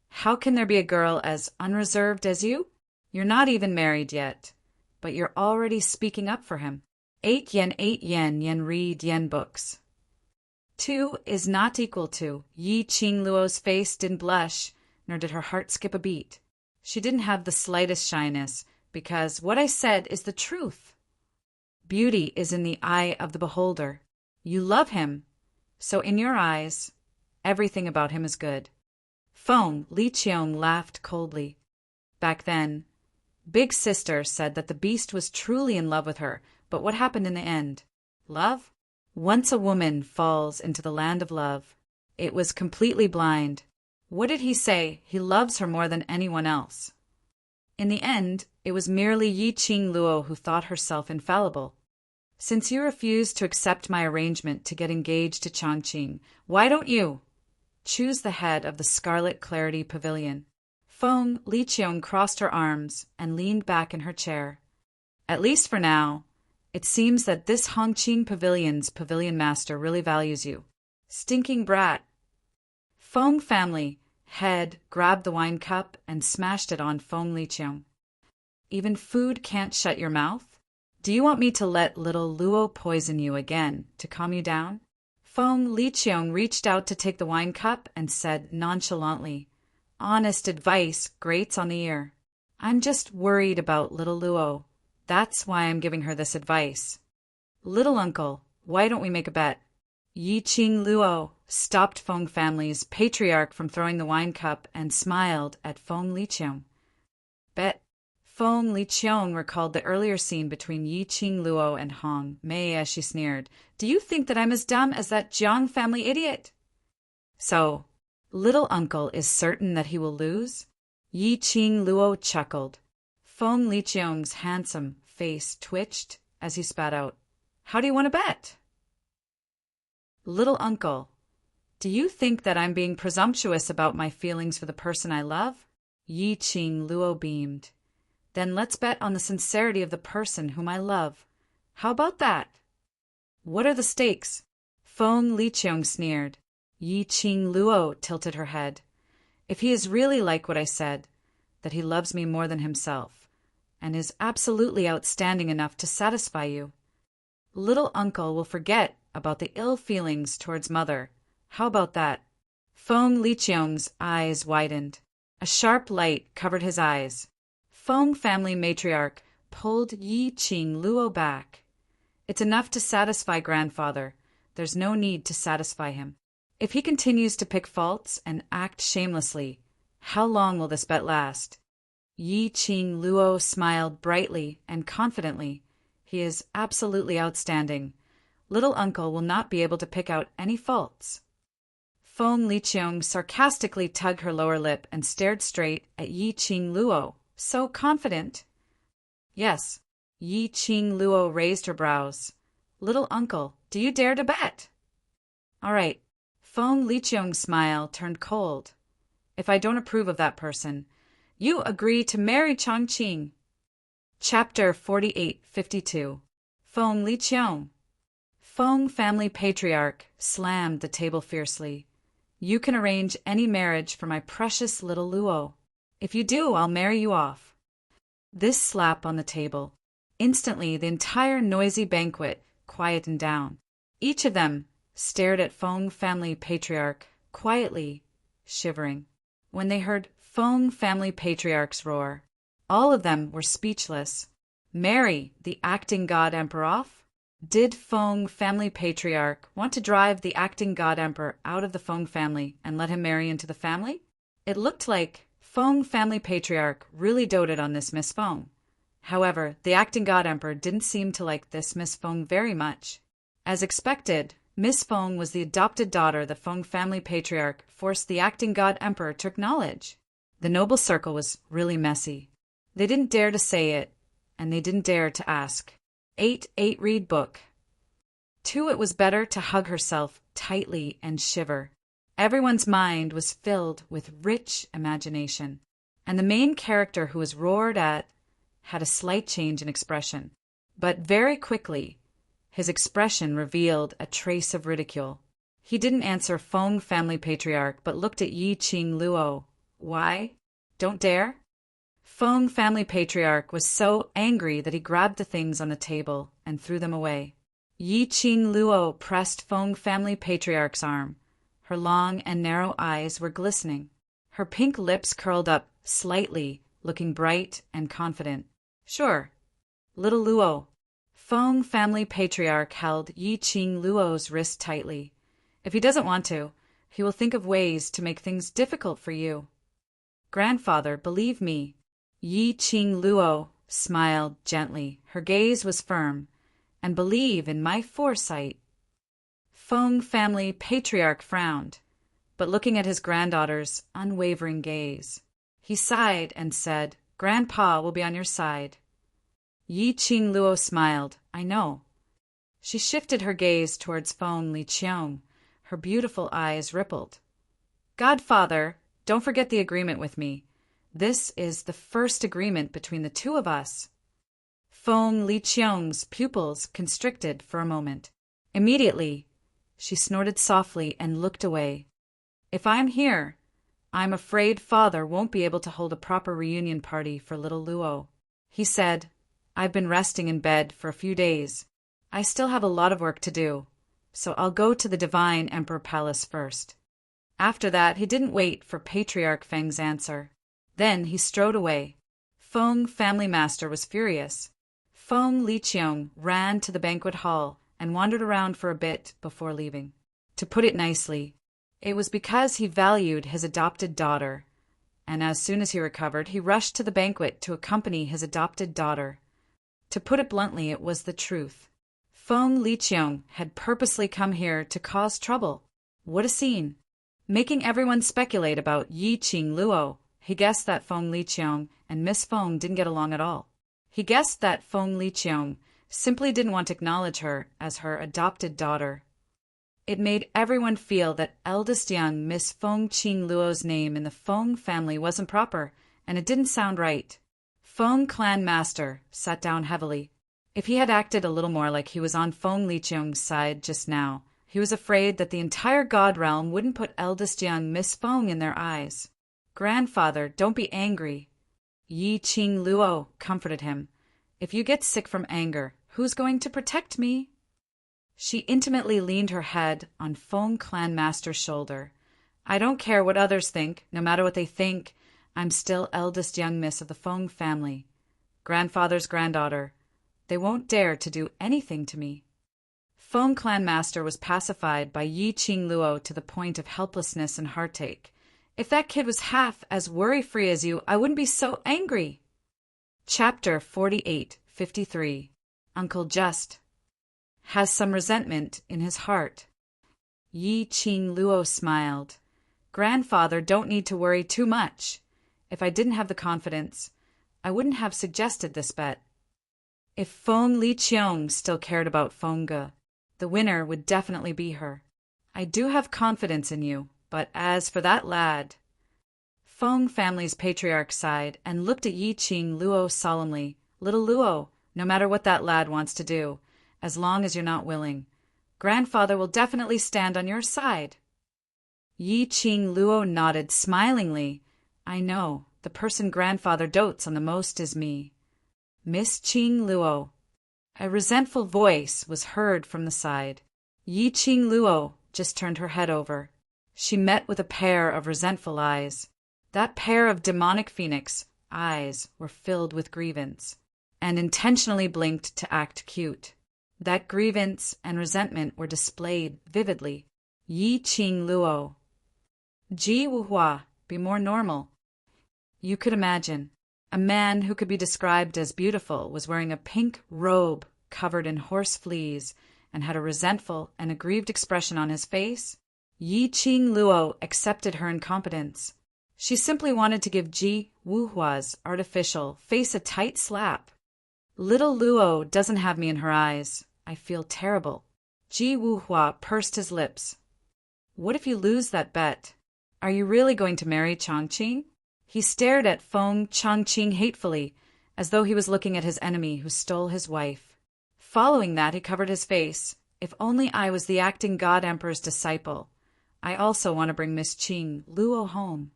How can there be a girl as unreserved as you? You're not even married yet, but you're already speaking up for him. 8 yen, yen read yen books. 2 is not equal to. Yi Qing Luo's face didn't blush, nor did her heart skip a beat. She didn't have the slightest shyness, because what I said is the truth. Beauty is in the eye of the beholder. You love him, so in your eyes, everything about him is good. Feng Liqiang laughed coldly. Back then, Big Sister said that the beast was truly in love with her, but what happened in the end? Love? Once a woman falls into the land of love, it was completely blind. What did he say? He loves her more than anyone else. In the end, it was merely Yi Qing Luo who thought herself infallible. Since you refuse to accept my arrangement to get engaged to Chongqing, why don't you choose the head of the Scarlet Clarity Pavilion? Feng Liqiang crossed her arms and leaned back in her chair. At least for now, it seems that this Hongqing Pavilion's pavilion master really values you. Stinking brat. Feng family head grabbed the wine cup and smashed it on Feng Liqiang. Even food can't shut your mouth? Do you want me to let little Luo poison you again to calm you down? Feng Liqiang reached out to take the wine cup and said nonchalantly, Honest advice grates on the ear. I'm just worried about little Luo. That's why I'm giving her this advice. Little uncle, why don't we make a bet? Yi Qing Luo stopped Feng family's patriarch from throwing the wine cup and smiled at Feng Liqiang. Bet. Feng Liqiang recalled the earlier scene between Yi Qing Luo and Hong Mei as she sneered, Do you think that I'm as dumb as that Jiang family idiot? So, little uncle is certain that he will lose? Yi Qing Luo chuckled. Feng Liqiang's handsome face twitched as he spat out, How do you want to bet? Little uncle, do you think that I'm being presumptuous about my feelings for the person I love? Yi Qing Luo beamed. Then let's bet on the sincerity of the person whom I love. How about that? What are the stakes? Feng Liqiang sneered. Yi Qing Luo tilted her head. If he is really like what I said, that he loves me more than himself, and is absolutely outstanding enough to satisfy you, little uncle will forget about the ill feelings towards mother. How about that? Feng Liqiang's eyes widened. A sharp light covered his eyes. Feng family matriarch pulled Yi Qing Luo back. It's enough to satisfy grandfather. there's no need to satisfy him. If he continues to pick faults and act shamelessly, how long will this bet last? Yi Qing Luo smiled brightly and confidently. He is absolutely outstanding. Little uncle will not be able to pick out any faults. Feng Liqiang sarcastically tugged her lower lip and stared straight at Yi Qing Luo. So confident. Yes. Yi Qing Luo raised her brows. Little uncle, do you dare to bet? All right. Feng Liqiang's smile turned cold. If I don't approve of that person, you agree to marry Chongqing. Chapter 48-52. Feng Liqiang. Feng family patriarch slammed the table fiercely. You can arrange any marriage for my precious little Luo. If you do, I'll marry you off. This slap on the table. Instantly, the entire noisy banquet quietened down. Each of them stared at Feng family patriarch, quietly, shivering. When they heard Feng family patriarch's roar, all of them were speechless. Marry the acting god emperor off? Did Feng family patriarch want to drive the acting god emperor out of the Feng family and let him marry into the family? It looked like Feng family patriarch really doted on this Miss Feng. However, the acting god emperor didn't seem to like this Miss Feng very much. As expected, Miss Feng was the adopted daughter the Feng family patriarch forced the acting god emperor to acknowledge. The noble circle was really messy. They didn't dare to say it, and they didn't dare to ask. 8 read book. 2 It was better to hug herself tightly and shiver. Everyone's mind was filled with rich imagination, and the main character who was roared at had a slight change in expression. But very quickly, his expression revealed a trace of ridicule. He didn't answer Feng family patriarch, but looked at Yi Qing Luo. Why? Don't dare? Feng family patriarch was so angry that he grabbed the things on the table and threw them away. Yi Qing Luo pressed Feng family patriarch's arm. Her long and narrow eyes were glistening. Her pink lips curled up slightly, looking bright and confident. Sure. Little Luo. Feng family patriarch held Yi Qing Luo's wrist tightly. If he doesn't want to, he will think of ways to make things difficult for you. Grandfather, believe me. Yi Qing Luo smiled gently. Her gaze was firm. And believe in my foresight. Feng family patriarch frowned, but looking at his granddaughter's unwavering gaze, he sighed and said, Grandpa will be on your side. Yi Qing Luo smiled. I know. She shifted her gaze towards Feng Liqiang. Her beautiful eyes rippled. Godfather, don't forget the agreement with me. This is the first agreement between the two of us. Feng Liqiang's pupils constricted for a moment. Immediately, she snorted softly and looked away. If I'm here, I'm afraid Father won't be able to hold a proper reunion party for little Luo. He said, I've been resting in bed for a few days. I still have a lot of work to do, so I'll go to the Divine Emperor Palace first. After that, he didn't wait for Patriarch Feng's answer. Then he strode away. Feng family master was furious. Feng Liqiang ran to the banquet hall and wandered around for a bit before leaving. To put it nicely, it was because he valued his adopted daughter, and as soon as he recovered, he rushed to the banquet to accompany his adopted daughter. To put it bluntly, it was the truth. Feng Liqiang had purposely come here to cause trouble. What a scene! Making everyone speculate about Yi Qing Luo, he guessed that Feng Liqiang and Miss Feng didn't get along at all. He guessed that Feng Liqiang simply didn't want to acknowledge her as her adopted daughter. It made everyone feel that eldest young Miss Feng Qing Luo's name in the Feng family wasn't proper, and it didn't sound right. Feng clan master sat down heavily. If he had acted a little more like he was on Feng Liqiang's side just now, he was afraid that the entire god realm wouldn't put eldest young Miss Feng in their eyes. Grandfather, don't be angry. Yi Qing Luo comforted him. If you get sick from anger, who's going to protect me? She intimately leaned her head on Feng clan master's shoulder. I don't care what others think, no matter what they think, I'm still eldest young miss of the Feng family. Grandfather's granddaughter. They won't dare to do anything to me. Feng clan master was pacified by Yi Qing Luo to the point of helplessness and heartache. If that kid was half as worry-free as you, I wouldn't be so angry. Chapter 48:53. Uncle Just has some resentment in his heart. Yi Qing Luo smiled. Grandfather don't need to worry too much. If I didn't have the confidence, I wouldn't have suggested this bet. If Feng Liqiong still cared about Fengge, the winner would definitely be her. I do have confidence in you, but as for that lad... Feng family's patriarch sighed and looked at Yi Qing Luo solemnly. Little Luo, no matter what that lad wants to do, as long as you're not willing, Grandfather will definitely stand on your side. Yi Qing Luo nodded smilingly. I know, the person Grandfather dotes on the most is me. Miss Qing Luo. A resentful voice was heard from the side. Yi Qing Luo just turned her head over. She met with a pair of resentful eyes. That pair of demonic phoenix eyes were filled with grievance, and intentionally blinked to act cute. That grievance and resentment were displayed vividly. Yi Qing Luo. Ji Wuhua, be more normal. You could imagine. A man who could be described as beautiful was wearing a pink robe covered in horse fleas and had a resentful and aggrieved expression on his face. Yi Qing Luo accepted her incompetence. She simply wanted to give Ji Wuhua's artificial face a tight slap. Little Luo doesn't have me in her eyes. I feel terrible. Ji Wuhua pursed his lips. What if you lose that bet? Are you really going to marry Chongqing? He stared at Feng Chongqing hatefully, as though he was looking at his enemy who stole his wife. Following that, he covered his face. If only I was the acting God Emperor's disciple. I also want to bring Miss Qing Luo home.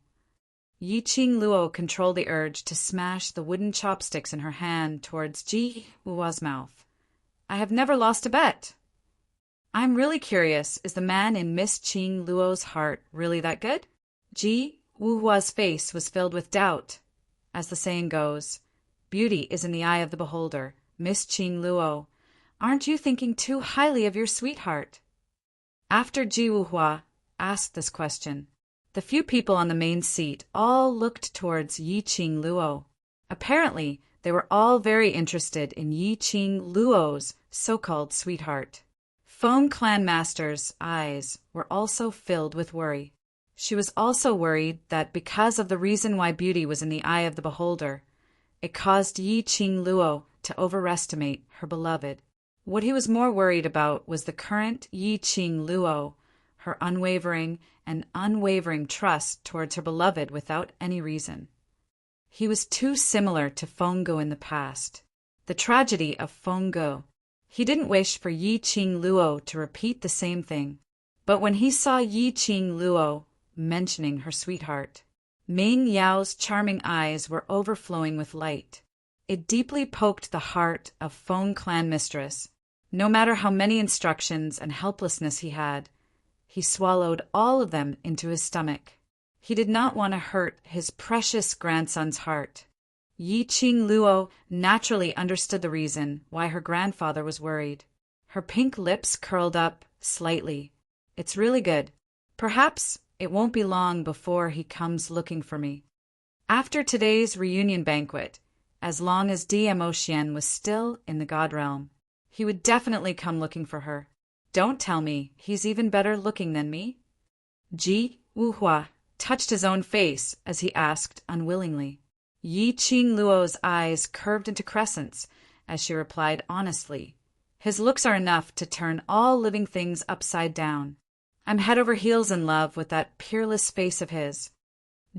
Yi Qing Luo controlled the urge to smash the wooden chopsticks in her hand towards Ji Wuhua's mouth. I have never lost a bet. I'm really curious, is the man in Miss Qing Luo's heart really that good? Ji Wuhua's face was filled with doubt. As the saying goes, beauty is in the eye of the beholder. Miss Qing Luo, aren't you thinking too highly of your sweetheart? After Ji Wuhua asked this question, the few people on the main seat all looked towards Yi Qing Luo. Apparently, they were all very interested in Yi Qing Luo's so-called sweetheart. Feng clan master's eyes were also filled with worry. She was also worried that because of the reason why beauty was in the eye of the beholder, it caused Yi Qing Luo to overestimate her beloved. What he was more worried about was the current Yi Qing Luo, her unwavering trust towards her beloved without any reason. He was too similar to Fengge in the past. The tragedy of Fengge. He didn't wish for Yi Qing Luo to repeat the same thing. But when he saw Yi Qing Luo mentioning her sweetheart, Ming Yao's charming eyes were overflowing with light. It deeply poked the heart of Feng clan mistress. No matter how many instructions and helplessness he had, he swallowed all of them into his stomach. He did not want to hurt his precious grandson's heart. Yi Qing Luo naturally understood the reason why her grandfather was worried. Her pink lips curled up slightly. It's really good. Perhaps it won't be long before he comes looking for me. After today's reunion banquet, as long as DMO Xian was still in the God realm, he would definitely come looking for her. Don't tell me he's even better looking than me. Ji Wuhua touched his own face as he asked unwillingly. Yi Qing Luo's eyes curved into crescents as she replied honestly. His looks are enough to turn all living things upside down. I'm head over heels in love with that peerless face of his.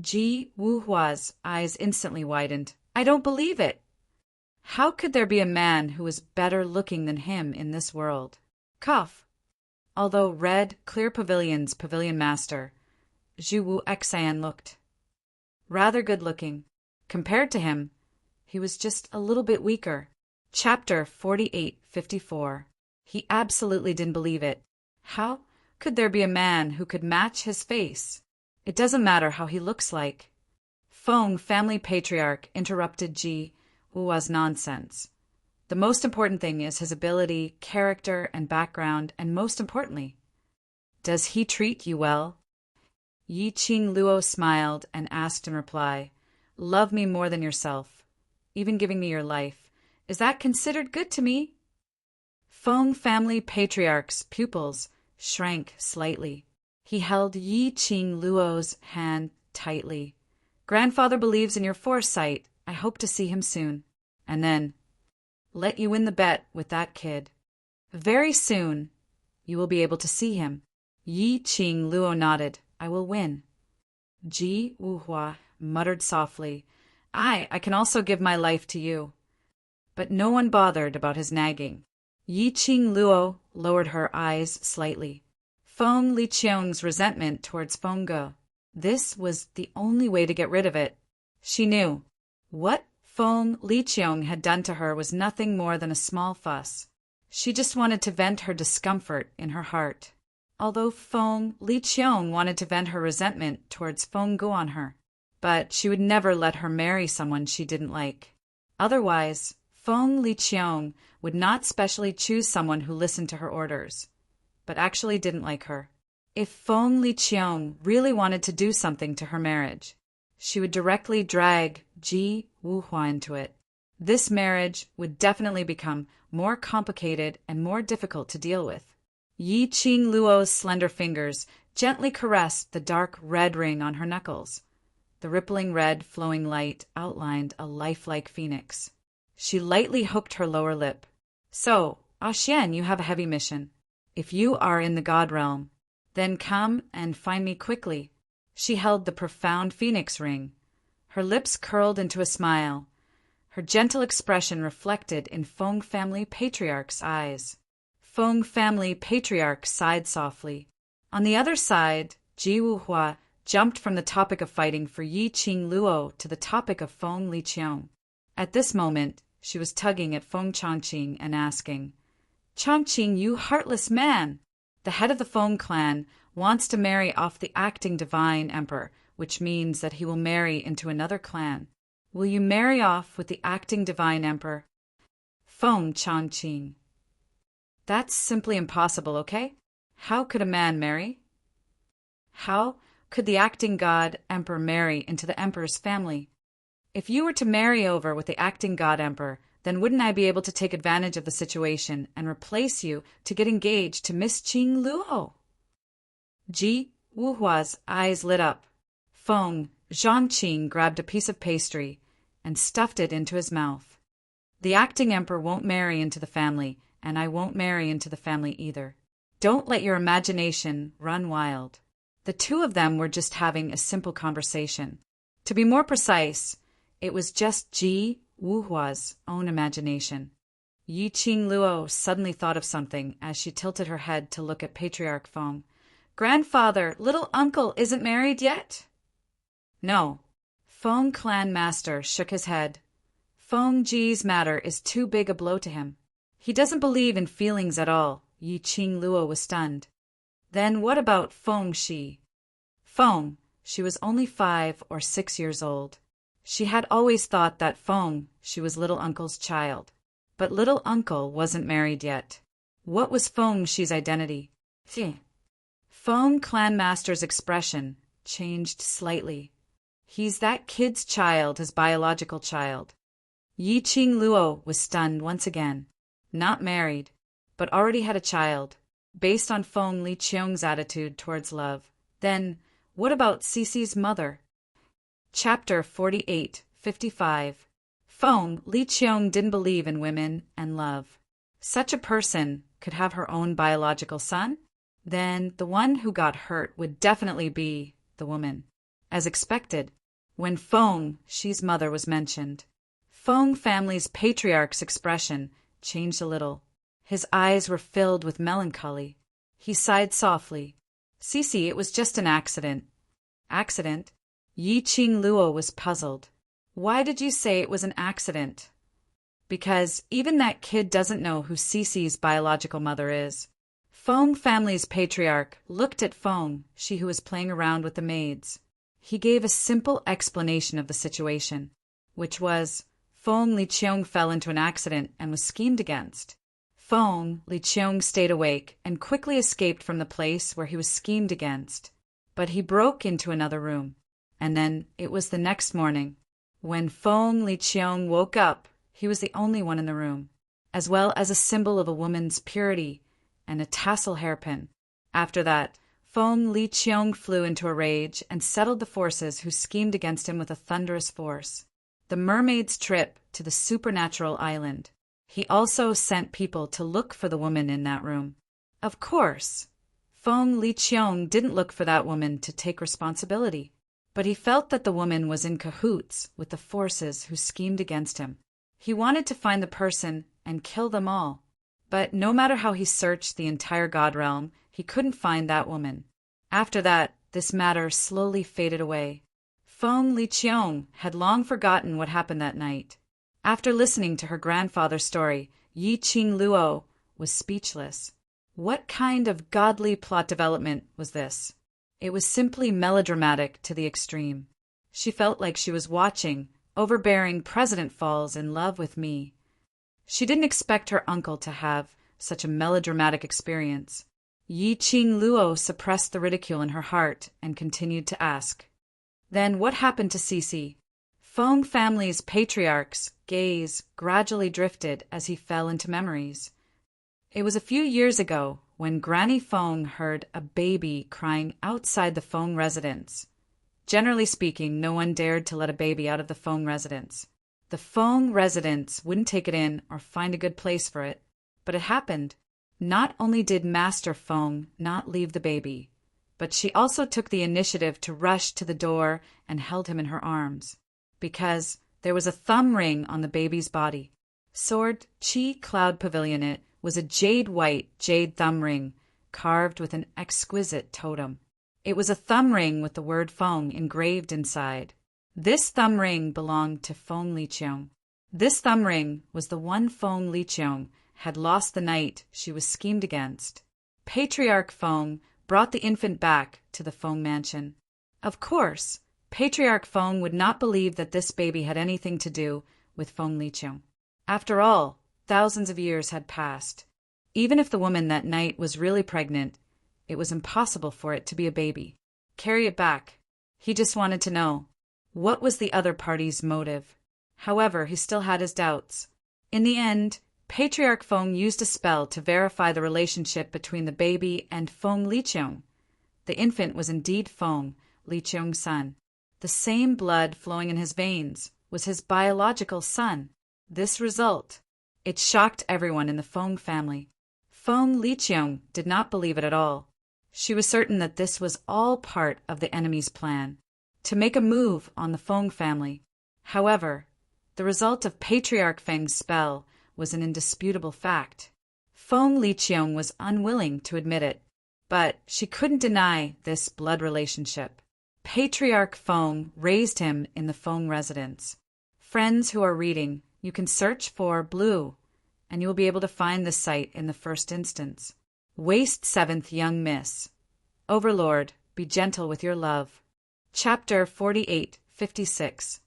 Ji Wuhua's eyes instantly widened. I don't believe it. How could there be a man who was better looking than him in this world? Cough. Although Red Clear Pavilion's pavilion master, Zhu Wu Xian looked rather good-looking. Compared to him, he was just a little bit weaker. Chapter 48:54. He absolutely didn't believe it. How could there be a man who could match his face? It doesn't matter how he looks like. Feng family patriarch interrupted Ji Wuhua's nonsense. The most important thing is his ability, character, and background, and most importantly, does he treat you well? Yi Qing Luo smiled and asked in reply, "Love me more than yourself, even giving me your life. Is that considered good to me?" Feng family patriarch's pupils shrank slightly. He held Yi Qing Luo's hand tightly. "Grandfather believes in your foresight. I hope to see him soon. And then, let you win the bet with that kid. Very soon, you will be able to see him." Yi Qing Luo nodded. "I will win." Ji Wuhua muttered softly, I can also give my life to you." But no one bothered about his nagging. Yi Qing Luo lowered her eyes slightly. Feng Liqiang's resentment towards Feng Ge. This was the only way to get rid of it. She knew. What Feng Liqiang had done to her was nothing more than a small fuss. She just wanted to vent her discomfort in her heart. Although Feng Liqiang wanted to vent her resentment towards Feng Ge on her. But she would never let her marry someone she didn't like. Otherwise, Feng Liqiang would not specially choose someone who listened to her orders, but actually didn't like her. If Feng Liqiang really wanted to do something to her marriage, she would directly drag Ji Wuhua into it. This marriage would definitely become more complicated and more difficult to deal with. Yi Qing Luo's slender fingers gently caressed the dark red ring on her knuckles. The rippling red flowing light outlined a lifelike phoenix. She lightly hooked her lower lip. "So, Xian, you have a heavy mission. If you are in the God realm, then come and find me quickly." She held the profound phoenix ring. Her lips curled into a smile. Her gentle expression reflected in Feng family patriarch's eyes. Feng family patriarch sighed softly. On the other side, Ji Wuhua jumped from the topic of fighting for Yi Qing Luo to the topic of Feng Liqiang. At this moment, she was tugging at Feng Changqing and asking, "Changqing, you heartless man! The head of the Feng clan wants to marry off the acting divine emperor, which means that he will marry into another clan. Will you marry off with the acting divine emperor?" Feng Changqing. "That's simply impossible, okay? How could a man marry? How could the acting god emperor marry into the emperor's family? If you were to marry over with the acting god emperor, then wouldn't I be able to take advantage of the situation and replace you to get engaged to Miss Qing Luo?" Ji Wuhua's eyes lit up. Feng Zhangqing grabbed a piece of pastry and stuffed it into his mouth. "The acting emperor won't marry into the family, and I won't marry into the family either. Don't let your imagination run wild." The two of them were just having a simple conversation. To be more precise, it was just Ji Wuhua's own imagination. Yi Qing Luo suddenly thought of something as she tilted her head to look at Patriarch Feng. "Grandfather, little uncle isn't married yet?" "No." Feng clan master shook his head. Feng Ji's matter is too big a blow to him. He doesn't believe in feelings at all. Yi Qing Luo was stunned. "Then what about Feng Shi?" Feng, she was only 5 or 6 years old. She had always thought that Feng, she was little uncle's child. But little uncle wasn't married yet. What was Feng Shi's identity? Feng clan master's expression changed slightly. "He's that kid's child, his biological child." Yi Qing Luo was stunned once again. Not married, but already had a child, based on Feng Liqiang's attitude towards love. Then, what about Cece's mother? Chapter 48-55. Feng Liqiang didn't believe in women and love. Such a person could have her own biological son? Then the one who got hurt would definitely be the woman. As expected, when Feng Shi's mother was mentioned, Feng family's patriarch's expression changed a little. His eyes were filled with melancholy. He sighed softly. "Cece, it was just an accident." "Accident?" Yi Qing Luo was puzzled. "Why did you say it was an accident?" "Because even that kid doesn't know who Cece's biological mother is." Feng family's patriarch looked at Feng, she who was playing around with the maids. He gave a simple explanation of the situation, which was, Feng Liqiong fell into an accident and was schemed against. Feng Liqiong stayed awake and quickly escaped from the place where he was schemed against. But he broke into another room. And then it was the next morning. When Feng Liqiong woke up, he was the only one in the room, as well as a symbol of a woman's purity and a tassel hairpin. After that, Feng Liqiong flew into a rage and settled the forces who schemed against him with a thunderous force. The mermaid's trip to the supernatural island. He also sent people to look for the woman in that room. Of course, Feng Liqiong didn't look for that woman to take responsibility, but he felt that the woman was in cahoots with the forces who schemed against him. He wanted to find the person and kill them all. But no matter how he searched the entire God realm, he couldn't find that woman. After that, this matter slowly faded away. Feng Liqiong had long forgotten what happened that night. After listening to her grandfather's story, Yiqing Luo was speechless. What kind of godly plot development was this? It was simply melodramatic to the extreme. She felt like she was watching overbearing President falls in love with me. She didn't expect her uncle to have such a melodramatic experience. Yiqing Luo suppressed the ridicule in her heart and continued to ask. Then what happened to Cici? Feng family's patriarch's gaze gradually drifted as he fell into memories. It was a few years ago when Granny Feng heard a baby crying outside the Feng residence. Generally speaking, no one dared to let a baby out of the Feng residence. The Feng residents wouldn't take it in or find a good place for it. But it happened. Not only did Master Feng not leave the baby, but she also took the initiative to rush to the door and held him in her arms. Because there was a thumb ring on the baby's body. Sword Chi Cloud Pavilion it was a jade-white jade thumb ring carved with an exquisite totem. It was a thumb ring with the word Feng engraved inside. This thumb ring belonged to Feng Liqiong. This thumb ring was the one Feng Liqiong had lost the night she was schemed against. Patriarch Feng brought the infant back to the Feng mansion. Of course, Patriarch Feng would not believe that this baby had anything to do with Feng Liqiong. After all, thousands of years had passed. Even if the woman that night was really pregnant, it was impossible for it to be a baby. Carry it back. He just wanted to know, what was the other party's motive? However, he still had his doubts. In the end, Patriarch Feng used a spell to verify the relationship between the baby and Feng Liqiong. The infant was indeed Feng Liqiong's son. The same blood flowing in his veins was his biological son. This result, it shocked everyone in the Feng family. Feng Liqiong did not believe it at all. She was certain that this was all part of the enemy's plan, to make a move on the Feng family. However, the result of Patriarch Feng's spell was an indisputable fact. Feng Liqiong was unwilling to admit it, but she couldn't deny this blood relationship. Patriarch Feng raised him in the Feng residence. Friends who are reading, you can search for Blue, and you will be able to find this site in the first instance. Waste 7th Young Miss. Overlord, be gentle with your love. Chapter 48-56.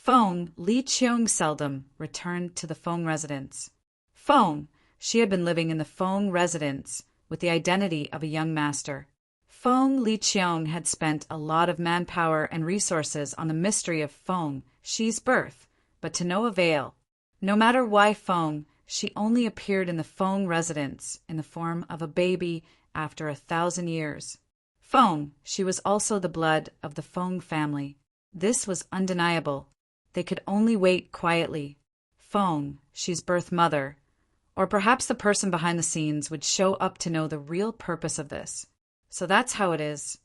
Feng Liqiong seldom returned to the Feng residence. Feng, she had been living in the Feng residence with the identity of a young master. Feng Liqiong had spent a lot of manpower and resources on the mystery of Feng, she's birth, but to no avail. No matter why Feng, she only appeared in the Feng residence in the form of a baby after 1,000 years. Feng, she was also the blood of the Feng family. This was undeniable. They could only wait quietly. Feng, she's birth mother, or perhaps the person behind the scenes would show up to know the real purpose of this. So that's how it is.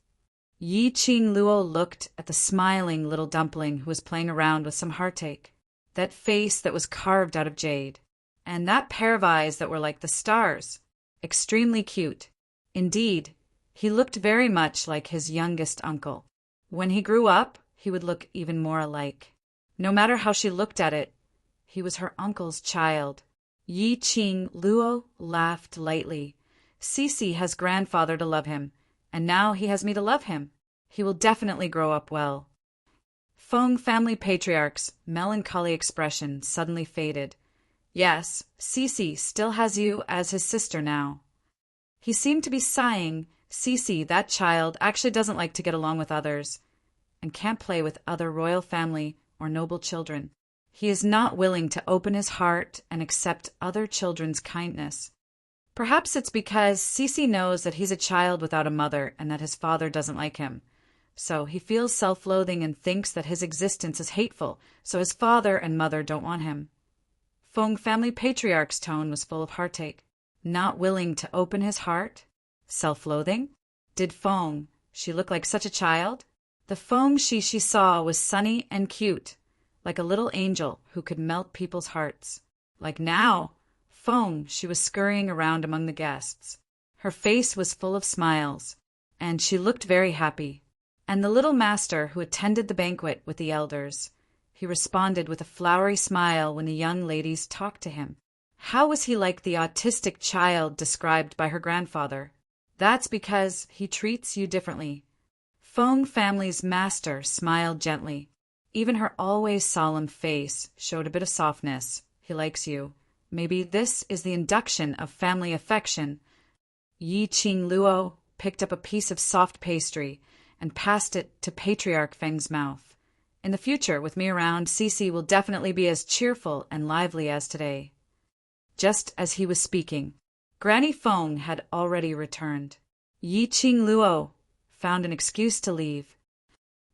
Yiqing Luo looked at the smiling little dumpling who was playing around with some heartache, that face that was carved out of jade, and that pair of eyes that were like the stars, extremely cute. Indeed, he looked very much like his youngest uncle. When he grew up, he would look even more alike. No matter how she looked at it, he was her uncle's child. Yiqing Luo laughed lightly. Cici has grandfather to love him, and now he has me to love him. He will definitely grow up well. Feng family patriarch's melancholy expression suddenly faded. Yes, Cece still has you as his sister now. He seemed to be sighing. Cece, that child, actually doesn't like to get along with others, and can't play with other royal family or noble children. He is not willing to open his heart and accept other children's kindness. Perhaps it's because Cece knows that he's a child without a mother and that his father doesn't like him. So he feels self-loathing and thinks that his existence is hateful, so his father and mother don't want him. Feng family patriarch's tone was full of heartache. Not willing to open his heart? Self-loathing? Did Feng, she look like such a child? The Feng she saw was sunny and cute, like a little angel who could melt people's hearts. Like now, Feng, she was scurrying around among the guests. Her face was full of smiles, and she looked very happy. And the little master who attended the banquet with the elders, he responded with a flowery smile when the young ladies talked to him. How was he like the autistic child described by her grandfather? That's because he treats you differently. Feng family's master smiled gently. Even her always solemn face showed a bit of softness. He likes you. Maybe this is the induction of family affection. Yi Qing Luo picked up a piece of soft pastry and passed it to Patriarch Feng's mouth. In the future, with me around, Cece will definitely be as cheerful and lively as today. Just as he was speaking, Granny Feng had already returned. Yi Qing Luo found an excuse to leave.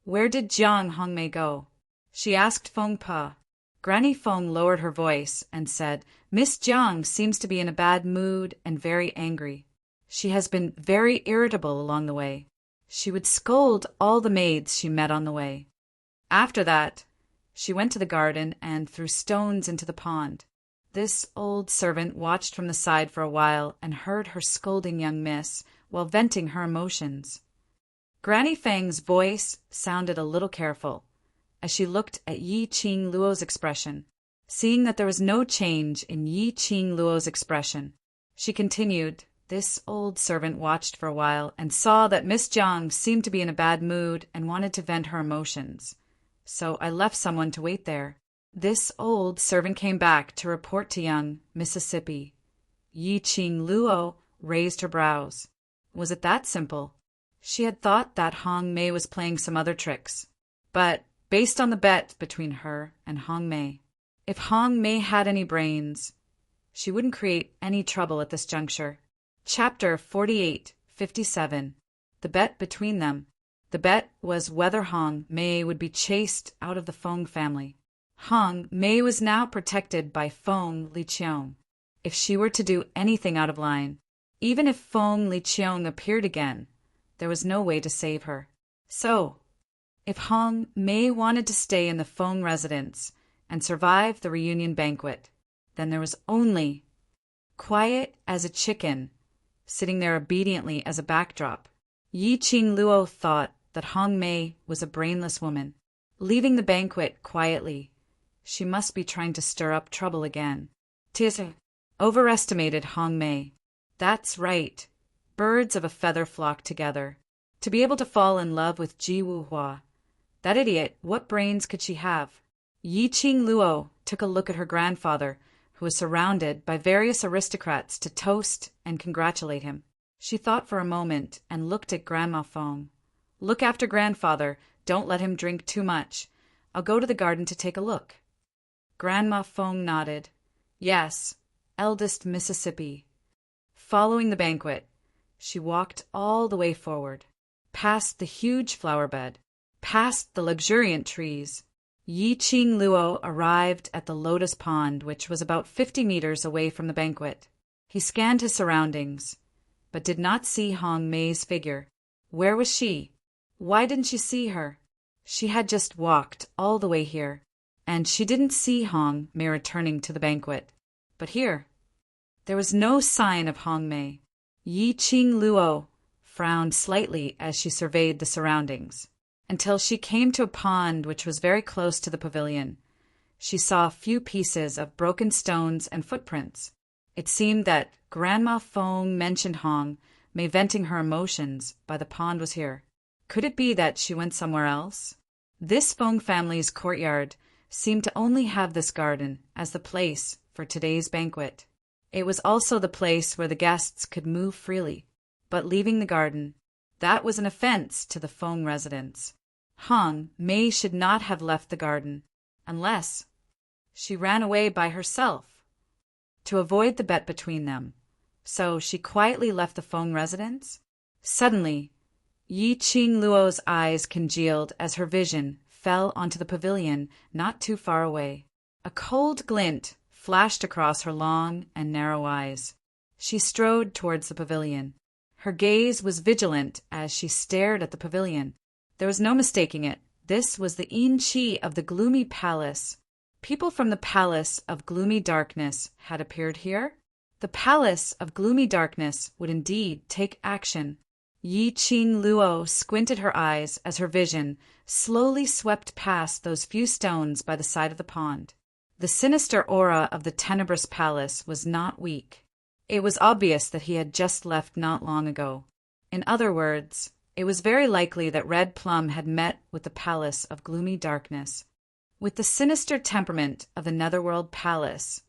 Where did Jiang Hongmei go? She asked Feng Pa. Granny Feng lowered her voice and said, Miss Jiang seems to be in a bad mood and very angry. She has been very irritable along the way. She would scold all the maids she met on the way. After that, she went to the garden and threw stones into the pond. This old servant watched from the side for a while and heard her scolding young miss while venting her emotions. Granny Feng's voice sounded a little careful as she looked at Yi Qing Luo's expression. Seeing that there was no change in Yi Qing Luo's expression, she continued, This old servant watched for a while and saw that Miss Jiang seemed to be in a bad mood and wanted to vent her emotions. So I left someone to wait there. This old servant came back to report to young Mississippi. Yi Qing Luo raised her brows. Was it that simple? She had thought that Hong Mei was playing some other tricks. But based on the bet between her and Hong Mei, if Hong Mei had any brains, she wouldn't create any trouble at this juncture. Chapter 48:57. The bet between them. The bet was whether Hong Mei would be chased out of the Feng family. Hong Mei was now protected by Feng Liqiong. If she were to do anything out of line, even if Feng Liqiong appeared again, there was no way to save her. So, if Hong Mei wanted to stay in the Feng residence and survive the reunion banquet, then there was only quiet as a chicken, sitting there obediently as a backdrop. Yi Qing Luo thought that Hong Mei was a brainless woman. Leaving the banquet quietly, she must be trying to stir up trouble again. Tisa overestimated Hong Mei. That's right. Birds of a feather flock together. To be able to fall in love with Ji Wuhua. That idiot, what brains could she have? Yi Qing Luo took a look at her grandfather, who was surrounded by various aristocrats to toast and congratulate him. She thought for a moment and looked at Grandma Feng. Look after grandfather. Don't let him drink too much. I'll go to the garden to take a look. Grandma Feng nodded. Yes, eldest Mississippi. Following the banquet, she walked all the way forward, past the huge flower bed, past the luxuriant trees. Yi Qing Luo arrived at the lotus pond, which was about 50 meters away from the banquet. He scanned his surroundings, but did not see Hong Mei's figure. Where was she? Why didn't she see her? She had just walked all the way here, and she didn't see Hong Mei returning to the banquet. But here, there was no sign of Hong Mei. Yi Qing Luo frowned slightly as she surveyed the surroundings, until she came to a pond which was very close to the pavilion. She saw a few pieces of broken stones and footprints. It seemed that Grandma Feng mentioned Hong Mei venting her emotions by the pond was here. Could it be that she went somewhere else? This Feng family's courtyard seemed to only have this garden as the place for today's banquet. It was also the place where the guests could move freely, but leaving the garden, that was an offense to the Feng residents. Hong Mei should not have left the garden, unless she ran away by herself to avoid the bet between them. So she quietly left the Feng residence. Suddenly, Yi Qing Luo's eyes congealed as her vision fell onto the pavilion not too far away. A cold glint flashed across her long and narrow eyes. She strode towards the pavilion. Her gaze was vigilant as she stared at the pavilion. There was no mistaking it. This was the Yin Qi of the Gloomy Palace. People from the Palace of Gloomy Darkness had appeared here. The Palace of Gloomy Darkness would indeed take action. Yi Qing Luo squinted her eyes as her vision slowly swept past those few stones by the side of the pond. The sinister aura of the tenebrous palace was not weak. It was obvious that he had just left not long ago. In other words, it was very likely that Red Plum had met with the Palace of Gloomy Darkness. With the sinister temperament of the Netherworld Palace,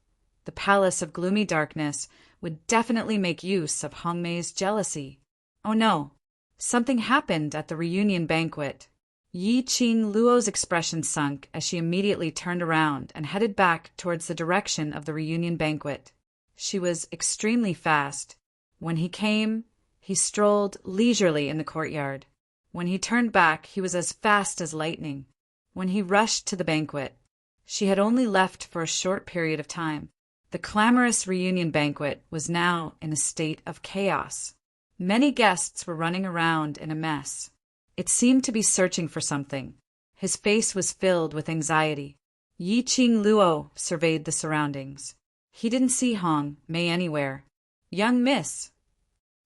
the Palace of Gloomy Darkness would definitely make use of Hong Mei's jealousy. Oh no, something happened at the reunion banquet. Yi Qing Luo's expression sunk as she immediately turned around and headed back towards the direction of the reunion banquet. She was extremely fast. When he came, he strolled leisurely in the courtyard. When he turned back, he was as fast as lightning. When he rushed to the banquet, she had only left for a short period of time. The clamorous reunion banquet was now in a state of chaos. Many guests were running around in a mess. It seemed to be searching for something. His face was filled with anxiety. Yi Qing Luo surveyed the surroundings. He didn't see Hong Mei anywhere. Young miss.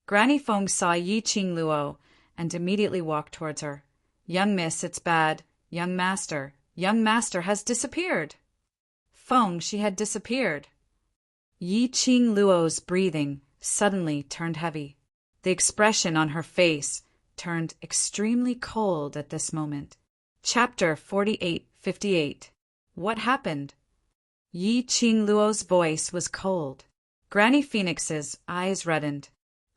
Granny Feng saw Yi Qing Luo and immediately walked towards her. Young miss, it's bad. Young master has disappeared. Feng, she had disappeared. Yi Qing Luo's breathing suddenly turned heavy. The expression on her face turned extremely cold at this moment. Chapter 48:58. What happened? Yi Qing Luo's voice was cold. Granny Phoenix's eyes reddened.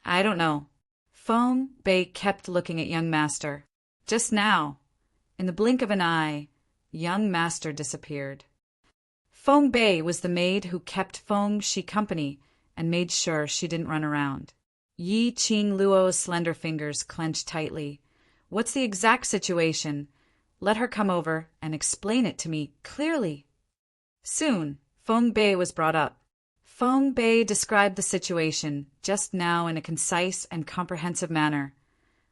I don't know. Feng Bei kept looking at young master. Just now, in the blink of an eye, young master disappeared. Feng Bei was the maid who kept Feng Shi company and made sure she didn't run around. Yi Qing Luo's slender fingers clenched tightly. What's the exact situation? Let her come over and explain it to me clearly. Soon, Feng Bei was brought up. Feng Bei described the situation just now in a concise and comprehensive manner,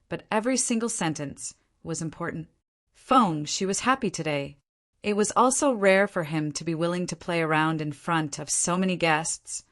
but every single sentence was important. Feng, she was happy today. It was also rare for him to be willing to play around in front of so many guests,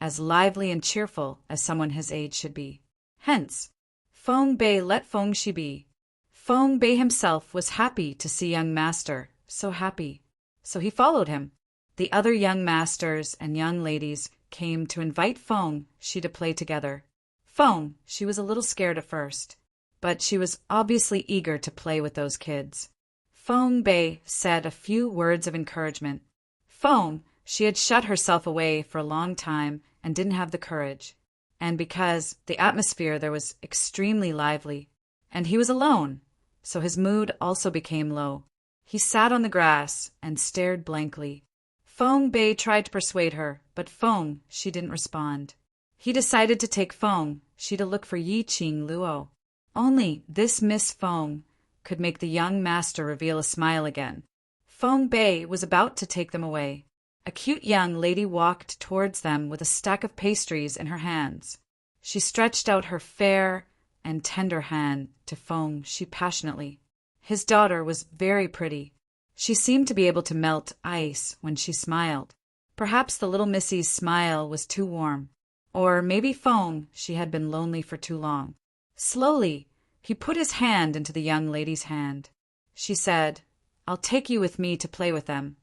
as lively and cheerful as someone his age should be. Hence, Feng Bei let Feng Shi be. Feng Bei himself was happy to see young master, so happy. So he followed him. The other young masters and young ladies came to invite Feng Shi to play together. Feng, she was a little scared at first, but she was obviously eager to play with those kids. Feng Bei said a few words of encouragement. Feng, she had shut herself away for a long time and didn't have the courage. And because the atmosphere there was extremely lively, and he was alone, so his mood also became low. He sat on the grass and stared blankly. Feng Bei tried to persuade her, but Feng, she didn't respond. He decided to take Feng Shi to look for Yi Qing Luo. Only this Miss Feng could make the young master reveal a smile again. Feng Bei was about to take them away. A cute young lady walked towards them with a stack of pastries in her hands. She stretched out her fair and tender hand to Feng Shi passionately. His daughter was very pretty. She seemed to be able to melt ice when she smiled. Perhaps the little missy's smile was too warm. Or maybe Feng Shi had been lonely for too long. Slowly, he put his hand into the young lady's hand. She said, I'll take you with me to play with them.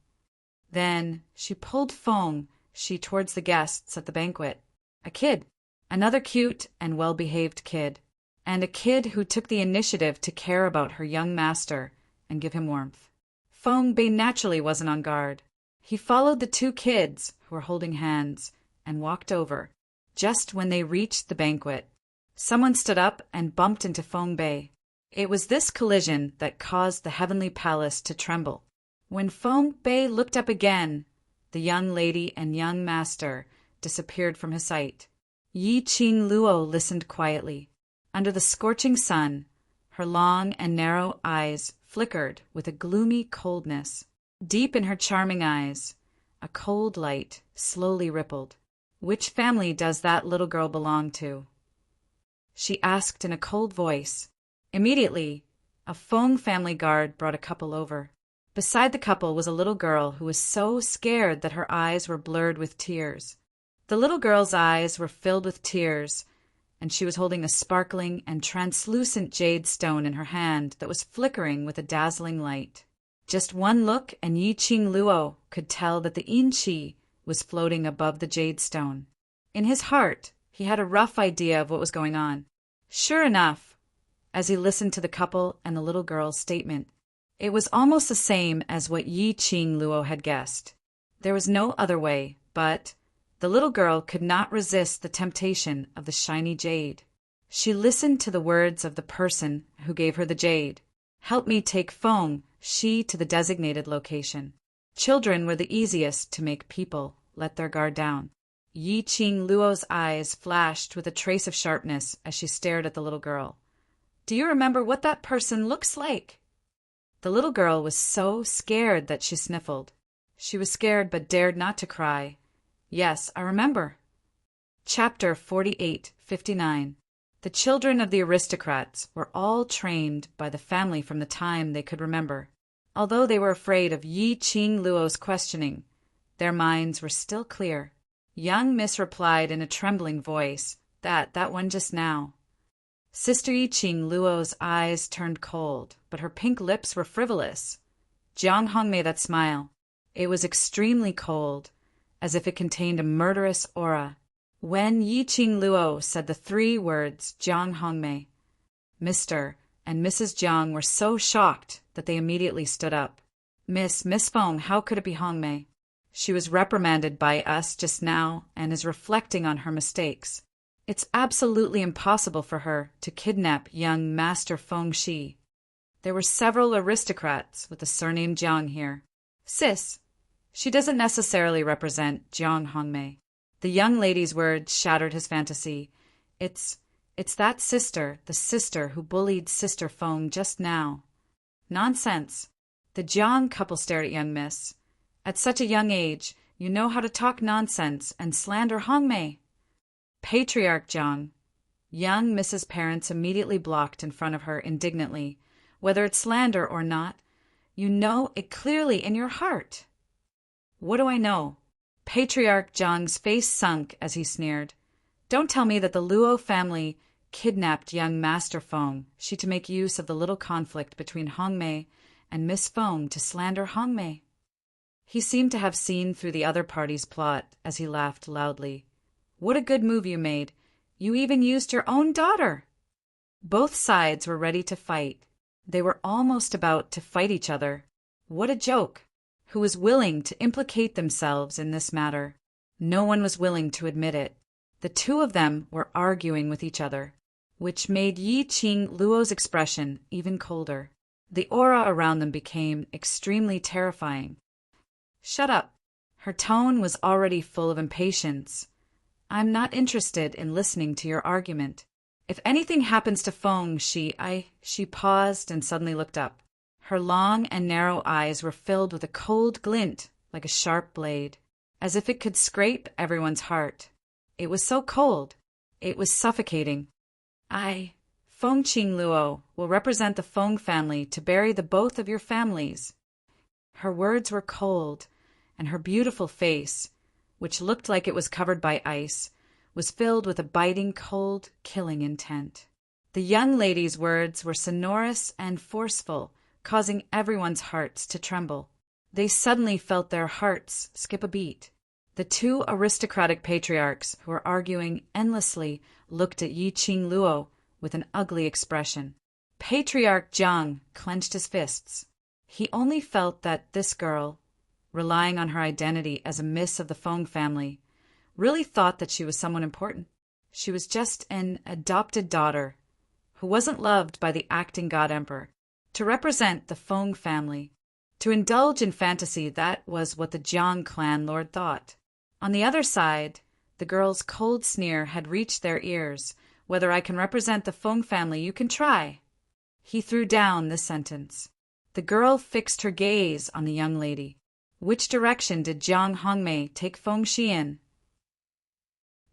Then she pulled Feng Shi towards the guests at the banquet. A kid, another cute and well-behaved kid, and a kid who took the initiative to care about her young master and give him warmth. Feng Bei naturally wasn't on guard. He followed the two kids, who were holding hands, and walked over. Just when they reached the banquet, someone stood up and bumped into Feng Bei. It was this collision that caused the heavenly palace to tremble. When Feng Bei looked up again, the young lady and young master disappeared from his sight. Yi Qing Luo listened quietly. Under the scorching sun, her long and narrow eyes flickered with a gloomy coldness. Deep in her charming eyes, a cold light slowly rippled. "Which family does that little girl belong to?" she asked in a cold voice. Immediately, a Feng family guard brought a couple over. Beside the couple was a little girl who was so scared that her eyes were blurred with tears. The little girl's eyes were filled with tears, and she was holding a sparkling and translucent jade stone in her hand that was flickering with a dazzling light. Just one look and Yi Qing Luo could tell that the yin qi was floating above the jade stone. In his heart, he had a rough idea of what was going on. Sure enough, as he listened to the couple and the little girl's statement, it was almost the same as what Yi Qing Luo had guessed. There was no other way, but the little girl could not resist the temptation of the shiny jade. She listened to the words of the person who gave her the jade. "Help me take Feng Shi to the designated location." Children were the easiest to make people let their guard down. Yi Qing Luo's eyes flashed with a trace of sharpness as she stared at the little girl. "Do you remember what that person looks like?" The little girl was so scared that she sniffled. She was scared but dared not to cry. "Yes, I remember." Chapter 48-59. The children of the aristocrats were all trained by the family from the time they could remember. Although they were afraid of Yi Qing Luo's questioning, their minds were still clear. Young Miss replied in a trembling voice, that one just now. Sister Yi Qing Luo's eyes turned cold, but her pink lips were frivolous. Jiang Hong made that smile. It was extremely cold, as if it contained a murderous aura. When Yi Qing Luo said the three words Jiang Hongmei, Mr. and Mrs. Jiang were so shocked that they immediately stood up. Miss Feng, how could it be Hongmei? She was reprimanded by us just now and is reflecting on her mistakes. It's absolutely impossible for her to kidnap young Master Feng Shi. There were several aristocrats with the surname Jiang here. Sis, she doesn't necessarily represent Jiang Hongmei. The young lady's words shattered his fantasy. It's that sister, the sister who bullied Sister Feng just now. Nonsense. The Jiang couple stared at young Miss. At such a young age, you know how to talk nonsense and slander Hongmei. Patriarch Jiang. Young Miss's parents immediately blocked in front of her indignantly. Whether it's slander or not, you know it clearly in your heart. What do I know? Patriarch Jiang's face sunk as he sneered. Don't tell me that the Luo family kidnapped young Master Feng Shi to make use of the little conflict between Hongmei and Miss Feng to slander Hongmei. He seemed to have seen through the other party's plot as he laughed loudly. What a good move you made. You even used your own daughter. Both sides were ready to fight. They were almost about to fight each other. What a joke. Who was willing to implicate themselves in this matter? No one was willing to admit it. The two of them were arguing with each other, which made Yi Qing Luo's expression even colder. The aura around them became extremely terrifying. Shut up. Her tone was already full of impatience. I'm not interested in listening to your argument. If anything happens to Feng Shi, She paused and suddenly looked up. Her long and narrow eyes were filled with a cold glint like a sharp blade, as if it could scrape everyone's heart. It was so cold. It was suffocating. Feng Qing Luo, will represent the Feng family to bury the both of your families. Her words were cold, and her beautiful face, which looked like it was covered by ice, was filled with a biting, cold, killing intent. The young lady's words were sonorous and forceful, causing everyone's hearts to tremble. They suddenly felt their hearts skip a beat. The two aristocratic patriarchs who were arguing endlessly looked at Yi Qing Luo with an ugly expression. Patriarch Jiang clenched his fists. He only felt that this girl, relying on her identity as a miss of the Feng family, really thought that she was someone important. She was just an adopted daughter who wasn't loved by the acting god emperor. To represent the Feng family, to indulge in fantasy, that was what the Jiang clan lord thought. On the other side, the girl's cold sneer had reached their ears. Whether I can represent the Feng family, you can try. He threw down this sentence. The girl fixed her gaze on the young lady. Which direction did Jiang Hongmei take Feng Shi in?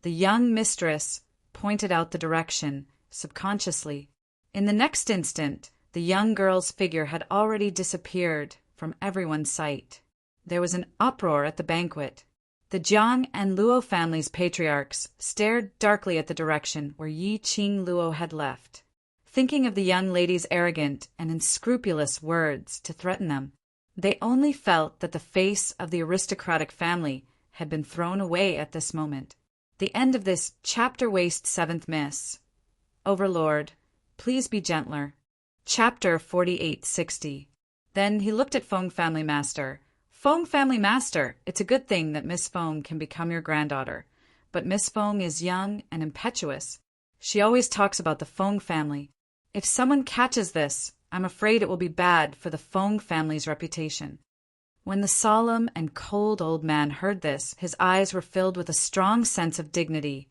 The young mistress pointed out the direction, subconsciously. In the next instant, the young girl's figure had already disappeared from everyone's sight. There was an uproar at the banquet. The Jiang and Luo families' patriarchs stared darkly at the direction where Yi Qing Luo had left, thinking of the young lady's arrogant and unscrupulous words to threaten them. They only felt that the face of the aristocratic family had been thrown away at this moment. The end of this chapter. Waste 7th Miss. Overlord, please be gentler. Chapter 4860. Then he looked at Feng Family Master. Feng Family Master, it's a good thing that Miss Feng can become your granddaughter. But Miss Feng is young and impetuous. She always talks about the Feng family. If someone catches this, I'm afraid it will be bad for the Feng family's reputation. When the solemn and cold old man heard this, his eyes were filled with a strong sense of dignity,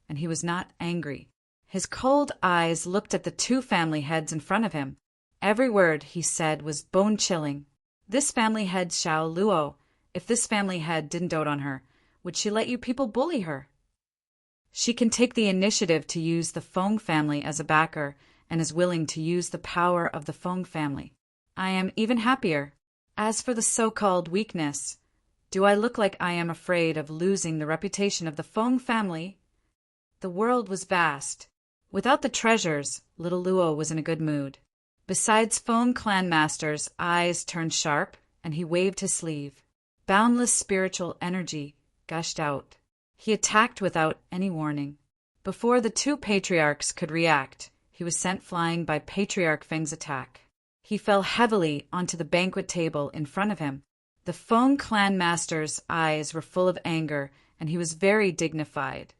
and he was not angry. His cold eyes looked at the two family heads in front of him. Every word he said was bone-chilling. This family head Xiao Luo, if this family head didn't dote on her, would she let you people bully her? She can take the initiative to use the Feng family as a backer and is willing to use the power of the Feng family. I am even happier. As for the so-called weakness, do I look like I am afraid of losing the reputation of the Feng family? The world was vast. Without the treasures, little Luo was in a good mood. Besides, Feng clan master's eyes turned sharp, and he waved his sleeve. Boundless spiritual energy gushed out. He attacked without any warning. Before the two patriarchs could react, he was sent flying by Patriarch Feng's attack. He fell heavily onto the banquet table in front of him. The Feng clan master's eyes were full of anger, and he was very dignified.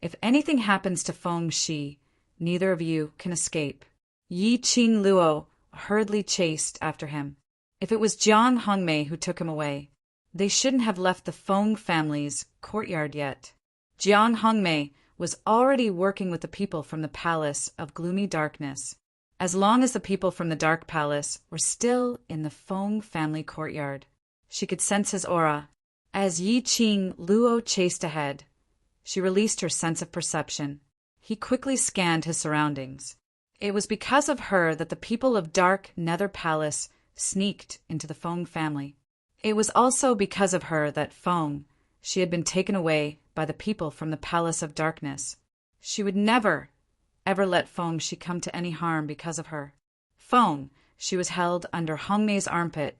If anything happens to Feng Shi, neither of you can escape. Yi Qing Luo hurriedly chased after him. If it was Jiang Hongmei who took him away, they shouldn't have left the Feng family's courtyard yet. Jiang Hongmei was already working with the people from the Palace of Gloomy Darkness. As long as the people from the Dark Palace were still in the Feng family courtyard, she could sense his aura. As Yi Qing Luo chased ahead, she released her sense of perception. He quickly scanned his surroundings. It was because of her that the people of Dark Nether Palace sneaked into the Feng family. It was also because of her that she had been taken away by the people from the Palace of Darkness. She would never, ever let She come to any harm because of her. She was held under Hongmei's armpit,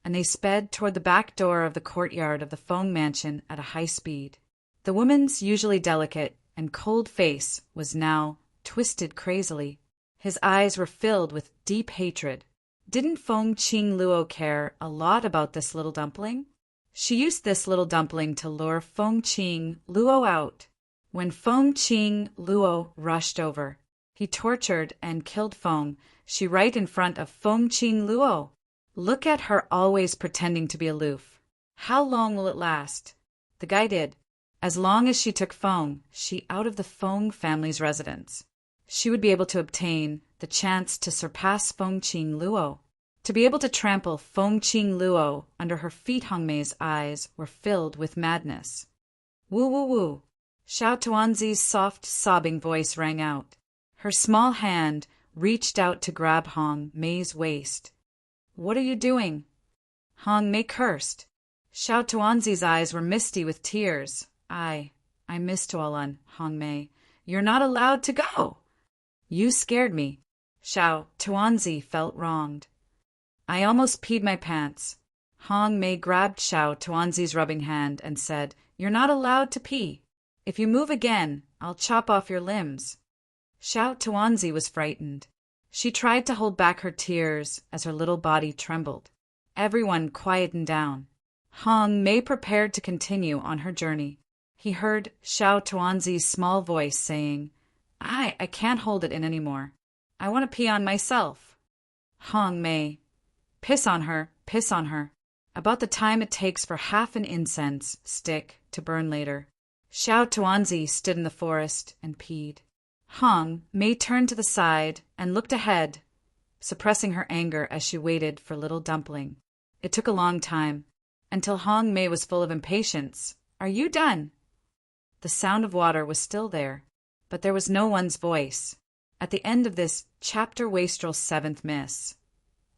and they sped toward the back door of the courtyard of the Feng mansion at a high speed. The woman's usually delicate and cold face was now twisted crazily. His eyes were filled with deep hatred. Didn't Feng Qing Luo care a lot about this little dumpling? She used this little dumpling to lure Feng Qing Luo out. When Feng Qing Luo rushed over, he tortured and killed Shi right in front of Feng Qing Luo. Look at her always pretending to be aloof. How long will it last? The guy did. As long as she took Shi out of the Feng family's residence, she would be able to obtain the chance to surpass Feng Qing Luo. To be able to trample Feng Qing Luo under her feet. Hongmei's eyes were filled with madness. Woo woo woo. Xiao Tuanzi's soft, sobbing voice rang out. Her small hand reached out to grab Hongmei's waist. What are you doing? Hongmei cursed. Xiao Tuanzi's eyes were misty with tears. I miss Tualan, Hongmei. You're not allowed to go. You scared me. Xiao Tuanzi felt wronged. I almost peed my pants. Hongmei grabbed Xiao Tuanzi's rubbing hand and said, You're not allowed to pee. If you move again, I'll chop off your limbs. Xiao Tuanzi was frightened. She tried to hold back her tears as her little body trembled. Everyone quietened down. Hong Mei prepared to continue on her journey. He heard Xiao Tuanzi's small voice saying, I can't hold it in anymore. I want to pee on myself. Hong Mei, piss on her, piss on her. About the time it takes for half an incense stick to burn later. Xiao Tuanzi stood in the forest and peed. Hong Mei turned to the side and looked ahead, suppressing her anger as she waited for little Dumpling. It took a long time, until Hong Mei was full of impatience. Are you done? The sound of water was still there, but there was no one's voice. At the end of this chapter wastrel 7th miss.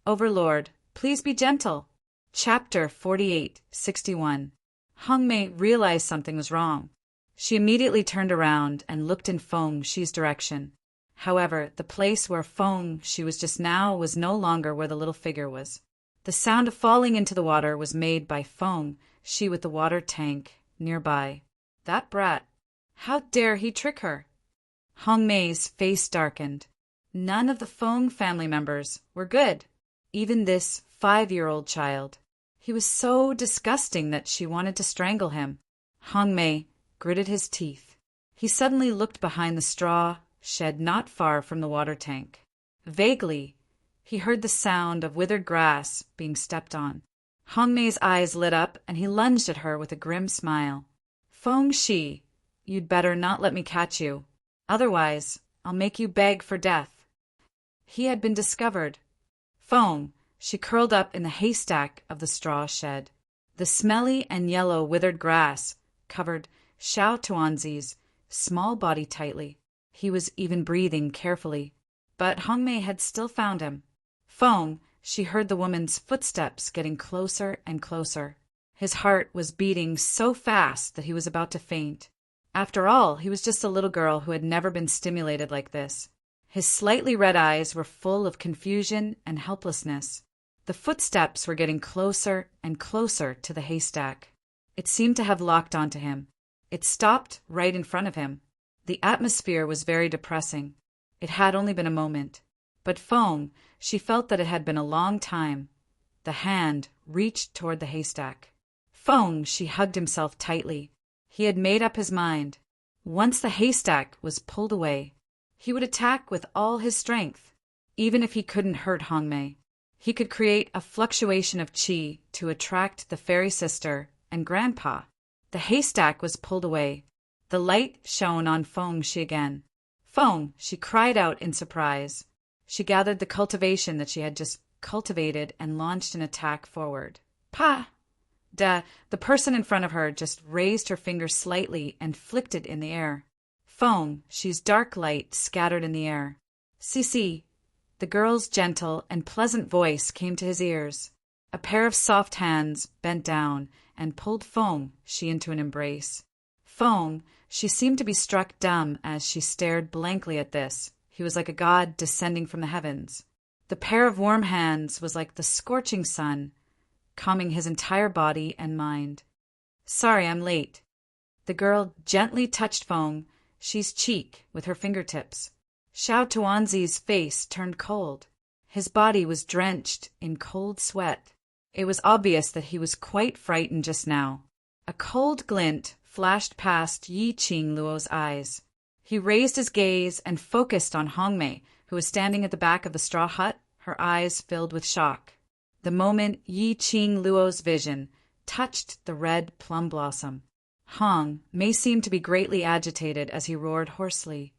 Overlord, please be gentle. Chapter 48:61. Hong Mei realized something was wrong. She immediately turned around and looked in Feng Shi's direction. However, the place where Feng Shi was just now was no longer where the little figure was. The sound of falling into the water was made by Feng Shi with the water tank nearby. That brat! How dare he trick her? Hong Mei's face darkened. None of the Feng family members were good. Even this 5-year-old child. He was so disgusting that she wanted to strangle him. Hong Mei gritted his teeth. He suddenly looked behind the straw shed not far from the water tank. Vaguely, he heard the sound of withered grass being stepped on. Hong Mei's eyes lit up and he lunged at her with a grim smile. Feng Shi, you'd better not let me catch you. Otherwise, I'll make you beg for death. He had been discovered. Feng She curled up in the haystack of the straw shed. The smelly and yellow withered grass covered Xiao Tuanzi's small body tightly. He was even breathing carefully. But Hong Mei had still found him. Feng She heard the woman's footsteps getting closer and closer. His heart was beating so fast that he was about to faint. After all, he was just a little girl who had never been stimulated like this. His slightly red eyes were full of confusion and helplessness. The footsteps were getting closer and closer to the haystack. It seemed to have locked onto him. It stopped right in front of him. The atmosphere was very depressing. It had only been a moment. But Feng, she felt that it had been a long time. The hand reached toward the haystack. Feng, she hugged himself tightly. He had made up his mind. Once the haystack was pulled away, he would attack with all his strength. Even if he couldn't hurt Hong Mei, he could create a fluctuation of qi to attract the fairy sister and grandpa. The haystack was pulled away. The light shone on Feng Shi again. Feng, she cried out in surprise. She gathered the cultivation that she had just cultivated and launched an attack forward. Pa! The person in front of her just raised her finger slightly and flicked it in the air. Feng Shi's dark light scattered in the air. Sisi. The girl's gentle and pleasant voice came to his ears. A pair of soft hands bent down and pulled Feng Shi into an embrace. Feng Shi seemed to be struck dumb as she stared blankly at this. He was like a god descending from the heavens. The pair of warm hands was like the scorching sun, calming his entire body and mind. Sorry, I'm late. The girl gently touched Feng Shi's cheek with her fingertips. Xiao Tuanzi's face turned cold. His body was drenched in cold sweat. It was obvious that he was quite frightened just now. A cold glint flashed past Yi Qing Luo's eyes. He raised his gaze and focused on Hong Mei, who was standing at the back of the straw hut, her eyes filled with shock. The moment Yi Qing Luo's vision touched the red plum blossom, Hong Mei seemed to be greatly agitated as he roared hoarsely.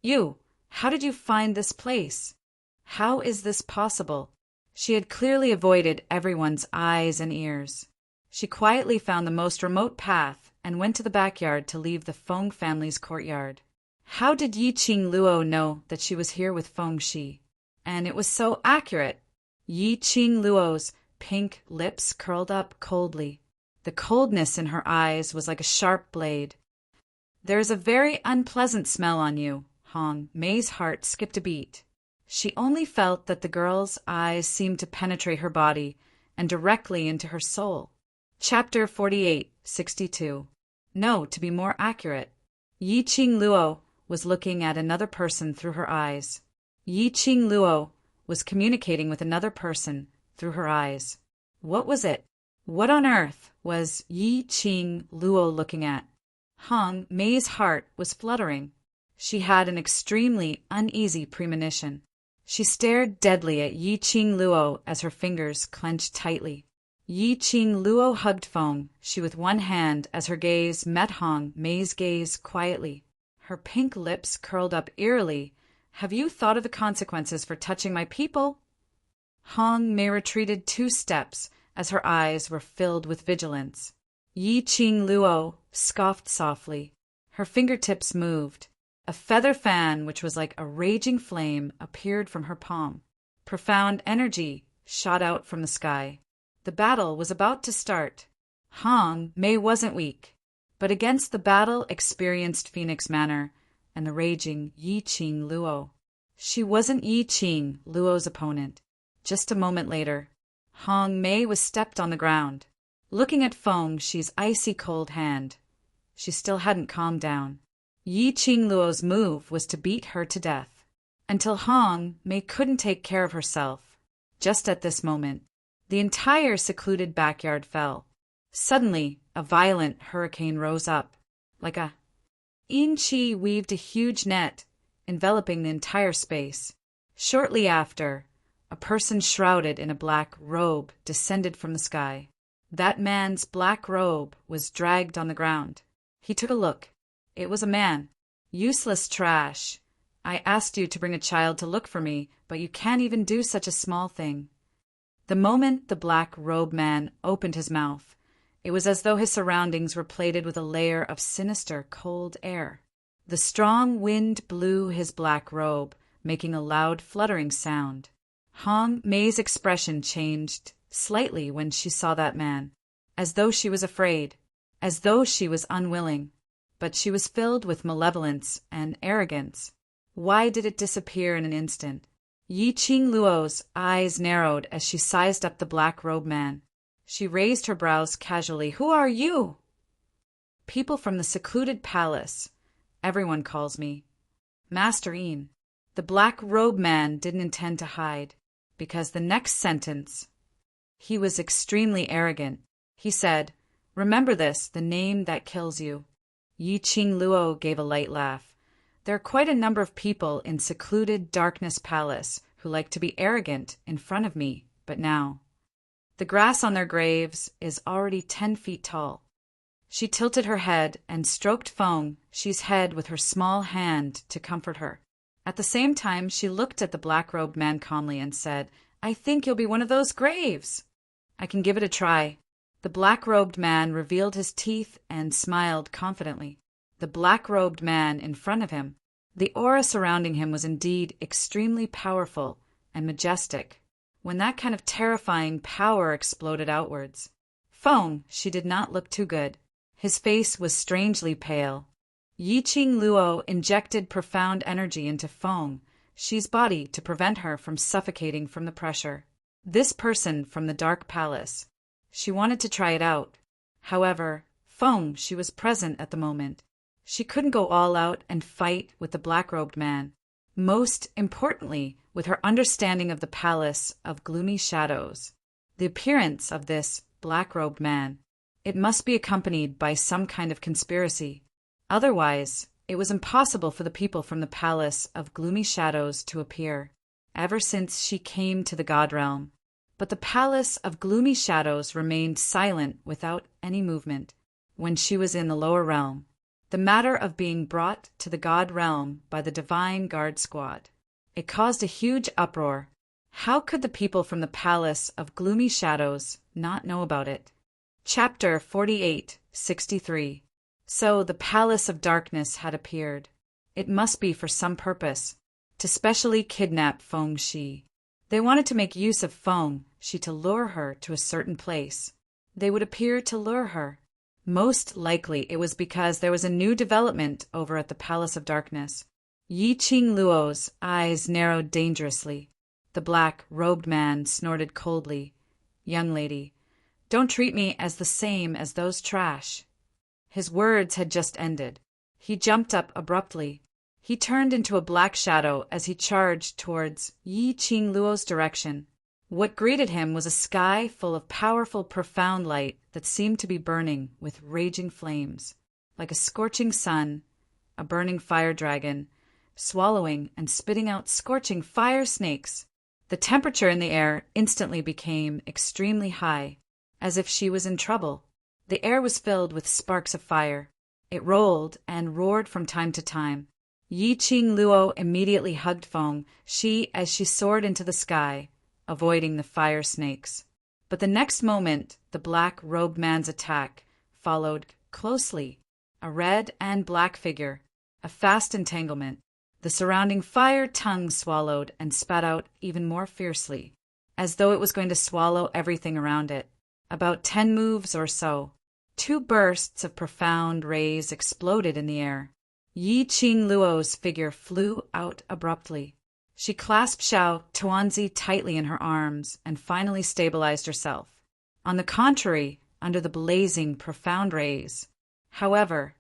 You, how did you find this place? How is this possible? She had clearly avoided everyone's eyes and ears. She quietly found the most remote path and went to the backyard to leave the Feng family's courtyard. How did Yi Qing Luo know that she was here with Feng Shi? And it was so accurate. Yi Qing Luo's pink lips curled up coldly. The coldness in her eyes was like a sharp blade. There is a very unpleasant smell on you. Hong Mei's heart skipped a beat. She only felt that the girl's eyes seemed to penetrate her body and directly into her soul. Chapter 48:62. No, to be more accurate. Yi Qing Luo was looking at another person through her eyes. Yi Qing Luo was communicating with another person through her eyes. What was it? What on earth was Yi Qing Luo looking at? Hong Mei's heart was fluttering. She had an extremely uneasy premonition. She stared deadly at Yi Qing Luo as her fingers clenched tightly. Yi Qing Luo hugged Feng Shi with one hand as her gaze met Hong Mei's gaze quietly. Her pink lips curled up eerily. Have you thought of the consequences for touching my people? Hong Mei retreated 2 steps as her eyes were filled with vigilance. Yi Qing Luo scoffed softly. Her fingertips moved. A feather fan, which was like a raging flame, appeared from her palm. Profound energy shot out from the sky. The battle was about to start. Hong Mei wasn't weak, but against the battle-experienced Phoenix Manor and the raging Yi Qing Luo. She wasn't Yi Qing Luo's opponent. Just a moment later, Hong Mei was stepped on the ground. Looking at Feng Shi's icy cold hand, she still hadn't calmed down. Yi Qing Luo's move was to beat her to death, until Hong Mei couldn't take care of herself. Just at this moment, the entire secluded backyard fell. Suddenly, a violent hurricane rose up. Like a Yin Qi weaved a huge net, enveloping the entire space. Shortly after, a person shrouded in a black robe descended from the sky. That man's black robe was dragged on the ground. He took a look. It was a man. Useless trash. I asked you to bring a child to look for me, but you can't even do such a small thing. The moment the black robe man opened his mouth, it was as though his surroundings were plated with a layer of sinister, cold air. The strong wind blew his black robe, making a loud fluttering sound. Hong Mei's expression changed slightly when she saw that man, as though she was afraid, as though she was unwilling. But she was filled with malevolence and arrogance. Why did it disappear in an instant? Yi Qing Luo's eyes narrowed as she sized up the black robe man. She raised her brows casually. Who are you? People from the secluded palace. Everyone calls me Master Yin. The black robe man didn't intend to hide, because the next sentence, he was extremely arrogant. He said, remember this, the name that kills you. Yi Qing Luo gave a light laugh. There are quite a number of people in secluded Darkness Palace who like to be arrogant in front of me, but now the grass on their graves is already 10 feet tall. She tilted her head and stroked Feng Shi's head with her small hand to comfort her. At the same time, she looked at the black-robed man calmly and said, I think you'll be one of those graves. I can give it a try. The black-robed man revealed his teeth and smiled confidently. The black-robed man in front of him, the aura surrounding him was indeed extremely powerful and majestic. When that kind of terrifying power exploded outwards, Feng Shi did not look too good. His face was strangely pale. Yi Qing Luo injected profound energy into Feng Shi's body to prevent her from suffocating from the pressure. This person from the Dark Palace. She wanted to try it out. However, Feng Shi was present at the moment. She couldn't go all out and fight with the black-robed man. Most importantly, with her understanding of the Palace of Gloomy Shadows, the appearance of this black-robed man, it must be accompanied by some kind of conspiracy. Otherwise, it was impossible for the people from the Palace of Gloomy Shadows to appear, ever since she came to the God Realm. But the Palace of Gloomy Shadows remained silent without any movement when she was in the lower realm. The matter of being brought to the God Realm by the Divine Guard Squad. It caused a huge uproar. How could the people from the Palace of Gloomy Shadows not know about it? Chapter 48:63. So the Palace of Darkness had appeared. It must be for some purpose, to specially kidnap Feng Shi. They wanted to make use of Feng Shi to lure her to a certain place. They would appear to lure her. Most likely it was because there was a new development over at the Palace of Darkness. Yi Qing Luo's eyes narrowed dangerously. The black-robed man snorted coldly. Young lady, don't treat me as the same as those trash. His words had just ended. He jumped up abruptly. He turned into a black shadow as he charged towards Yi Qingluo's direction. What greeted him was a sky full of powerful, profound light that seemed to be burning with raging flames, like a scorching sun, a burning fire dragon, swallowing and spitting out scorching fire snakes. The temperature in the air instantly became extremely high, as if she was in trouble. The air was filled with sparks of fire. It rolled and roared from time to time. Yi Qingluo immediately hugged Feng, as she soared into the sky, avoiding the fire snakes. But the next moment, the black-robed man's attack followed closely. A red and black figure, a fast entanglement. The surrounding fire tongue swallowed and spat out even more fiercely, as though it was going to swallow everything around it. About 10 moves or so, 2 bursts of profound rays exploded in the air. Yi Qingluo's figure flew out abruptly. She clasped Xiao Tuanzi tightly in her arms and finally stabilized herself. On the contrary, under the blazing, profound rays. However,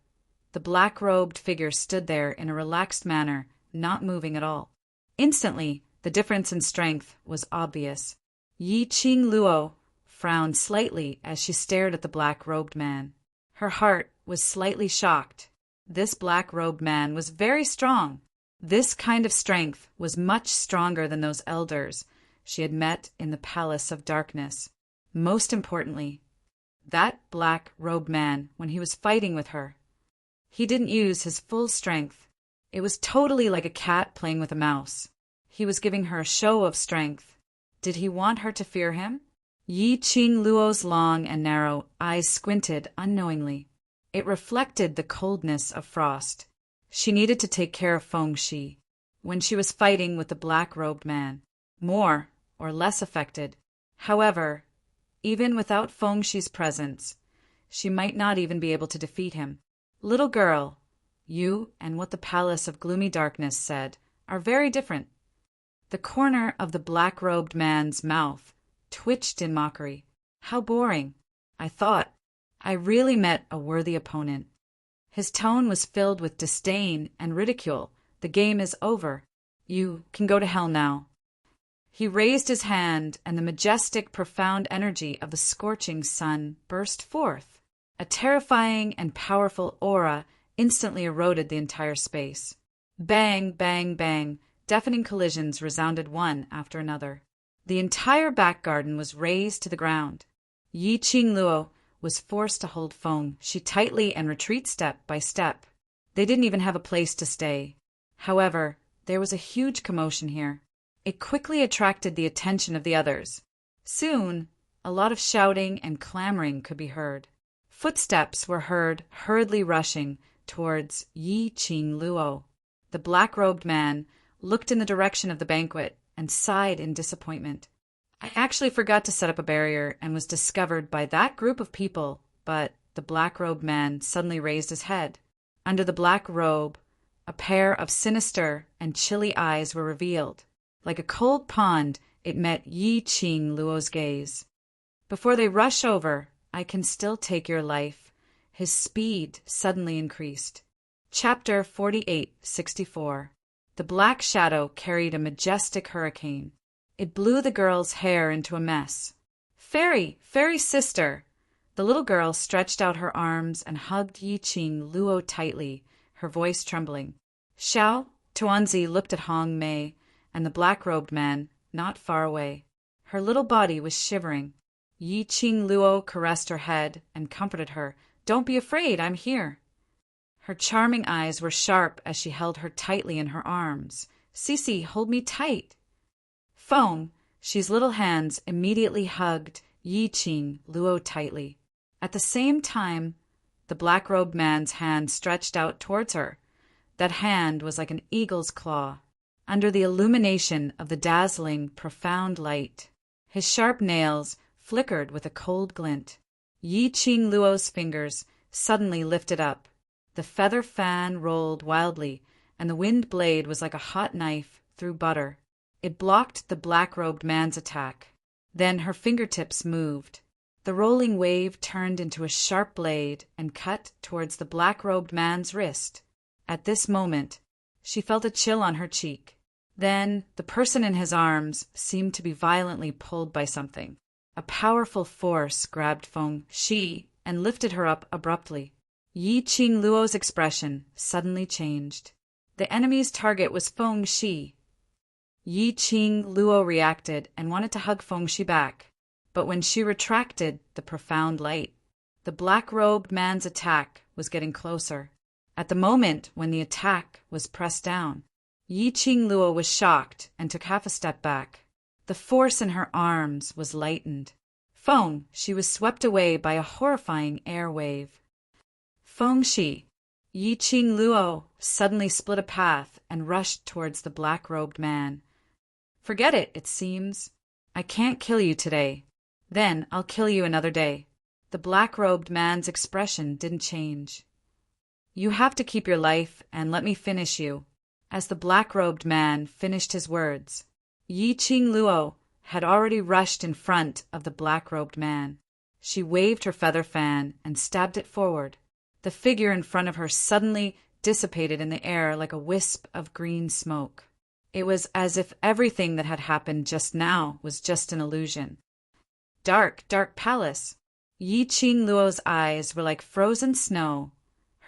the black-robed figure stood there in a relaxed manner, not moving at all. Instantly, the difference in strength was obvious. Yi Qingluo frowned slightly as she stared at the black-robed man. Her heart was slightly shocked. This black-robed man was very strong. This kind of strength was much stronger than those elders she had met in the Palace of Darkness. Most importantly, that black-robed man, when he was fighting with her, he didn't use his full strength. It was totally like a cat playing with a mouse. He was giving her a show of strength. Did he want her to fear him? Yi Qingluo's long and narrow eyes squinted unknowingly. It reflected the coldness of frost. She needed to take care of Feng Shi when she was fighting with the black-robed man, more or less affected. However, even without Feng Shi's presence, she might not even be able to defeat him. Little girl, you and what the Palace of Gloomy Darkness said are very different. The corner of the black-robed man's mouth twitched in mockery. How boring. I thought I really met a worthy opponent. His tone was filled with disdain and ridicule. The game is over. You can go to hell now. He raised his hand, and the majestic, profound energy of the scorching sun burst forth. A terrifying and powerful aura instantly eroded the entire space. Bang, bang, bang. Deafening collisions resounded one after another. The entire back garden was razed to the ground. Yi Qingluo was forced to hold Feng Shi tightly and retreat step by step. They didn't even have a place to stay. However, there was a huge commotion here. It quickly attracted the attention of the others. Soon, a lot of shouting and clamoring could be heard. Footsteps were heard hurriedly rushing towards Yi Qingluo. The black-robed man looked in the direction of the banquet and sighed in disappointment. I actually forgot to set up a barrier and was discovered by that group of people, but the black-robed man suddenly raised his head. Under the black robe, a pair of sinister and chilly eyes were revealed. Like a cold pond, it met Yi Qingluo's gaze. Before they rush over, I can still take your life. His speed suddenly increased. Chapter 48-64. The black shadow carried a majestic hurricane. It blew the girl's hair into a mess. Fairy, fairy sister! The little girl stretched out her arms and hugged Yi Qingluo tightly, her voice trembling. Xiao Tuanzi looked at Hong Mei and the black-robed man not far away. Her little body was shivering. Yi Qingluo caressed her head and comforted her. Don't be afraid, I'm here. Her charming eyes were sharp as she held her tightly in her arms. Sisi, hold me tight. Feng Shi's little hands immediately hugged Yi Qingluo tightly. At the same time, the black-robed man's hand stretched out towards her. That hand was like an eagle's claw. Under the illumination of the dazzling, profound light, his sharp nails flickered with a cold glint. Yi Qingluo's fingers suddenly lifted up. The feather fan rolled wildly, and the wind blade was like a hot knife through butter. It blocked the black-robed man's attack. Then her fingertips moved. The rolling wave turned into a sharp blade and cut towards the black-robed man's wrist. At this moment, She felt a chill on her cheek. Then, the person in his arms seemed to be violently pulled by something. A powerful force grabbed Feng Shi and lifted her up abruptly. Yi Qing Luo's expression suddenly changed. The enemy's target was Feng Shi. Yi Qing Luo reacted and wanted to hug Feng Shi back, but when she retracted the profound light, the black-robed man's attack was getting closer. At the moment when the attack was pressed down, Yi Qing Luo was shocked and took half a step back. The force in her arms was lightened. Feng Shi was swept away by a horrifying air wave. Feng Shi, Yi Qing Luo suddenly split a path and rushed towards the black-robed man. Forget it, it seems. I can't kill you today. Then I'll kill you another day. The black-robed man's expression didn't change. You have to keep your life and let me finish you. As the black-robed man finished his words, Yi Qing Luo had already rushed in front of the black-robed man. She waved her feather fan and stabbed it forward. The figure in front of her suddenly dissipated in the air like a wisp of green smoke. It was as if everything that had happened just now was just an illusion. Dark, dark palace. Yi Qing Luo's eyes were like frozen snow.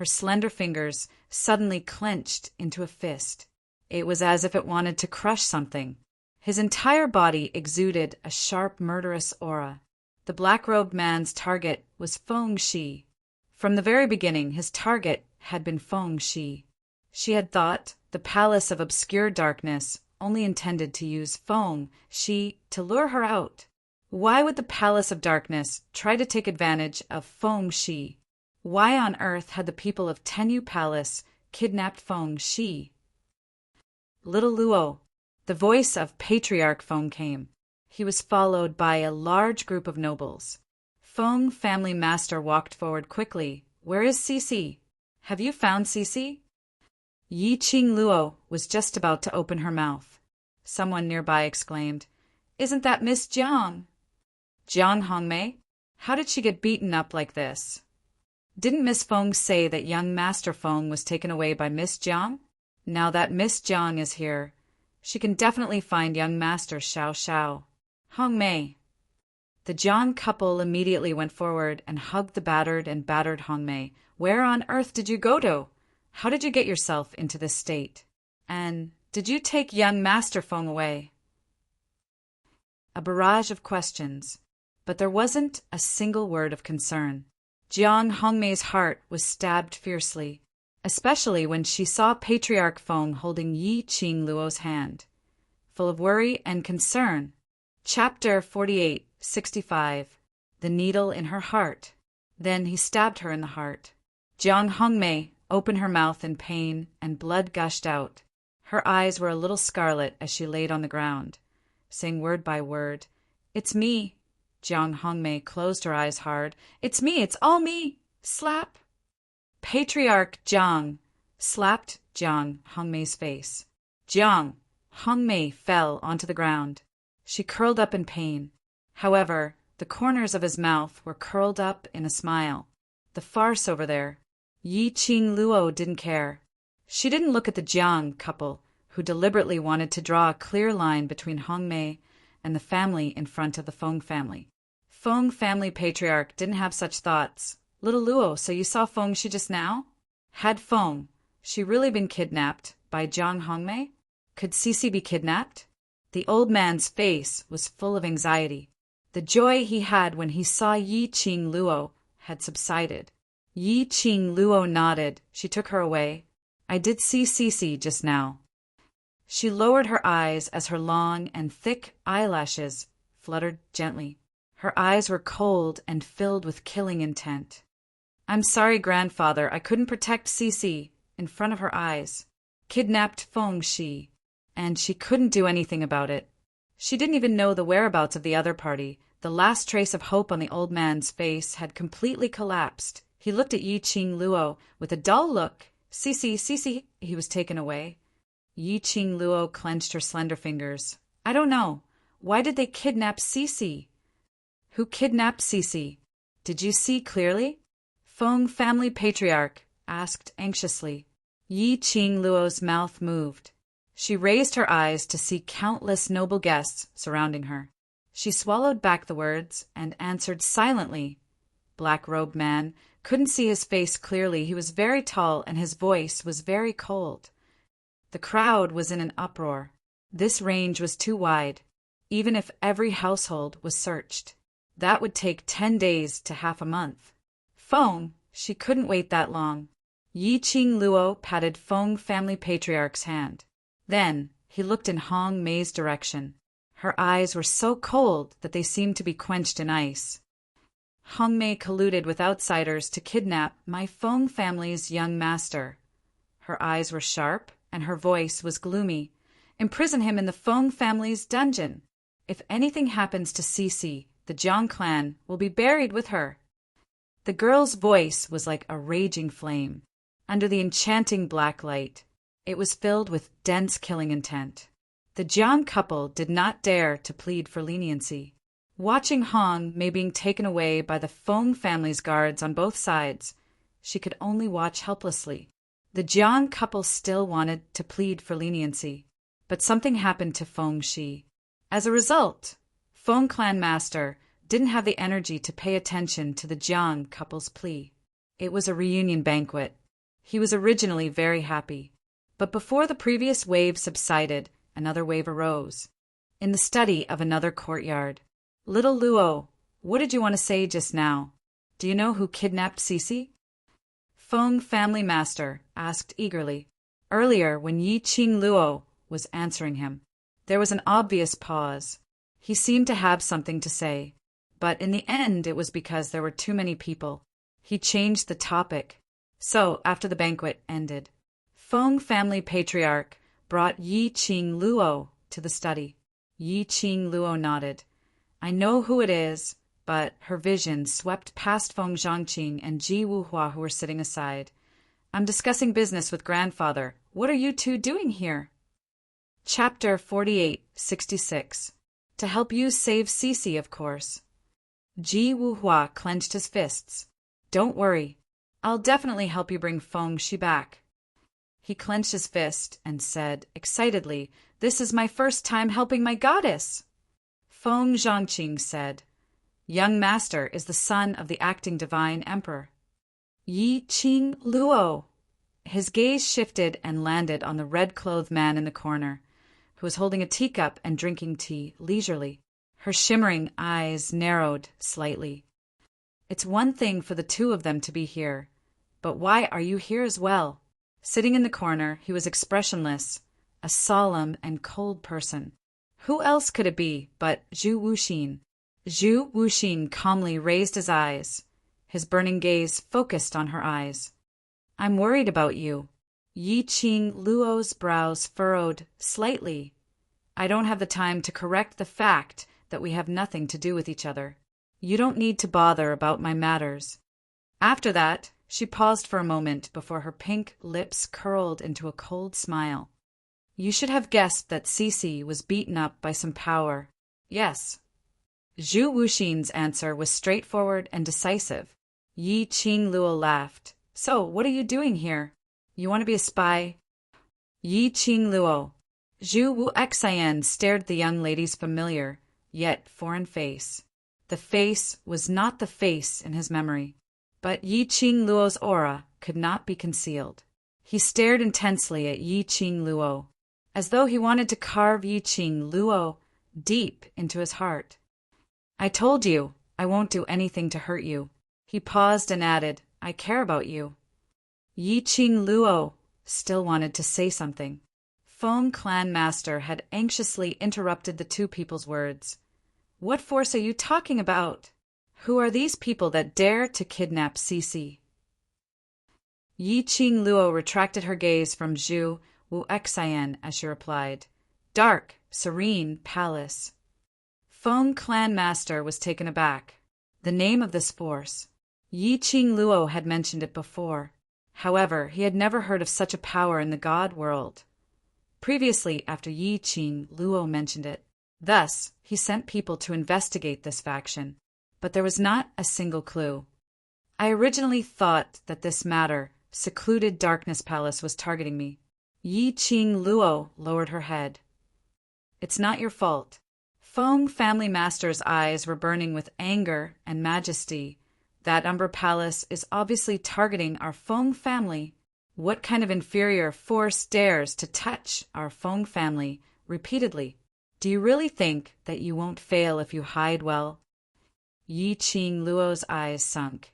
Her slender fingers suddenly clenched into a fist. It was as if it wanted to crush something. His entire body exuded a sharp, murderous aura. The black-robed man's target was Feng Shi. From the very beginning, his target had been Feng Shi. She had thought the palace of obscure darkness only intended to use Feng Shi to lure her out. Why would the palace of darkness try to take advantage of Feng Shi? Why on earth had the people of Tenyu Palace kidnapped Feng Shi? Little Luo. The voice of Patriarch Feng came. He was followed by a large group of nobles. Feng family master walked forward quickly. Where is Cici? Have you found Cici? Yi Qing Luo was just about to open her mouth. Someone nearby exclaimed, Isn't that Miss Jiang? Jiang Hongmei? How did she get beaten up like this? Didn't Miss Feng say that young Master Feng was taken away by Miss Jiang? Now that Miss Jiang is here, she can definitely find young Master Xiao Xiao. Hongmei. The Jiang couple immediately went forward and hugged the battered Hongmei. Where on earth did you go to? How did you get yourself into this state? And did you take young Master Feng away? A barrage of questions, but there wasn't a single word of concern. Jiang Hongmei's heart was stabbed fiercely, especially when she saw Patriarch Feng holding Yi Qing Luo's hand. Full of worry and concern. Chapter 48:65. The needle in her heart. Then he stabbed her in the heart. Jiang Hongmei opened her mouth in pain and blood gushed out. Her eyes were a little scarlet as she laid on the ground, saying word by word, It's me. Jiang Hongmei closed her eyes hard. It's me, it's all me. Slap. Patriarch Jiang slapped Jiang Hongmei's face. Jiang Hongmei fell onto the ground. She curled up in pain. However, the corners of his mouth were curled up in a smile. The farce over there. Yi Qing Luo didn't care. She didn't look at the Jiang couple, who deliberately wanted to draw a clear line between Hongmei and the family in front of the Feng family. Feng family patriarch didn't have such thoughts. Little Luo, so you saw Feng Shi just now? Had Feng Shi really been kidnapped by Jiang Hongmei? Could Cici be kidnapped? The old man's face was full of anxiety. The joy he had when he saw Yi Qing Luo had subsided. Yi Qing Luo nodded. She took her away. I did see Cici just now. She lowered her eyes as her long and thick eyelashes fluttered gently. Her eyes were cold and filled with killing intent. I'm sorry, grandfather, I couldn't protect Cici in front of her eyes. Kidnapped Feng Shi, and she couldn't do anything about it. She didn't even know the whereabouts of the other party. The last trace of hope on the old man's face had completely collapsed. He looked at Yi Qing Luo with a dull look. Cici, Cici, he was taken away. Yi Qing Luo clenched her slender fingers. I don't know. Why did they kidnap Cici? Who kidnapped Cici? Did you see clearly? Feng family patriarch asked anxiously. Yi Qing Luo's mouth moved. She raised her eyes to see countless noble guests surrounding her. She swallowed back the words and answered silently. Black-robed man couldn't see his face clearly. He was very tall and his voice was very cold. The crowd was in an uproar. This range was too wide. Even if every household was searched, that would take 10 days to half a month. Feng, she couldn't wait that long. Yi Qing Luo patted Feng family patriarch's hand. Then he looked in Hong Mei's direction. Her eyes were so cold that they seemed to be quenched in ice. Hong Mei colluded with outsiders to kidnap my Feng family's young master. Her eyes were sharp and her voice was gloomy. Imprison him in the Feng family's dungeon. If anything happens to Cece, the Jiang clan will be buried with her. The girl's voice was like a raging flame. Under the enchanting black light, it was filled with dense killing intent. The Jiang couple did not dare to plead for leniency. Watching Hong Mei being taken away by the Feng family's guards on both sides, she could only watch helplessly. The Jiang couple still wanted to plead for leniency, but something happened to Feng Shi. As a result, Feng clan master didn't have the energy to pay attention to the Jiang couple's plea. It was a reunion banquet. He was originally very happy, but before the previous wave subsided, another wave arose. In the study of another courtyard, "Little Luo, what did you want to say just now? Do you know who kidnapped Cece?" Feng family master asked eagerly. Earlier, when Yi Qing Luo was answering him, there was an obvious pause. He seemed to have something to say, but in the end it was because there were too many people. He changed the topic. So, after the banquet ended, Feng family patriarch brought Yi Qing Luo to the study. Yi Qing Luo nodded. "I know who it is," but her vision swept past Feng Zhangqing and Ji Wuhua who were sitting aside. "I'm discussing business with grandfather. What are you two doing here?" Chapter 48-66. To help you save Cece, of course. Ji Wuhua clenched his fists. "Don't worry. I'll definitely help you bring Feng Shi back." He clenched his fist and said excitedly, "This is my first time helping my goddess." Feng Zhangqing said, "Young master is the son of the acting divine emperor." Yi Qing Luo. His gaze shifted and landed on the red-clothed man in the corner, who was holding a teacup and drinking tea leisurely. Her shimmering eyes narrowed slightly. "It's one thing for the two of them to be here, but why are you here as well?" Sitting in the corner, he was expressionless, a solemn and cold person. Who else could it be but Zhu Wuxin? Zhu Wuxin calmly raised his eyes. His burning gaze focused on her eyes. "I'm worried about you." Yi Qing Luo's brows furrowed slightly. "I don't have the time to correct the fact that we have nothing to do with each other. You don't need to bother about my matters." After that, she paused for a moment before her pink lips curled into a cold smile. "You should have guessed that Cece was beaten up by some power. Yes." Zhu Wuxin's answer was straightforward and decisive. Yi Qing Luo laughed. "So, what are you doing here? You want to be a spy?" Yi Qing Luo. Zhu Wuxian stared the young lady's familiar, yet foreign face. The face was not the face in his memory, but Yi Qing Luo's aura could not be concealed. He stared intensely at Yi Qing Luo, as though he wanted to carve Yi Qing Luo deep into his heart. "I told you, I won't do anything to hurt you." He paused and added, "I care about you." Yi Qing Luo still wanted to say something. Feng clan master had anxiously interrupted the two people's words. "What force are you talking about? Who are these people that dare to kidnap Cece?" Yi Qing Luo retracted her gaze from Zhu Wuxian as she replied, "Dark, serene palace." Feng clan master was taken aback. The name of this force. Yi Qing Luo had mentioned it before. However, he had never heard of such a power in the god world. Previously, after Yi Qing Luo mentioned it. Thus, he sent people to investigate this faction, but there was not a single clue. "I originally thought that this matter secluded darkness palace was targeting me. Yi Qing Luo lowered her head. It's not your fault. Feng family master's eyes were burning with anger and majesty. That Umber Palace is obviously targeting our Feng family. What kind of inferior force dares to touch our Feng family repeatedly? Do you really think that you won't fail if you hide well? Yi Qing Luo's eyes sunk.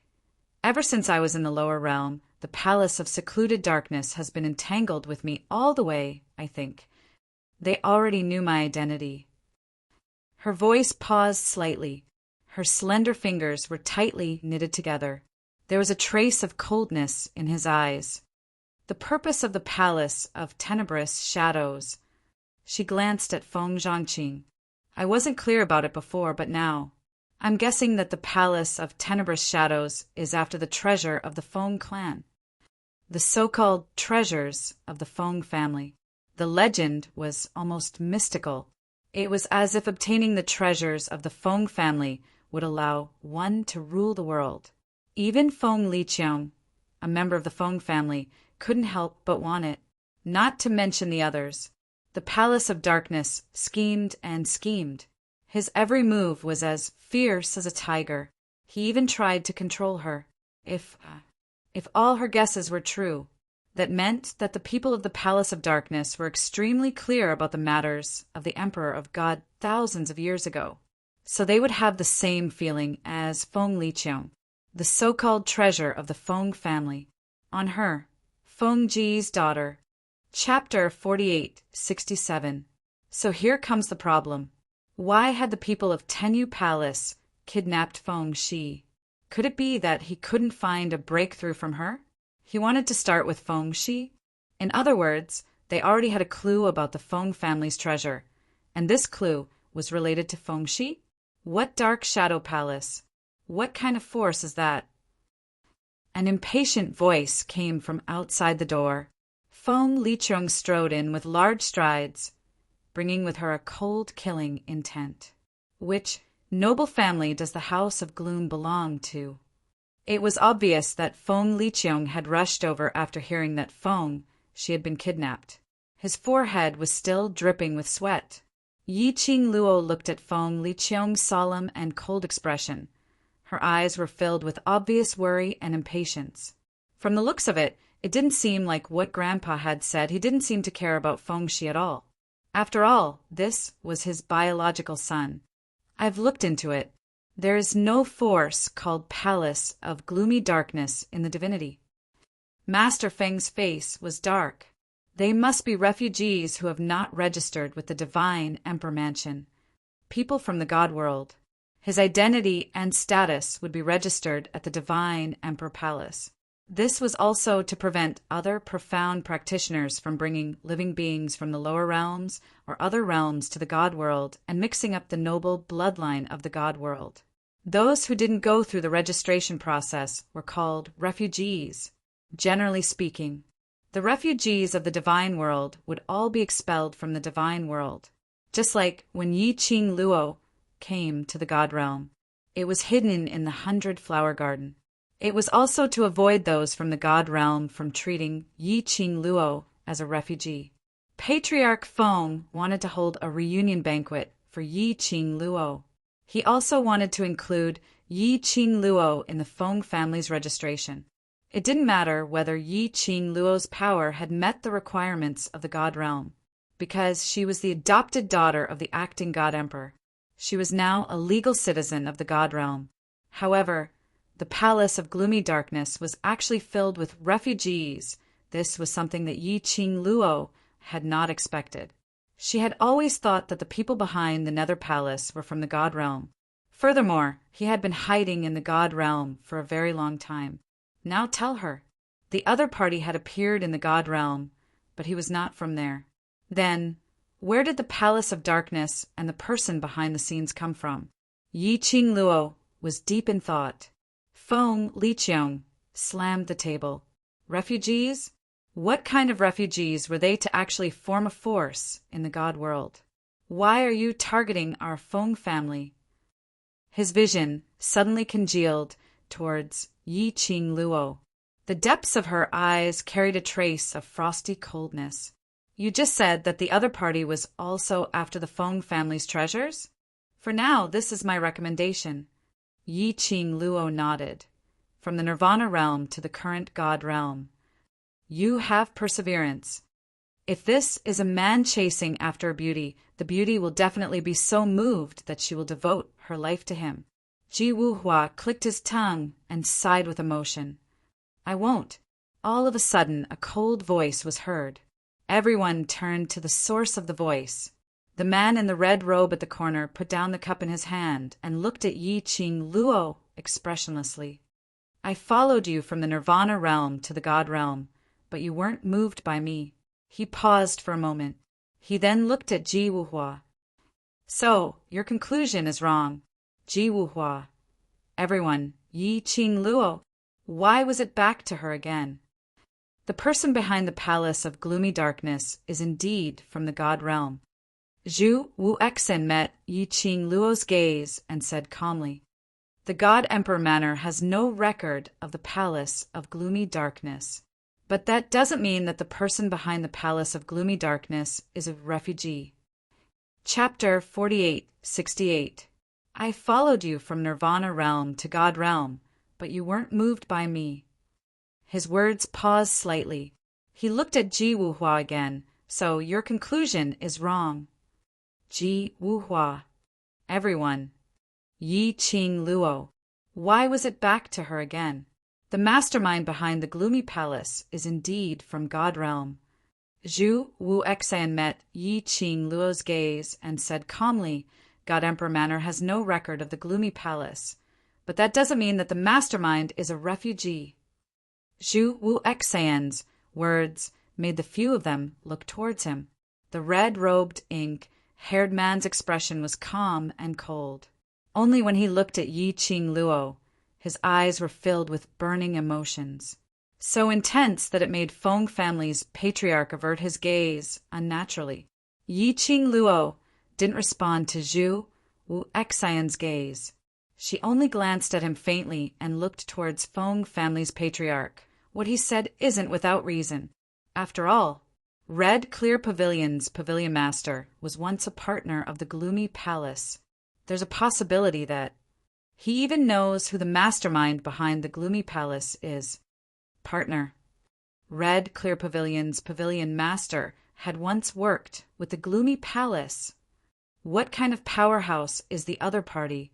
Ever since I was in the lower realm, the palace of secluded darkness has been entangled with me all the way, I think. They already knew my identity. Her voice paused slightly. Her slender fingers were tightly knitted together. There was a trace of coldness in his eyes. The purpose of the palace of tenebrous shadows. She glanced at Feng Zhangqing. I wasn't clear about it before, but now. I'm guessing that the palace of tenebrous shadows is after the treasure of the Feng clan. The so-called treasures of the Feng family. The legend was almost mystical. It was as if obtaining the treasures of the Feng family would allow one to rule the world. Even Feng Liqiang, a member of the Feng family, couldn't help but want it, not to mention the others. The Palace of Darkness schemed and schemed. His every move was as fierce as a tiger. He even tried to control her. If all her guesses were true, that meant that the people of the Palace of Darkness were extremely clear about the matters of the Emperor of God thousands of years ago. So they would have the same feeling as Feng Liqiang, the so-called treasure of the Feng family. On her, Feng Ji's daughter. Chapter 48-67. So here comes the problem. Why had the people of Tenyu Palace kidnapped Feng Shi? Could it be that he couldn't find a breakthrough from her? He wanted to start with Feng Shi. In other words, they already had a clue about the Feng family's treasure, and this clue was related to Feng Shi? What dark shadow palace? What kind of force is that? An impatient voice came from outside the door. Feng Liqiang strode in with large strides, bringing with her a cold-killing intent. Which noble family does the House of Gloom belong to? It was obvious that Feng Liqiang had rushed over after hearing that she had been kidnapped. His forehead was still dripping with sweat. Yi Qing Luo looked at Feng Liqiang's solemn and cold expression. Her eyes were filled with obvious worry and impatience. From the looks of it, it didn't seem like what Grandpa had said. He didn't seem to care about Feng Shi at all. After all, this was his biological son. I've looked into it. There is no force called Palace of Gloomy Darkness in the divinity. Master Feng's face was dark. They must be refugees who have not registered with the Divine Emperor Mansion. People from the God world. His identity and status would be registered at the Divine Emperor Palace. This was also to prevent other profound practitioners from bringing living beings from the lower realms or other realms to the God world and mixing up the noble bloodline of the God world. Those who didn't go through the registration process were called refugees. Generally speaking, the refugees of the divine world would all be expelled from the divine world, just like when Yi Qing Luo came to the God realm. It was hidden in the 100-flower garden. It was also to avoid those from the God realm from treating Yi Qing Luo as a refugee. Patriarch Feng wanted to hold a reunion banquet for Yi Qing Luo. He also wanted to include Yi Qing Luo in the Feng family's registration. It didn't matter whether Yi Qing Luo's power had met the requirements of the God realm, because she was the adopted daughter of the acting God Emperor. She was now a legal citizen of the God realm. However, the Palace of Gloomy Darkness was actually filled with refugees. This was something that Yi Qing Luo had not expected. She had always thought that the people behind the Nether Palace were from the God realm. Furthermore, he had been hiding in the God realm for a very long time. Now tell her. The other party had appeared in the God realm, but he was not from there. Then, where did the Palace of Darkness and the person behind the scenes come from? Yi Qing Luo was deep in thought. Feng Liqiang slammed the table. Refugees? What kind of refugees were they to actually form a force in the God world? Why are you targeting our Feng family? His vision suddenly congealed towards Yi Qing Luo. The depths of her eyes carried a trace of frosty coldness. You just said that the other party was also after the Feng family's treasures? For now, this is my recommendation. Yi Qing Luo nodded. From the Nirvana realm to the current God realm. You have perseverance. If this is a man chasing after a beauty, the beauty will definitely be so moved that she will devote her life to him. Ji Wuhua clicked his tongue and sighed with emotion. I won't. All of a sudden, a cold voice was heard. Everyone turned to the source of the voice. The man in the red robe at the corner put down the cup in his hand and looked at Yi Qing Luo expressionlessly. I followed you from the Nirvana realm to the God realm, but you weren't moved by me. He paused for a moment. He then looked at Ji Wuhua. So, your conclusion is wrong. Ji Wuhua. Everyone, Yi Qing Luo. Why was it back to her again? The person behind the palace of gloomy darkness is indeed from the God realm. Zhu Wuexen met Yi Qing Luo's gaze and said calmly, The God Emperor Manor has no record of the palace of gloomy darkness. But that doesn't mean that the person behind the palace of gloomy darkness is a refugee. Chapter 48-68. I followed you from Nirvana realm to God realm, but you weren't moved by me. His words paused slightly. He looked at Ji Wuhua again, so your conclusion is wrong. Ji Wuhua. Everyone. Yi Qing Luo. Why was it back to her again? The mastermind behind the gloomy palace is indeed from God realm. Zhu Wuexan met Yi Qing Luo's gaze and said calmly, God Emperor Manor has no record of the gloomy palace, but that doesn't mean that the mastermind is a refugee. Zhu Wuexan's words made the few of them look towards him. The red-robed, ink-haired man's expression was calm and cold. Only when he looked at Yi Qing Luo, his eyes were filled with burning emotions, so intense that it made Feng family's patriarch avert his gaze unnaturally. Yi Qing Luo didn't respond to Zhu Wuexan's gaze. She only glanced at him faintly and looked towards Feng family's patriarch. What he said isn't without reason. After all, Red Clear Pavilion's pavilion master was once a partner of the gloomy palace. There's a possibility that he even knows who the mastermind behind the gloomy palace is. Partner. Red Clear Pavilion's pavilion master had once worked with the gloomy palace. What kind of powerhouse is the other party?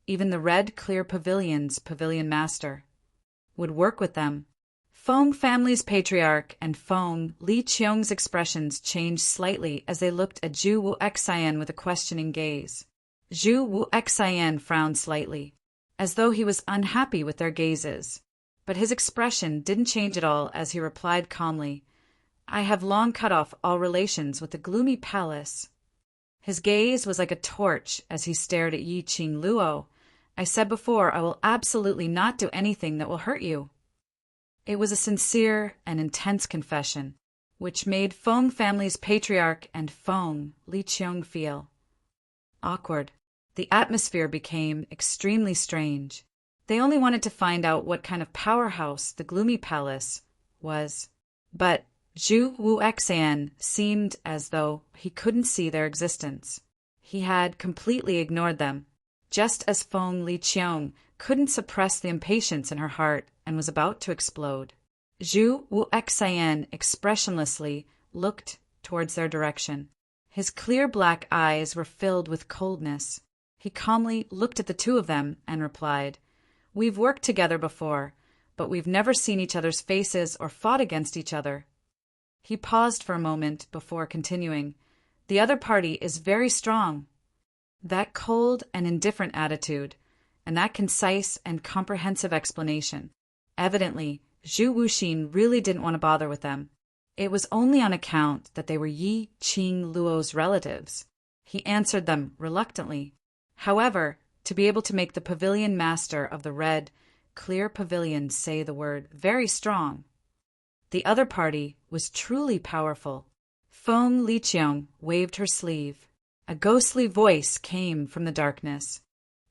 Even the Red Clear Pavilion's pavilion master would work with them. Feng family's patriarch and Feng Li Qiong's expressions changed slightly as they looked at Zhu Wuexan with a questioning gaze. Zhu Wuexan frowned slightly, as though he was unhappy with their gazes, but his expression didn't change at all as he replied calmly, I have long cut off all relations with the gloomy palace. His gaze was like a torch as he stared at Yi Qing Luo. I said before, I will absolutely not do anything that will hurt you. It was a sincere and intense confession, which made Feng family's patriarch and Feng Li Qiong feel awkward. The atmosphere became extremely strange. They only wanted to find out what kind of powerhouse the gloomy palace was. But Zhu Wuexan seemed as though he couldn't see their existence. He had completely ignored them, just as Feng Li Qiong couldn't suppress the impatience in her heart and was about to explode. Zhu Wuexan expressionlessly looked towards their direction. His clear black eyes were filled with coldness. He calmly looked at the two of them and replied, We've worked together before, but we've never seen each other's faces or fought against each other. He paused for a moment before continuing, The other party is very strong. That cold and indifferent attitude, and that concise and comprehensive explanation. Evidently, Zhu Wuxin really didn't want to bother with them. It was only on account that they were Yi Qing Luo's relatives. He answered them reluctantly. However, to be able to make the pavilion master of the Red Clear Pavilion say the word very strong. The other party was truly powerful. Feng Li Qiong waved her sleeve. A ghostly voice came from the darkness.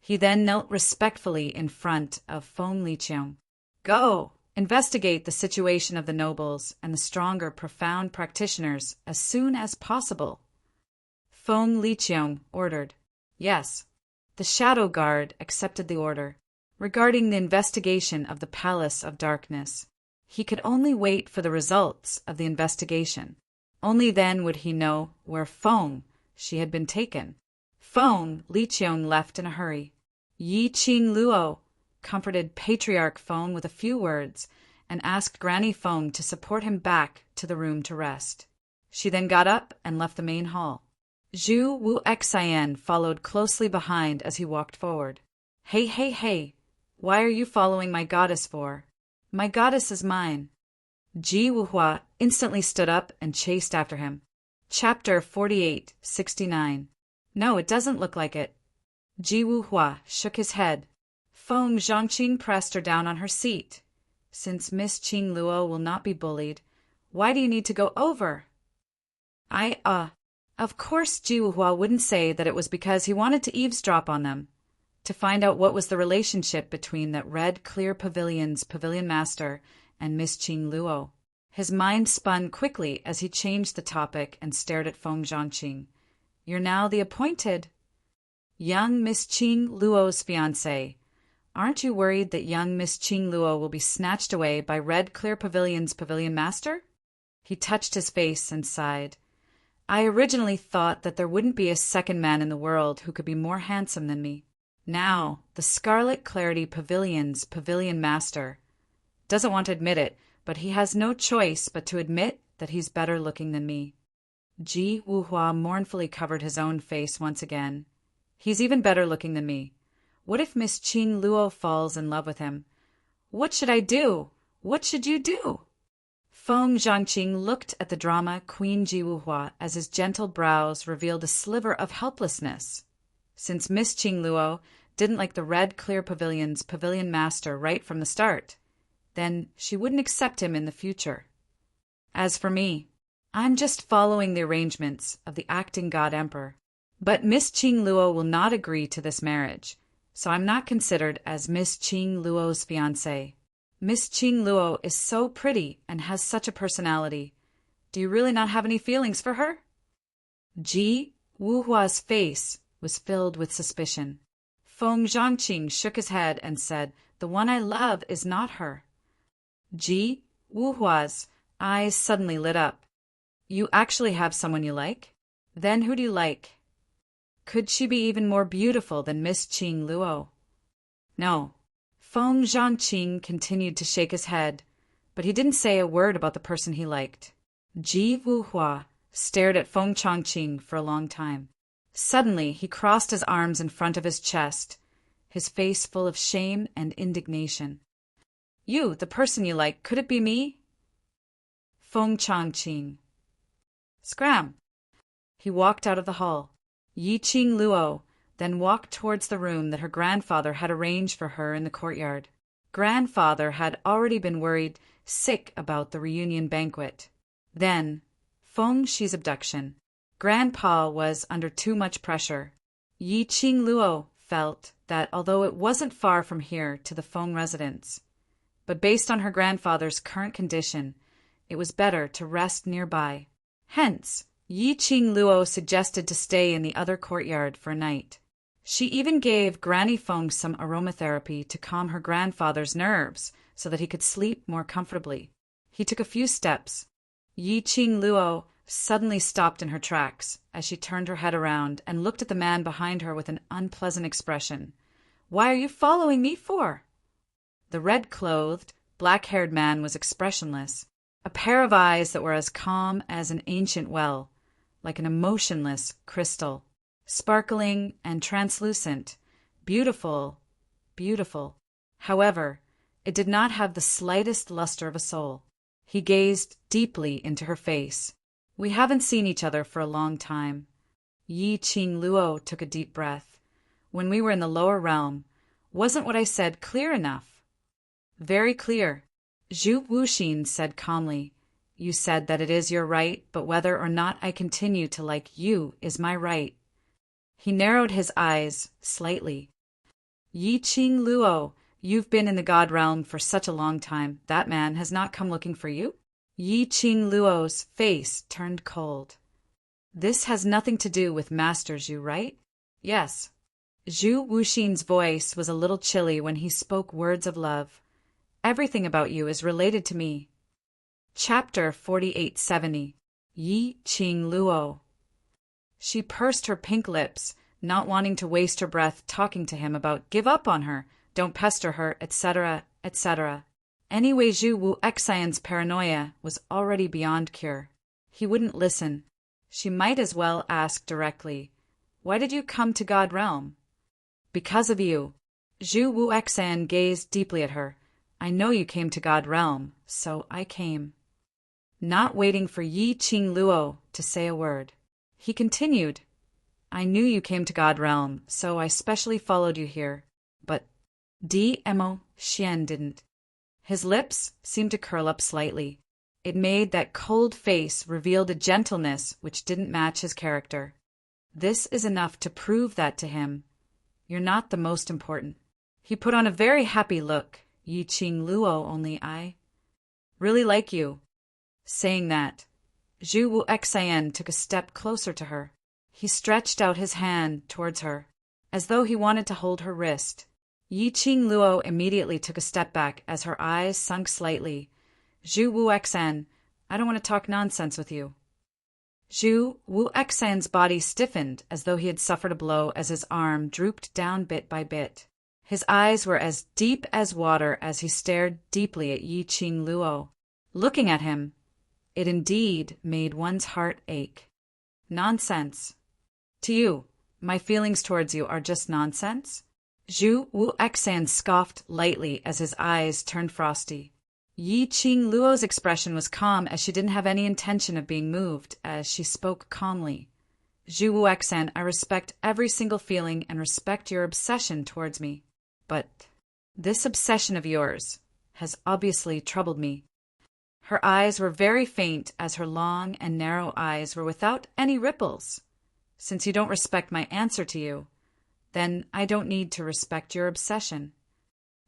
He then knelt respectfully in front of Feng Li Qiong. Go! Investigate the situation of the nobles and the stronger, profound practitioners as soon as possible. Feng Liqiang ordered. Yes. The Shadow Guard accepted the order. Regarding the investigation of the Palace of Darkness, he could only wait for the results of the investigation. Only then would he know where Feng she had been taken. Feng Liqiang left in a hurry. Yi Qing Luo comforted Patriarch Feng with a few words and asked Granny Feng to support him back to the room to rest. She then got up and left the main hall. Zhu Wu Xian followed closely behind as he walked forward. Hey, hey, hey, why are you following my goddess for? My goddess is mine. Ji Wuhua instantly stood up and chased after him. Chapter 48-69. No, it doesn't look like it. Ji Wuhua shook his head. Feng Zhongqing pressed her down on her seat. Since Miss Qing Luo will not be bullied, why do you need to go over? Of course Ji Wuhua wouldn't say that it was because he wanted to eavesdrop on them, to find out what was the relationship between that red clear pavilion's pavilion master and Miss Qing Luo. His mind spun quickly as he changed the topic and stared at Feng Zhongqing. You're now the appointed young Miss Qing Luo's fiancé. Aren't you worried that young Miss Qing Luo will be snatched away by Red Clear Pavilion's pavilion master? He touched his face and sighed. I originally thought that there wouldn't be a second man in the world who could be more handsome than me. Now, the Scarlet Clarity Pavilion's pavilion master doesn't want to admit it, but he has no choice but to admit that he's better looking than me. Ji Wuhua mournfully covered his own face once again. He's even better looking than me. What if Miss Qing Luo falls in love with him? What should I do? What should you do? Feng Zhongqing looked at the drama Queen Ji Wuhua as his gentle brows revealed a sliver of helplessness. Since Miss Qing Luo didn't like the Red Clear Pavilion's pavilion master right from the start, then she wouldn't accept him in the future. As for me, I'm just following the arrangements of the acting god emperor. But Miss Qing Luo will not agree to this marriage, so I'm not considered as Miss Qing Luo's fiancé. Miss Qing Luo is so pretty and has such a personality. Do you really not have any feelings for her? Ji Wuhua's face was filled with suspicion. Feng Zhongqing shook his head and said, The one I love is not her. Ji Wuhua's eyes suddenly lit up. You actually have someone you like? Then who do you like? Could she be even more beautiful than Miss Qing Luo? No. Feng Zhongqing continued to shake his head, but he didn't say a word about the person he liked. Ji Wuhua stared at Feng Zhongqing for a long time. Suddenly, he crossed his arms in front of his chest, his face full of shame and indignation. You, the person you like, could it be me? Feng Zhongqing. Scram! He walked out of the hall. Yi Qing Luo then walked towards the room that her grandfather had arranged for her in the courtyard. Grandfather had already been worried sick about the reunion banquet. Then, Feng Shi's abduction. Grandpa was under too much pressure. Yi Qing Luo felt that although it wasn't far from here to the Feng residence, but based on her grandfather's current condition, it was better to rest nearby. Hence, Yi Qing Luo suggested to stay in the other courtyard for a night. She even gave Granny Feng some aromatherapy to calm her grandfather's nerves so that he could sleep more comfortably. He took a few steps. Yi Qing Luo suddenly stopped in her tracks as she turned her head around and looked at the man behind her with an unpleasant expression. Why are you following me for? The red-clothed, black-haired man was expressionless, a pair of eyes that were as calm as an ancient well, like an emotionless crystal. Sparkling and translucent, beautiful, beautiful. However, it did not have the slightest luster of a soul. He gazed deeply into her face. We haven't seen each other for a long time. Yi Qing Luo took a deep breath. When we were in the lower realm, wasn't what I said clear enough? Very clear. Zhu Wuxin said calmly. You said that it is your right, but whether or not I continue to like you is my right. He narrowed his eyes slightly. Yi Qing Luo You've been in the god realm for such a long time. That man has not come looking for you? Yi Qing Luo's face turned cold. This has nothing to do with Master Zhu, right? Yes. Zhu Wuxin's voice was a little chilly when he spoke words of love. Everything about you is related to me. Chapter 4870. Yi Qing Luo. She pursed her pink lips, not wanting to waste her breath talking to him about give up on her, don't pester her, etc., etc. Anyway, Zhu Wu Xian's paranoia was already beyond cure. He wouldn't listen. She might as well ask directly, "Why did you come to God Realm?" "Because of you." Zhu Wu Xian gazed deeply at her. "I know you came to God Realm, so I came." Not waiting for Yi Qing Luo to say a word, he continued, "I knew you came to God Realm, so I specially followed you here. But Dmo Xian didn't." His lips seemed to curl up slightly. It made that cold face revealed a gentleness which didn't match his character. This is enough to prove that to him. You're not the most important. He put on a very happy look. Yi Qing Luo, only I really like you. Saying that, Zhu Wu Xian took a step closer to her. He stretched out his hand towards her, as though he wanted to hold her wrist. Yi Qing Luo immediately took a step back as her eyes sunk slightly. "Zhu Wu Xian, I don't want to talk nonsense with you." Zhu Wu Xian's body stiffened as though he had suffered a blow as his arm drooped down bit by bit. His eyes were as deep as water as he stared deeply at Yi Qing Luo. Looking at him, it indeed made one's heart ache. Nonsense. To you, my feelings towards you are just nonsense? Zhu Wu Xian scoffed lightly as his eyes turned frosty. Yi Qing Luo's expression was calm as she didn't have any intention of being moved as she spoke calmly. "Zhu Wu Xian, I respect every single feeling and respect your obsession towards me. But this obsession of yours has obviously troubled me." Her eyes were very faint as her long and narrow eyes were without any ripples. "Since you don't respect my answer to you, then I don't need to respect your obsession."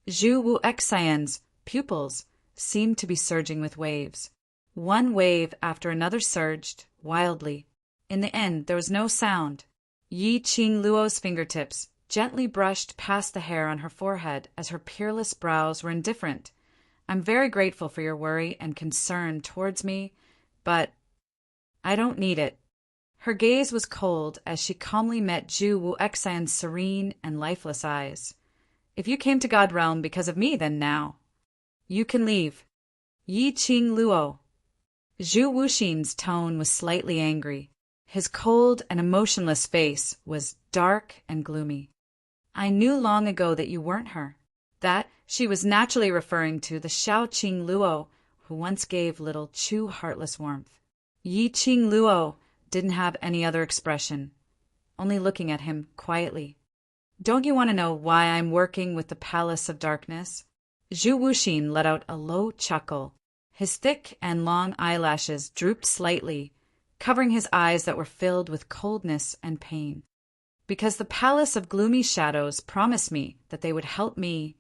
Zhu Wu Xian's pupils seemed to be surging with waves. One wave after another surged, wildly. In the end, there was no sound. Yi Qing Luo's fingertips gently brushed past the hair on her forehead as her peerless brows were indifferent. "I'm very grateful for your worry and concern towards me, but I don't need it." Her gaze was cold as she calmly met Zhu Wu Xian's serene and lifeless eyes. "If you came to God Realm because of me, then now you can leave." Yi Qing Luo. Zhu Wuxin's tone was slightly angry. His cold and emotionless face was dark and gloomy. "I knew long ago that you weren't her." That she was naturally referring to the Xiao Qing Luo who once gave little Chu heartless warmth. Yi Qing Luo didn't have any other expression, only looking at him quietly. "Don't you want to know why I'm working with the Palace of Darkness?" Zhu Wuxin let out a low chuckle. His thick and long eyelashes drooped slightly, covering his eyes that were filled with coldness and pain. "Because the Palace of Gloomy Shadows promised me that they would help me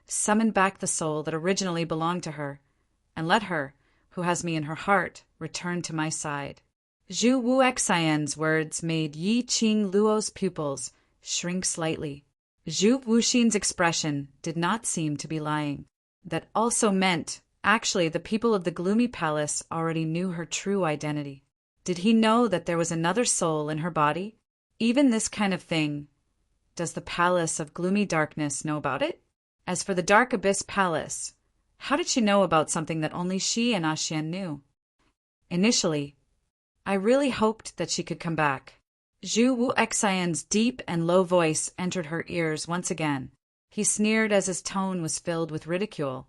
summon back the soul that originally belonged to her, and let her, who has me in her heart, return to my side." Zhu Wu Xian's words made Yi Qing Luo's pupils shrink slightly. Zhu Wuxin's expression did not seem to be lying. That also meant, actually, the people of the Gloomy Palace already knew her true identity. Did he know that there was another soul in her body? Even this kind of thing. Does the Palace of Gloomy Darkness know about it? As for the Dark Abyss Palace, how did she know about something that only she and Xian knew? Initially, I really hoped that she could come back. Zhu Wu Xian's deep and low voice entered her ears once again. He sneered as his tone was filled with ridicule.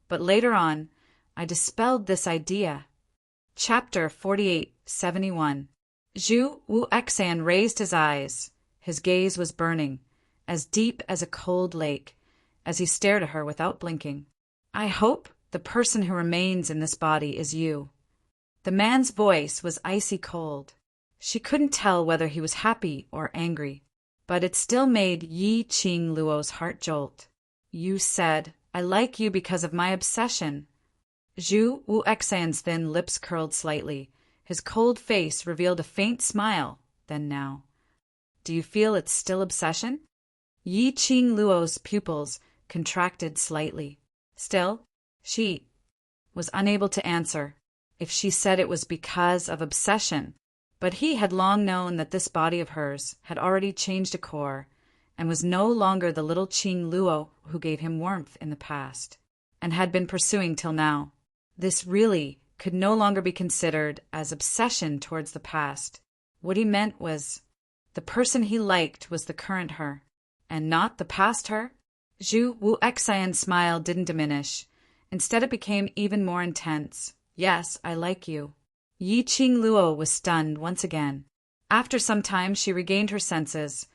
But later on, I dispelled this idea. Chapter 4871. Zhu Wu Xian raised his eyes. His gaze was burning, as deep as a cold lake, as he stared at her without blinking. "I hope the person who remains in this body is you." The man's voice was icy cold. She couldn't tell whether he was happy or angry, but it still made Yi Qing Luo's heart jolt. You said, I like you because of my obsession. Zhu Wuxian's thin lips curled slightly. His cold face revealed a faint smile, then now. Do you feel it's still obsession? Yi Qing Luo's pupils contracted slightly. Still, she was unable to answer. If she said it was because of obsession, but he had long known that this body of hers had already changed a core and was no longer the little Qing Luo who gave him warmth in the past, and had been pursuing till now. This really could no longer be considered as obsession towards the past. What he meant was, the person he liked was the current her, and not the past her. Zhu Wuxian's smile didn't diminish. Instead, it became even more intense. Yes, I like you. Yi Qing Luo was stunned once again. After some time, she regained her senses.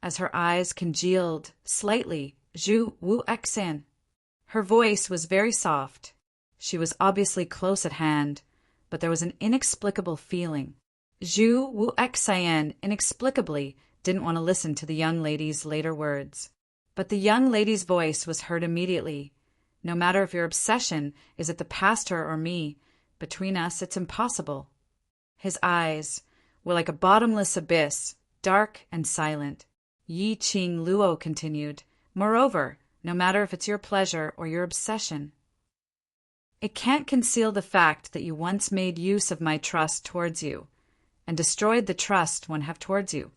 As her eyes congealed slightly, Zhu Wuxian. Her voice was very soft. She was obviously close at hand, but there was an inexplicable feeling. Zhu Wuxian inexplicably didn't want to listen to the young lady's later words. But the young lady's voice was heard immediately. No matter if your obsession is at the past her or me, between us it's impossible. His eyes were like a bottomless abyss, dark and silent. Yi Qing Luo continued, Moreover, no matter if it's your pleasure or your obsession, it can't conceal the fact that you once made use of my trust towards you, and destroyed the trust one have towards you.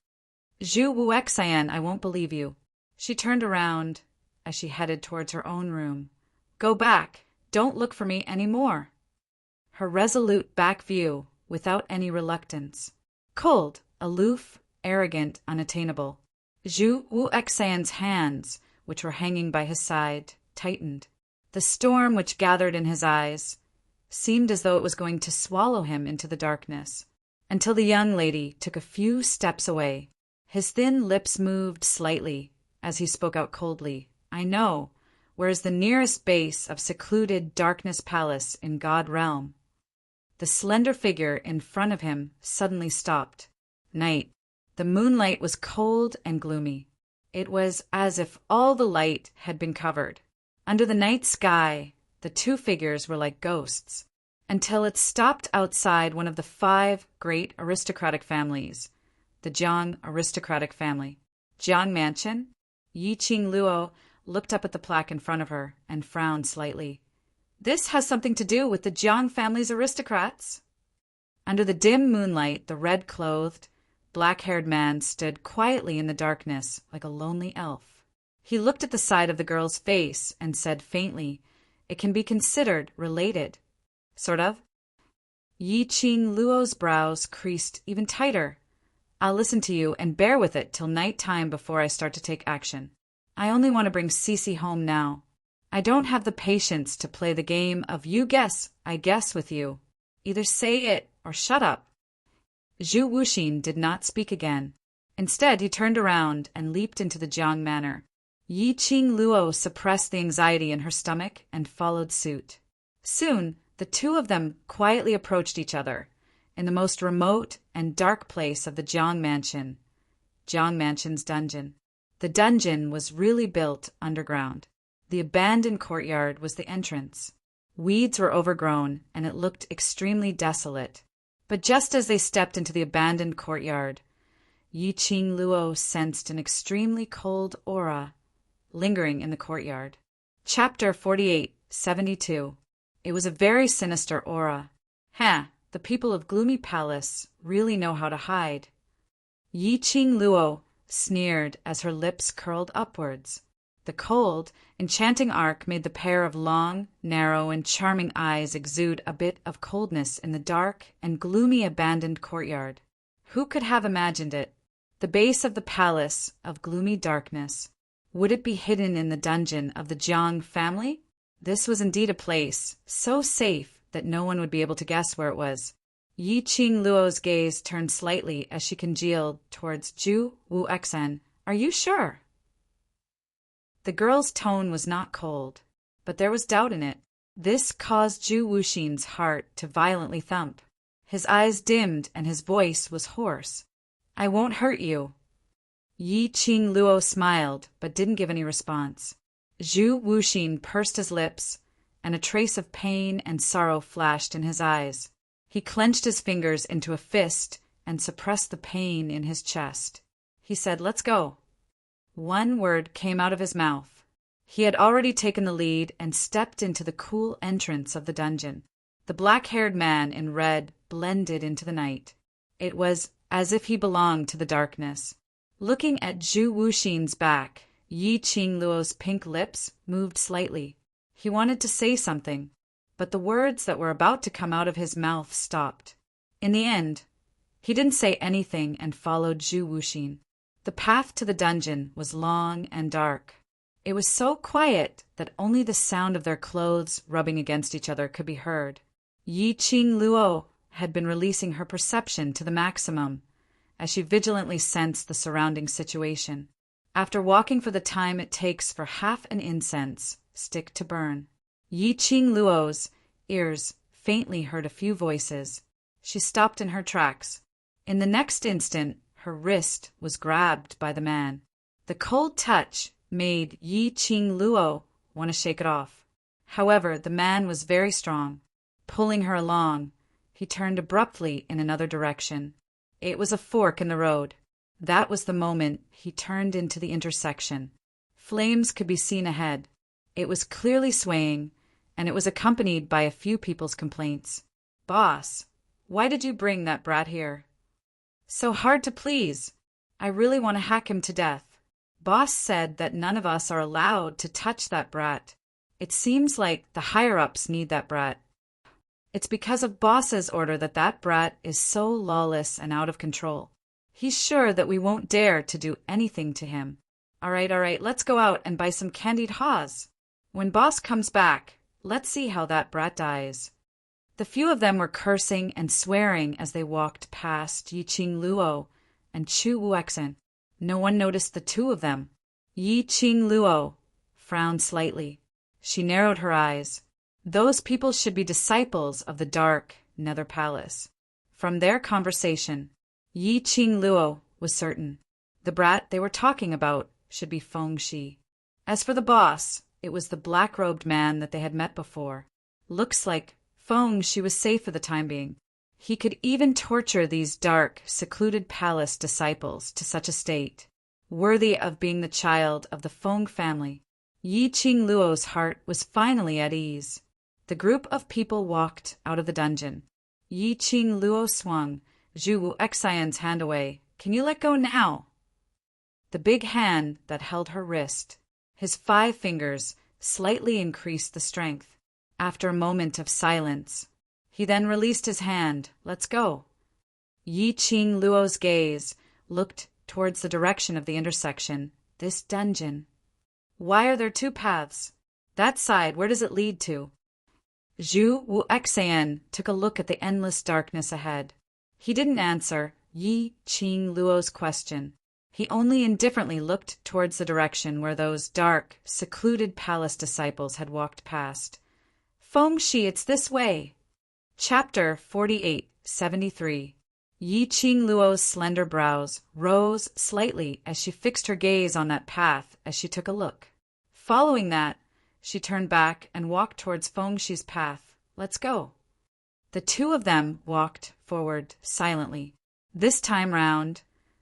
Zhu Wuxian, I won't believe you. She turned around as she headed towards her own room. Go back. Don't look for me any more. Her resolute back view, without any reluctance. Cold, aloof, arrogant, unattainable. Zhu Wuxian's hands, which were hanging by his side, tightened. The storm which gathered in his eyes seemed as though it was going to swallow him into the darkness, until the young lady took a few steps away. His thin lips moved slightly as he spoke out coldly. I know, where is the nearest base of secluded darkness palace in God realm? The slender figure in front of him suddenly stopped. Night. The moonlight was cold and gloomy. It was as if all the light had been covered. Under the night sky, the two figures were like ghosts, until it stopped outside one of the 5 great aristocratic families, the Jiang aristocratic family. Jiang Mansion? Yi Qing Luo looked up at the plaque in front of her and frowned slightly. This has something to do with the Jiang family's aristocrats. Under the dim moonlight, the red-clothed, black-haired man stood quietly in the darkness like a lonely elf. He looked at the side of the girl's face and said faintly, It can be considered related. Sort of. Yi Qing Luo's brows creased even tighter. I'll listen to you and bear with it till night time before I start to take action. I only want to bring Cece home now. I don't have the patience to play the game of you guess, I guess with you. Either say it or shut up. Zhu Wuxin did not speak again. Instead, he turned around and leaped into the Jiang manor. Yi Qing Luo suppressed the anxiety in her stomach and followed suit. Soon, the two of them quietly approached each other in the most remote and dark place of the Jiang Mansion, Jiang Mansion's dungeon. The dungeon was really built underground. The abandoned courtyard was the entrance. Weeds were overgrown, and it looked extremely desolate. But just as they stepped into the abandoned courtyard, Yi Qing Luo sensed an extremely cold aura lingering in the courtyard. Chapter 48:72. It was a very sinister aura. The people of Gloomy Palace really know how to hide. Yi Qing Luo sneered as her lips curled upwards. The cold, enchanting arc made the pair of long, narrow, and charming eyes exude a bit of coldness in the dark and gloomy abandoned courtyard. Who could have imagined it? The base of the palace of gloomy darkness. Would it be hidden in the dungeon of the Jiang family? This was indeed a place so safe that no one would be able to guess where it was. Yi Qing Luo's gaze turned slightly as she congealed towards Zhu Wuxian. Are you sure? The girl's tone was not cold, but there was doubt in it. This caused Zhu Wuxin's heart to violently thump. His eyes dimmed and his voice was hoarse. I won't hurt you. Yi Qing Luo smiled, but didn't give any response. Zhu Wuxin pursed his lips, and a trace of pain and sorrow flashed in his eyes. He clenched his fingers into a fist and suppressed the pain in his chest. He said, "Let's go." One word came out of his mouth. He had already taken the lead and stepped into the cool entrance of the dungeon. The black-haired man in red blended into the night. It was as if he belonged to the darkness. Looking at Zhu Wuxin's back, Yi Qingluo's pink lips moved slightly. He wanted to say something, but the words that were about to come out of his mouth stopped. In the end, he didn't say anything and followed Zhu Wuxin. The path to the dungeon was long and dark. It was so quiet that only the sound of their clothes rubbing against each other could be heard. Yi Qingluo had been releasing her perception to the maximum as she vigilantly sensed the surrounding situation. After walking for the time it takes for half an incense stick to burn, Yi Qingluo's ears faintly heard a few voices. She stopped in her tracks. In the next instant, her wrist was grabbed by the man. The cold touch made Yi Qingluo want to shake it off. However, the man was very strong. Pulling her along, he turned abruptly in another direction. It was a fork in the road. That was the moment he turned into the intersection. Flames could be seen ahead. It was clearly swaying, and it was accompanied by a few people's complaints. "Boss, why did you bring that brat here? So hard to please. I really want to hack him to death. Boss said that none of us are allowed to touch that brat. It seems like the higher-ups need that brat. It's because of Boss's order that that brat is so lawless and out of control. He's sure that we won't dare to do anything to him. All right, let's go out and buy some candied haws. When Boss comes back, let's see how that brat dies." The few of them were cursing and swearing as they walked past Yi Qingluo and Chu Wuexen. No one noticed the two of them. Yi Qingluo frowned slightly. She narrowed her eyes. Those people should be disciples of the dark Nether Palace. From their conversation, Yi Qingluo was certain. The brat they were talking about should be Feng Shi. As for the boss, it was the black-robed man that they had met before. Looks like Feng Shi was safe for the time being. He could even torture these dark, secluded palace disciples to such a state, worthy of being the child of the Feng family. Yi Qingluo's heart was finally at ease. The group of people walked out of the dungeon. Yi Qingluo swung Zhu Wuxian's hand away. "Can you let go now?" The big hand that held her wrist, his 5 fingers, slightly increased the strength. After a moment of silence, he then released his hand. "Let's go." Yi Qingluo's gaze looked towards the direction of the intersection. This dungeon. Why are there 2 paths? That side, where does it lead to? Zhu Wuxian took a look at the endless darkness ahead. He didn't answer Yi Qingluo's question. He only indifferently looked towards the direction where those dark, secluded palace disciples had walked past. "Feng Shi, it's this way." Chapter 48-73. Yi Qingluo's slender brows rose slightly as she fixed her gaze on that path as she took a look. Following that, she turned back and walked towards Feng Shi's path. "Let's go." The 2 of them walked forward silently. This time round,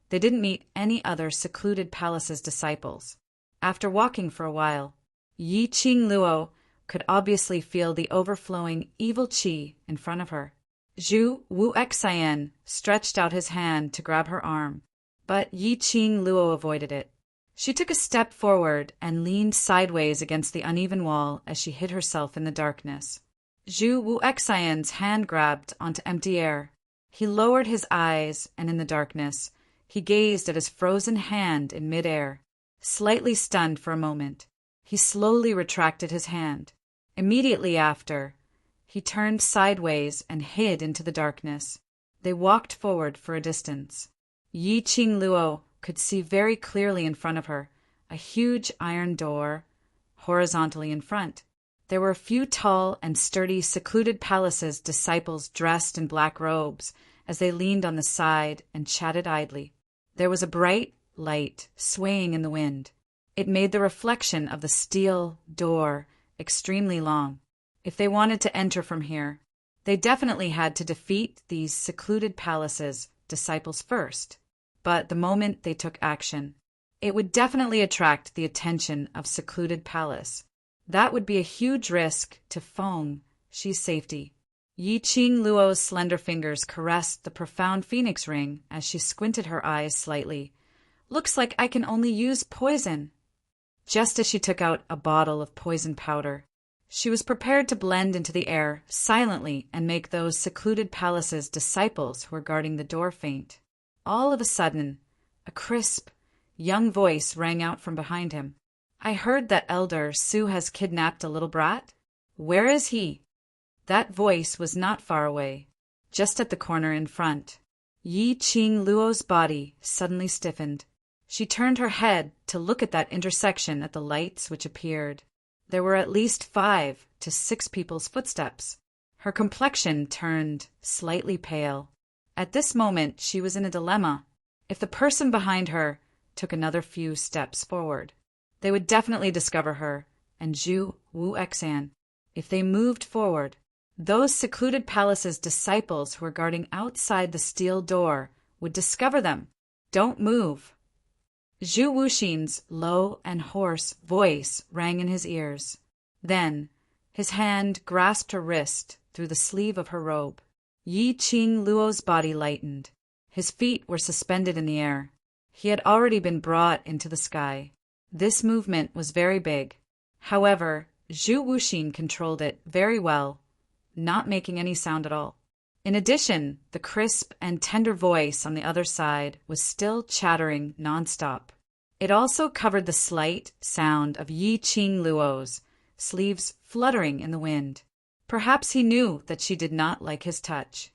they didn't meet any other secluded palace's disciples. After walking for a while, Yi Qingluo could obviously feel the overflowing evil qi in front of her. Zhu Wuxian stretched out his hand to grab her arm, but Yi Qingluo avoided it. She took a step forward and leaned sideways against the uneven wall as she hid herself in the darkness. Zhu Wuxian's hand grabbed onto empty air. He lowered his eyes, and in the darkness, he gazed at his frozen hand in midair. Slightly stunned for a moment, he slowly retracted his hand. Immediately after, he turned sideways and hid into the darkness. They walked forward for a distance. Yi Qingluo could see very clearly in front of her a huge iron door horizontally in front. There were a few tall and sturdy secluded palaces disciples dressed in black robes as they leaned on the side and chatted idly. There was a bright light swaying in the wind. It made the reflection of the steel door extremely long. If they wanted to enter from here, they definitely had to defeat these secluded palaces' disciples first. But the moment they took action, it would definitely attract the attention of secluded palace. That would be a huge risk to Feng Shi's safety. Yi Qing Luo's slender fingers caressed the profound phoenix ring as she squinted her eyes slightly. Looks like I can only use poison. Just as she took out a bottle of poison powder, she was prepared to blend into the air silently and make those secluded palaces' disciples who were guarding the door faint. All of a sudden, a crisp, young voice rang out from behind him. I heard that Elder Su has kidnapped a little brat. Where is he? That voice was not far away, just at the corner in front. Yi Qing Luo's body suddenly stiffened. She turned her head to look at that intersection at the lights which appeared. There were at least 5 to 6 people's footsteps. Her complexion turned slightly pale. At this moment, she was in a dilemma. If the person behind her took another few steps forward, they would definitely discover her and Zhu Wu Exan. If they moved forward, those secluded palaces' disciples who were guarding outside the steel door would discover them. Don't move. Zhu Wuxin's low and hoarse voice rang in his ears. Then, his hand grasped her wrist through the sleeve of her robe. Yi Qing Luo's body lightened. His feet were suspended in the air. He had already been brought into the sky. This movement was very big. However, Zhu Wuxin controlled it very well, not making any sound at all. In addition, the crisp and tender voice on the other side was still chattering nonstop. It also covered the slight sound of Yi Qing Luo's sleeves fluttering in the wind. Perhaps he knew that she did not like his touch.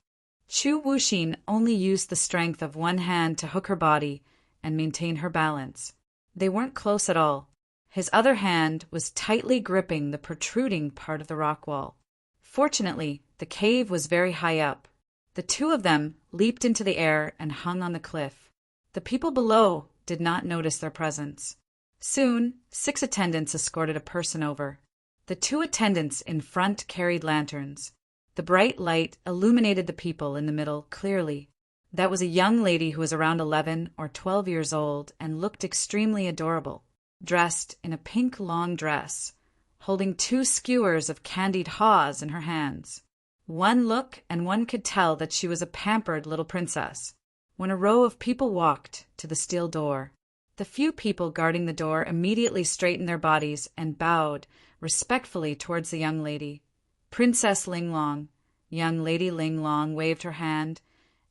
Zhu Wuxin only used the strength of one hand to hook her body and maintain her balance. They weren't close at all. His other hand was tightly gripping the protruding part of the rock wall. Fortunately, the cave was very high up. The two of them leaped into the air and hung on the cliff. The people below did not notice their presence. Soon, 6 attendants escorted a person over. The 2 attendants in front carried lanterns. The bright light illuminated the people in the middle clearly. That was a young lady who was around 11 or 12 years old and looked extremely adorable, dressed in a pink long dress, holding 2 skewers of candied haws in her hands. One look and one could tell that she was a pampered little princess. When a row of people walked to the steel door, the few people guarding the door immediately straightened their bodies and bowed respectfully towards the young lady. Princess Linglong. Young Lady Linglong waved her hand.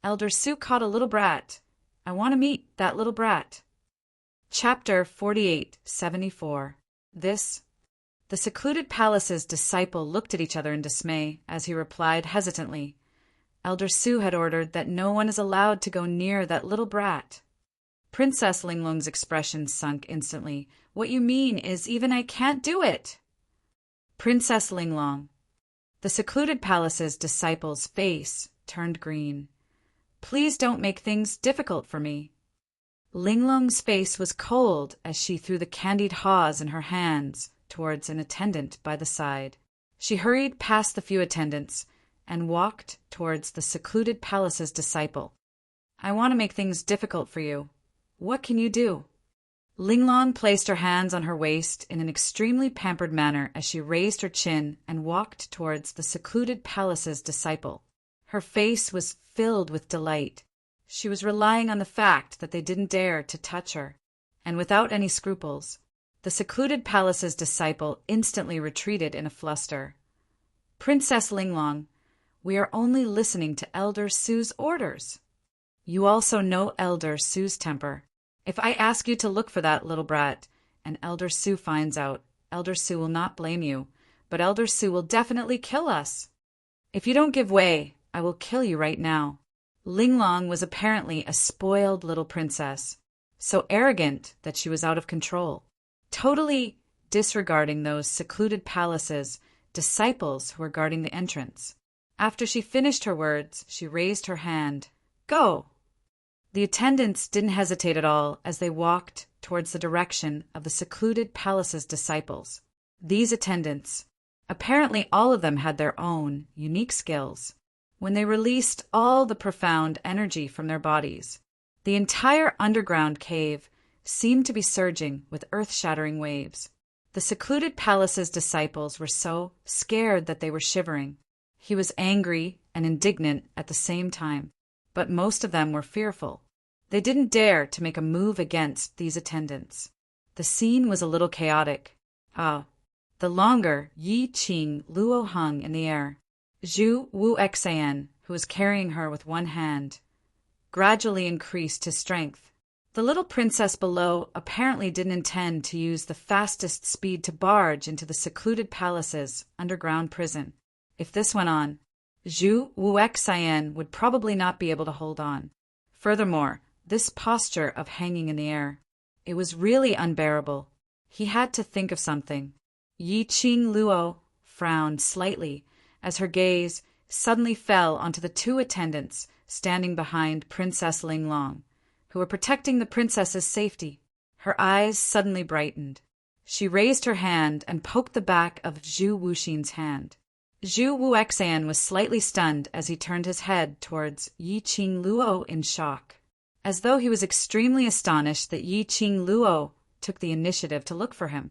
Elder Su caught a little brat. I want to meet that little brat. Chapter 48-74. The secluded palace's disciple looked at each other in dismay as he replied hesitantly. Elder Su had ordered that no one is allowed to go near that little brat. Princess Linglong's expression sunk instantly. What you mean is even I can't do it. Princess Linglong. The secluded palace's disciple's face turned green. Please don't make things difficult for me. Linglong's face was cold as she threw the candied haws in her hands towards an attendant by the side. She hurried past the few attendants and walked towards the secluded palace's disciple. I want to make things difficult for you. What can you do? Linglong placed her hands on her waist in an extremely pampered manner as she raised her chin and walked towards the secluded palace's disciple. Her face was filled with delight. She was relying on the fact that they didn't dare to touch her, and without any scruples, the secluded palace's disciple instantly retreated in a fluster. Princess Linglong, we are only listening to Elder Su's orders. You also know Elder Su's temper. If I ask you to look for that little brat, and Elder Su finds out, Elder Su will not blame you, but Elder Su will definitely kill us. If you don't give way, I will kill you right now. Linglong was apparently a spoiled little princess, so arrogant that she was out of control, totally disregarding those secluded palaces, disciples who were guarding the entrance. After she finished her words, she raised her hand. Go! The attendants didn't hesitate at all as they walked towards the direction of the secluded palace's disciples. These attendants, apparently all of them had their own unique skills. When they released all the profound energy from their bodies, the entire underground cave seemed to be surging with earth-shattering waves. The secluded palace's disciples were so scared that they were shivering. He was angry and indignant at the same time, but most of them were fearful. They didn't dare to make a move against these attendants. The scene was a little chaotic. The longer Yi Qing Luo hung in the air, Zhu Wu Xian, who was carrying her with one hand, gradually increased his strength. The little princess below apparently didn't intend to use the fastest speed to barge into the secluded palace's underground prison. If this went on, Zhu Wu Xian would probably not be able to hold on. Furthermore, this posture of hanging in the air, it was really unbearable. He had to think of something. Yi Qing Luo frowned slightly as her gaze suddenly fell onto the two attendants standing behind Princess Linglong, who were protecting the princess's safety. Her eyes suddenly brightened. She raised her hand and poked the back of Zhu Wuxin's hand. Zhu Wuxian was slightly stunned as he turned his head towards Yi Qing Luo in shock, as though he was extremely astonished that Yi Qing Luo took the initiative to look for him.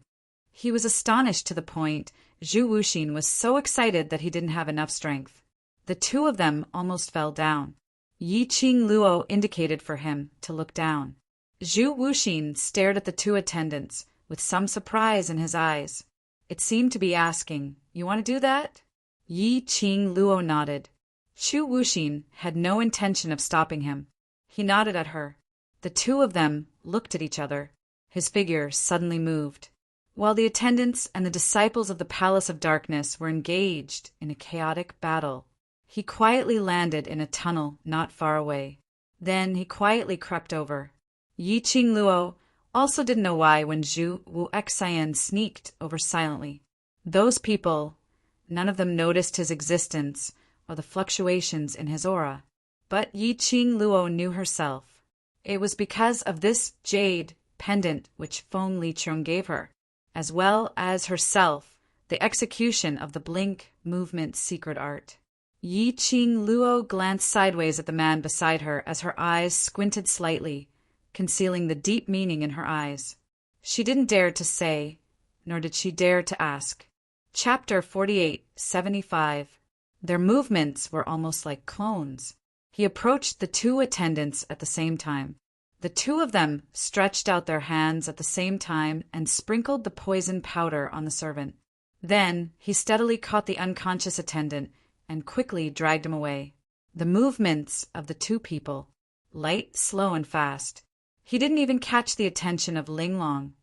He was astonished to the point Zhu Wuxin was so excited that he didn't have enough strength. The two of them almost fell down. Yi Qing Luo indicated for him to look down. Zhu Wuxin stared at the two attendants with some surprise in his eyes. It seemed to be asking, "You want to do that?" Yi Qing Luo nodded. Zhu Wuxin had no intention of stopping him. He nodded at her. The two of them looked at each other. His figure suddenly moved. While the attendants and the disciples of the Palace of Darkness were engaged in a chaotic battle, he quietly landed in a tunnel not far away. Then he quietly crept over. Yi Qing Luo also didn't know why when Zhu Wuxian sneaked over silently. Those people, none of them noticed his existence or the fluctuations in his aura. But Yi Qing Luo knew herself. It was because of this jade pendant which Feng Licheng gave her, as well as herself, the execution of the blink movement secret art. Yi Qing Luo glanced sideways at the man beside her as her eyes squinted slightly, concealing the deep meaning in her eyes. She didn't dare to say, nor did she dare to ask. Chapter 48:75. Their movements were almost like clones. He approached the two attendants at the same time. The two of them stretched out their hands at the same time and sprinkled the poison powder on the servant. Then he steadily caught the unconscious attendant and quickly dragged him away. The movements of the two people, light, slow, and fast. He didn't even catch the attention of Linglong,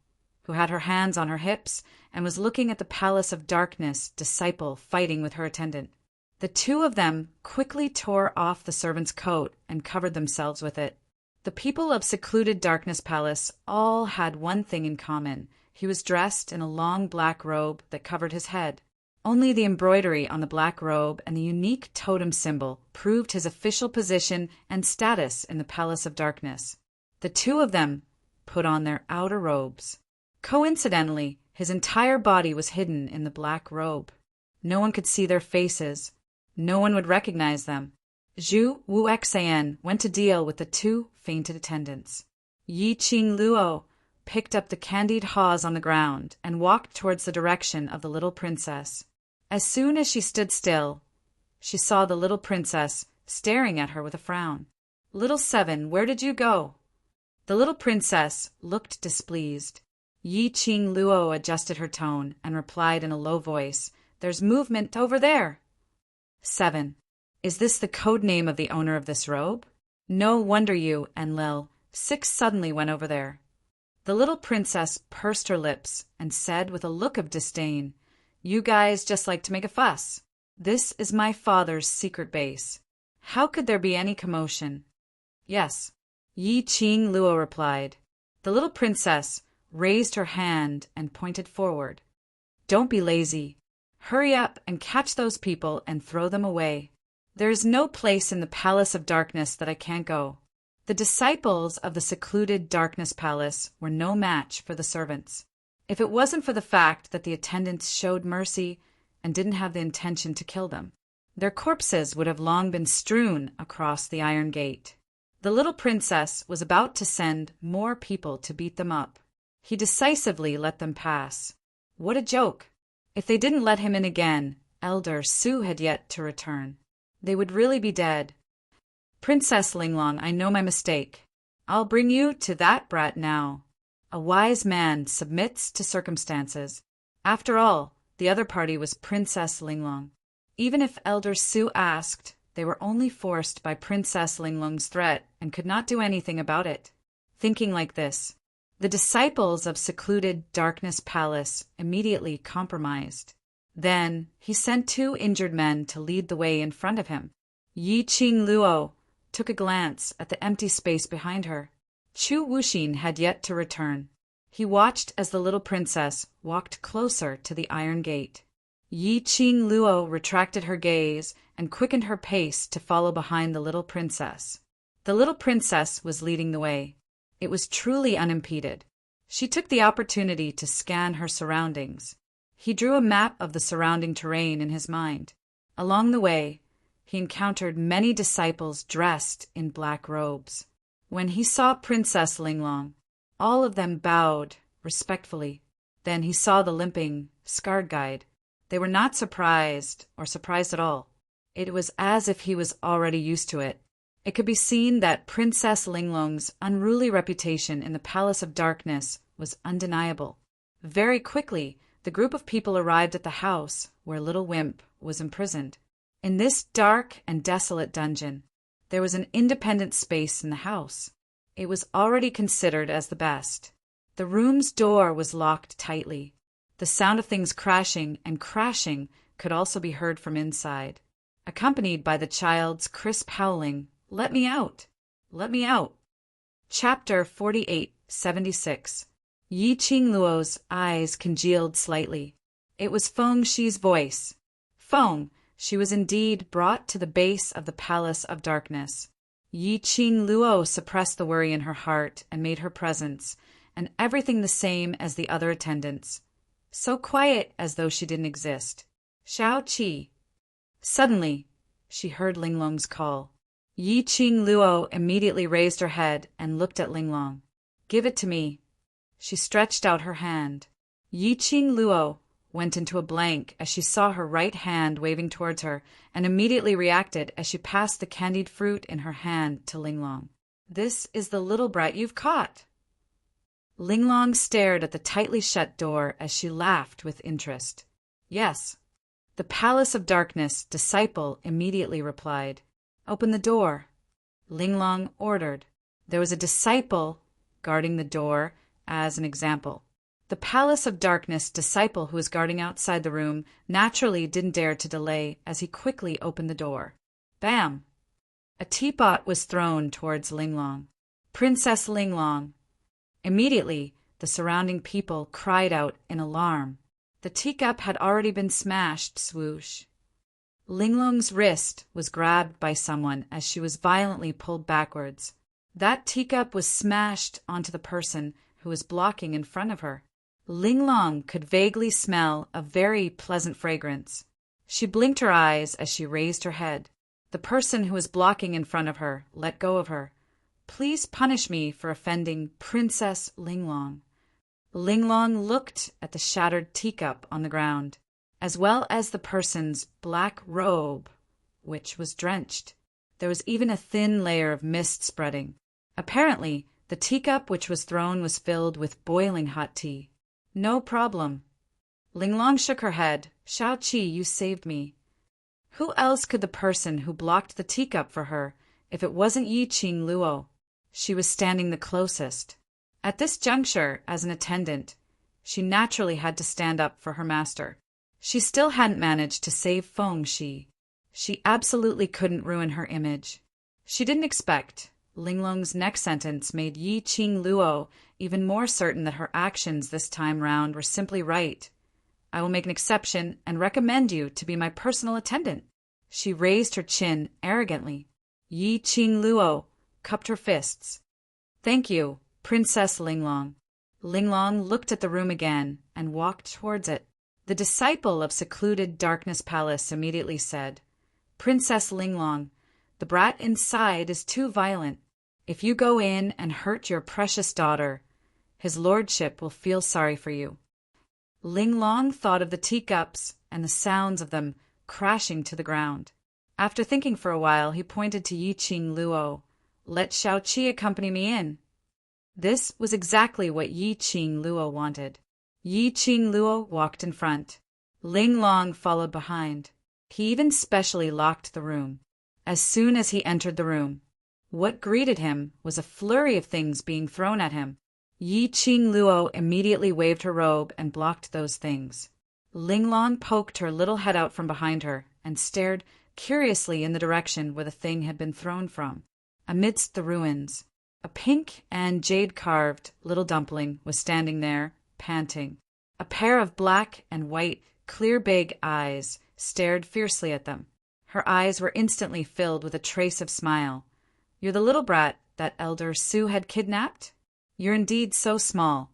who had her hands on her hips and was looking at the Palace of Darkness disciple fighting with her attendant. The two of them quickly tore off the servant's coat and covered themselves with it. The people of secluded Darkness Palace all had one thing in common. He was dressed in a long black robe that covered his head. Only the embroidery on the black robe and the unique totem symbol proved his official position and status in the Palace of Darkness. The two of them put on their outer robes. Coincidentally, his entire body was hidden in the black robe. No one could see their faces. No one would recognize them. Zhu Wuxian went to deal with the two fainted attendants. Yi Qing Luo picked up the candied haws on the ground and walked towards the direction of the little princess. As soon as she stood still, she saw the little princess staring at her with a frown. "Little Seven, where did you go?" The little princess looked displeased. Yi Qing Luo adjusted her tone and replied in a low voice, "There's movement over there." "Seven. Is this the code name of the owner of this robe? No wonder you, Enlil, 6 suddenly went over there." The little princess pursed her lips and said with a look of disdain, "You guys just like to make a fuss. This is my father's secret base. How could there be any commotion?" "Yes," Yi Qing Luo replied. The little princess raised her hand and pointed forward. "Don't be lazy. Hurry up and catch those people and throw them away. There is no place in the Palace of Darkness that I can't go. The disciples of the secluded darkness palace were no match for the servants. If it wasn't for the fact that the attendants showed mercy and didn't have the intention to kill them, their corpses would have long been strewn across the iron gate. The little princess was about to send more people to beat them up. He decisively let them pass. What a joke! If they didn't let him in again, Elder Su had yet to return. They would really be dead. Princess Linglong, I know my mistake. I'll bring you to that brat now. A wise man submits to circumstances. After all, the other party was Princess Linglong. Even if Elder Su asked, they were only forced by Princess Linglong's threat and could not do anything about it. Thinking like this, the disciples of secluded darkness palace immediately compromised. Then he sent 2 injured men to lead the way in front of him. Yi Qing Luo took a glance at the empty space behind her. Chu Wuxin had yet to return. He watched as the little princess walked closer to the iron gate. Yi Qing Luo retracted her gaze and quickened her pace to follow behind the little princess. The little princess was leading the way. It was truly unimpeded. She took the opportunity to scan her surroundings. He drew a map of the surrounding terrain in his mind. Along the way, he encountered many disciples dressed in black robes. When he saw Princess Linglong, all of them bowed respectfully. Then he saw the limping, scarred guide. They were not surprised or surprised at all. It was as if he was already used to it. It could be seen that Princess Linglong's unruly reputation in the Palace of Darkness was undeniable. Very quickly, the group of people arrived at the house where Little Wimp was imprisoned. In this dark and desolate dungeon, there was an independent space in the house. It was already considered as the best. The room's door was locked tightly. The sound of things crashing and crashing could also be heard from inside, accompanied by the child's crisp howling, "Let me out! Let me out!" Chapter 48-76. Yi Qing Luo's eyes congealed slightly. It was Feng Shi's voice. Feng, she was indeed brought to the base of the Palace of Darkness. Yi Qing Luo suppressed the worry in her heart and made her presence, and everything the same as the other attendants. So quiet as though she didn't exist. Shao Qi. Suddenly, she heard Linglong's call. Yi Qing Luo immediately raised her head and looked at Linglong. "Give it to me." She stretched out her hand. Yi Qing Luo went into a blank as she saw her right hand waving towards her, and immediately reacted as she passed the candied fruit in her hand to Linglong. "This is the little brat you've caught." Linglong stared at the tightly shut door as she laughed with interest. "Yes." The Palace of Darkness disciple immediately replied. "Open the door," Linglong ordered. There was a disciple guarding the door as an example. The Palace of Darkness disciple who was guarding outside the room naturally didn't dare to delay as he quickly opened the door. Bam! A teapot was thrown towards Linglong. "Princess Linglong!" Immediately, the surrounding people cried out in alarm. The teacup had already been smashed. Swoosh. Linglong's wrist was grabbed by someone as she was violently pulled backwards. That teacup was smashed onto the person who was blocking in front of her. Linglong could vaguely smell a very pleasant fragrance. She blinked her eyes as she raised her head. The person who was blocking in front of her let go of her. "Please punish me for offending Princess Linglong." Linglong looked at the shattered teacup on the ground, as well as the person's black robe, which was drenched. There was even a thin layer of mist spreading. Apparently, the teacup which was thrown was filled with boiling hot tea. "No problem." Linglong shook her head. "Shao Qi, you saved me." Who else could the person who blocked the teacup for her if it wasn't Yi Qing Luo? She was standing the closest. At this juncture, as an attendant, she naturally had to stand up for her master. She still hadn't managed to save Feng Shi. She absolutely couldn't ruin her image. She didn't expect. Linglong's next sentence made Yi Qing Luo even more certain that her actions this time round were simply right. "I will make an exception and recommend you to be my personal attendant." She raised her chin arrogantly. Yi Qing Luo cupped her fists. "Thank you, Princess Linglong." Linglong looked at the room again and walked towards it. The disciple of secluded Darkness Palace immediately said, "Princess Linglong, the brat inside is too violent. If you go in and hurt your precious daughter, his lordship will feel sorry for you." Linglong thought of the teacups and the sounds of them crashing to the ground. After thinking for a while, he pointed to Yiqing Luo. "Let Xiaoqi accompany me in." This was exactly what Yiqing Luo wanted. Yiqing Luo walked in front. Linglong followed behind. He even specially locked the room. As soon as he entered the room, what greeted him was a flurry of things being thrown at him. Yiqing Luo immediately waved her robe and blocked those things. Linglong poked her little head out from behind her and stared curiously in the direction where the thing had been thrown from. Amidst the ruins, a pink and jade-carved little dumpling was standing there, panting. A pair of black and white, clear big eyes stared fiercely at them. Her eyes were instantly filled with a trace of smile. "You're the little brat that Elder Su had kidnapped? You're indeed so small.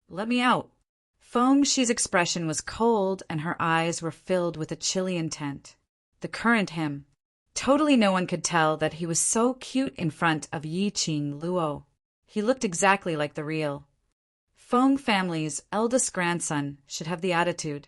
Let me out." Feng Shi's expression was cold and her eyes were filled with a chilly intent. The current him. Totally no one could tell that he was so cute in front of Yiqing Luo. He looked exactly like the real. Feng family's eldest grandson should have the attitude.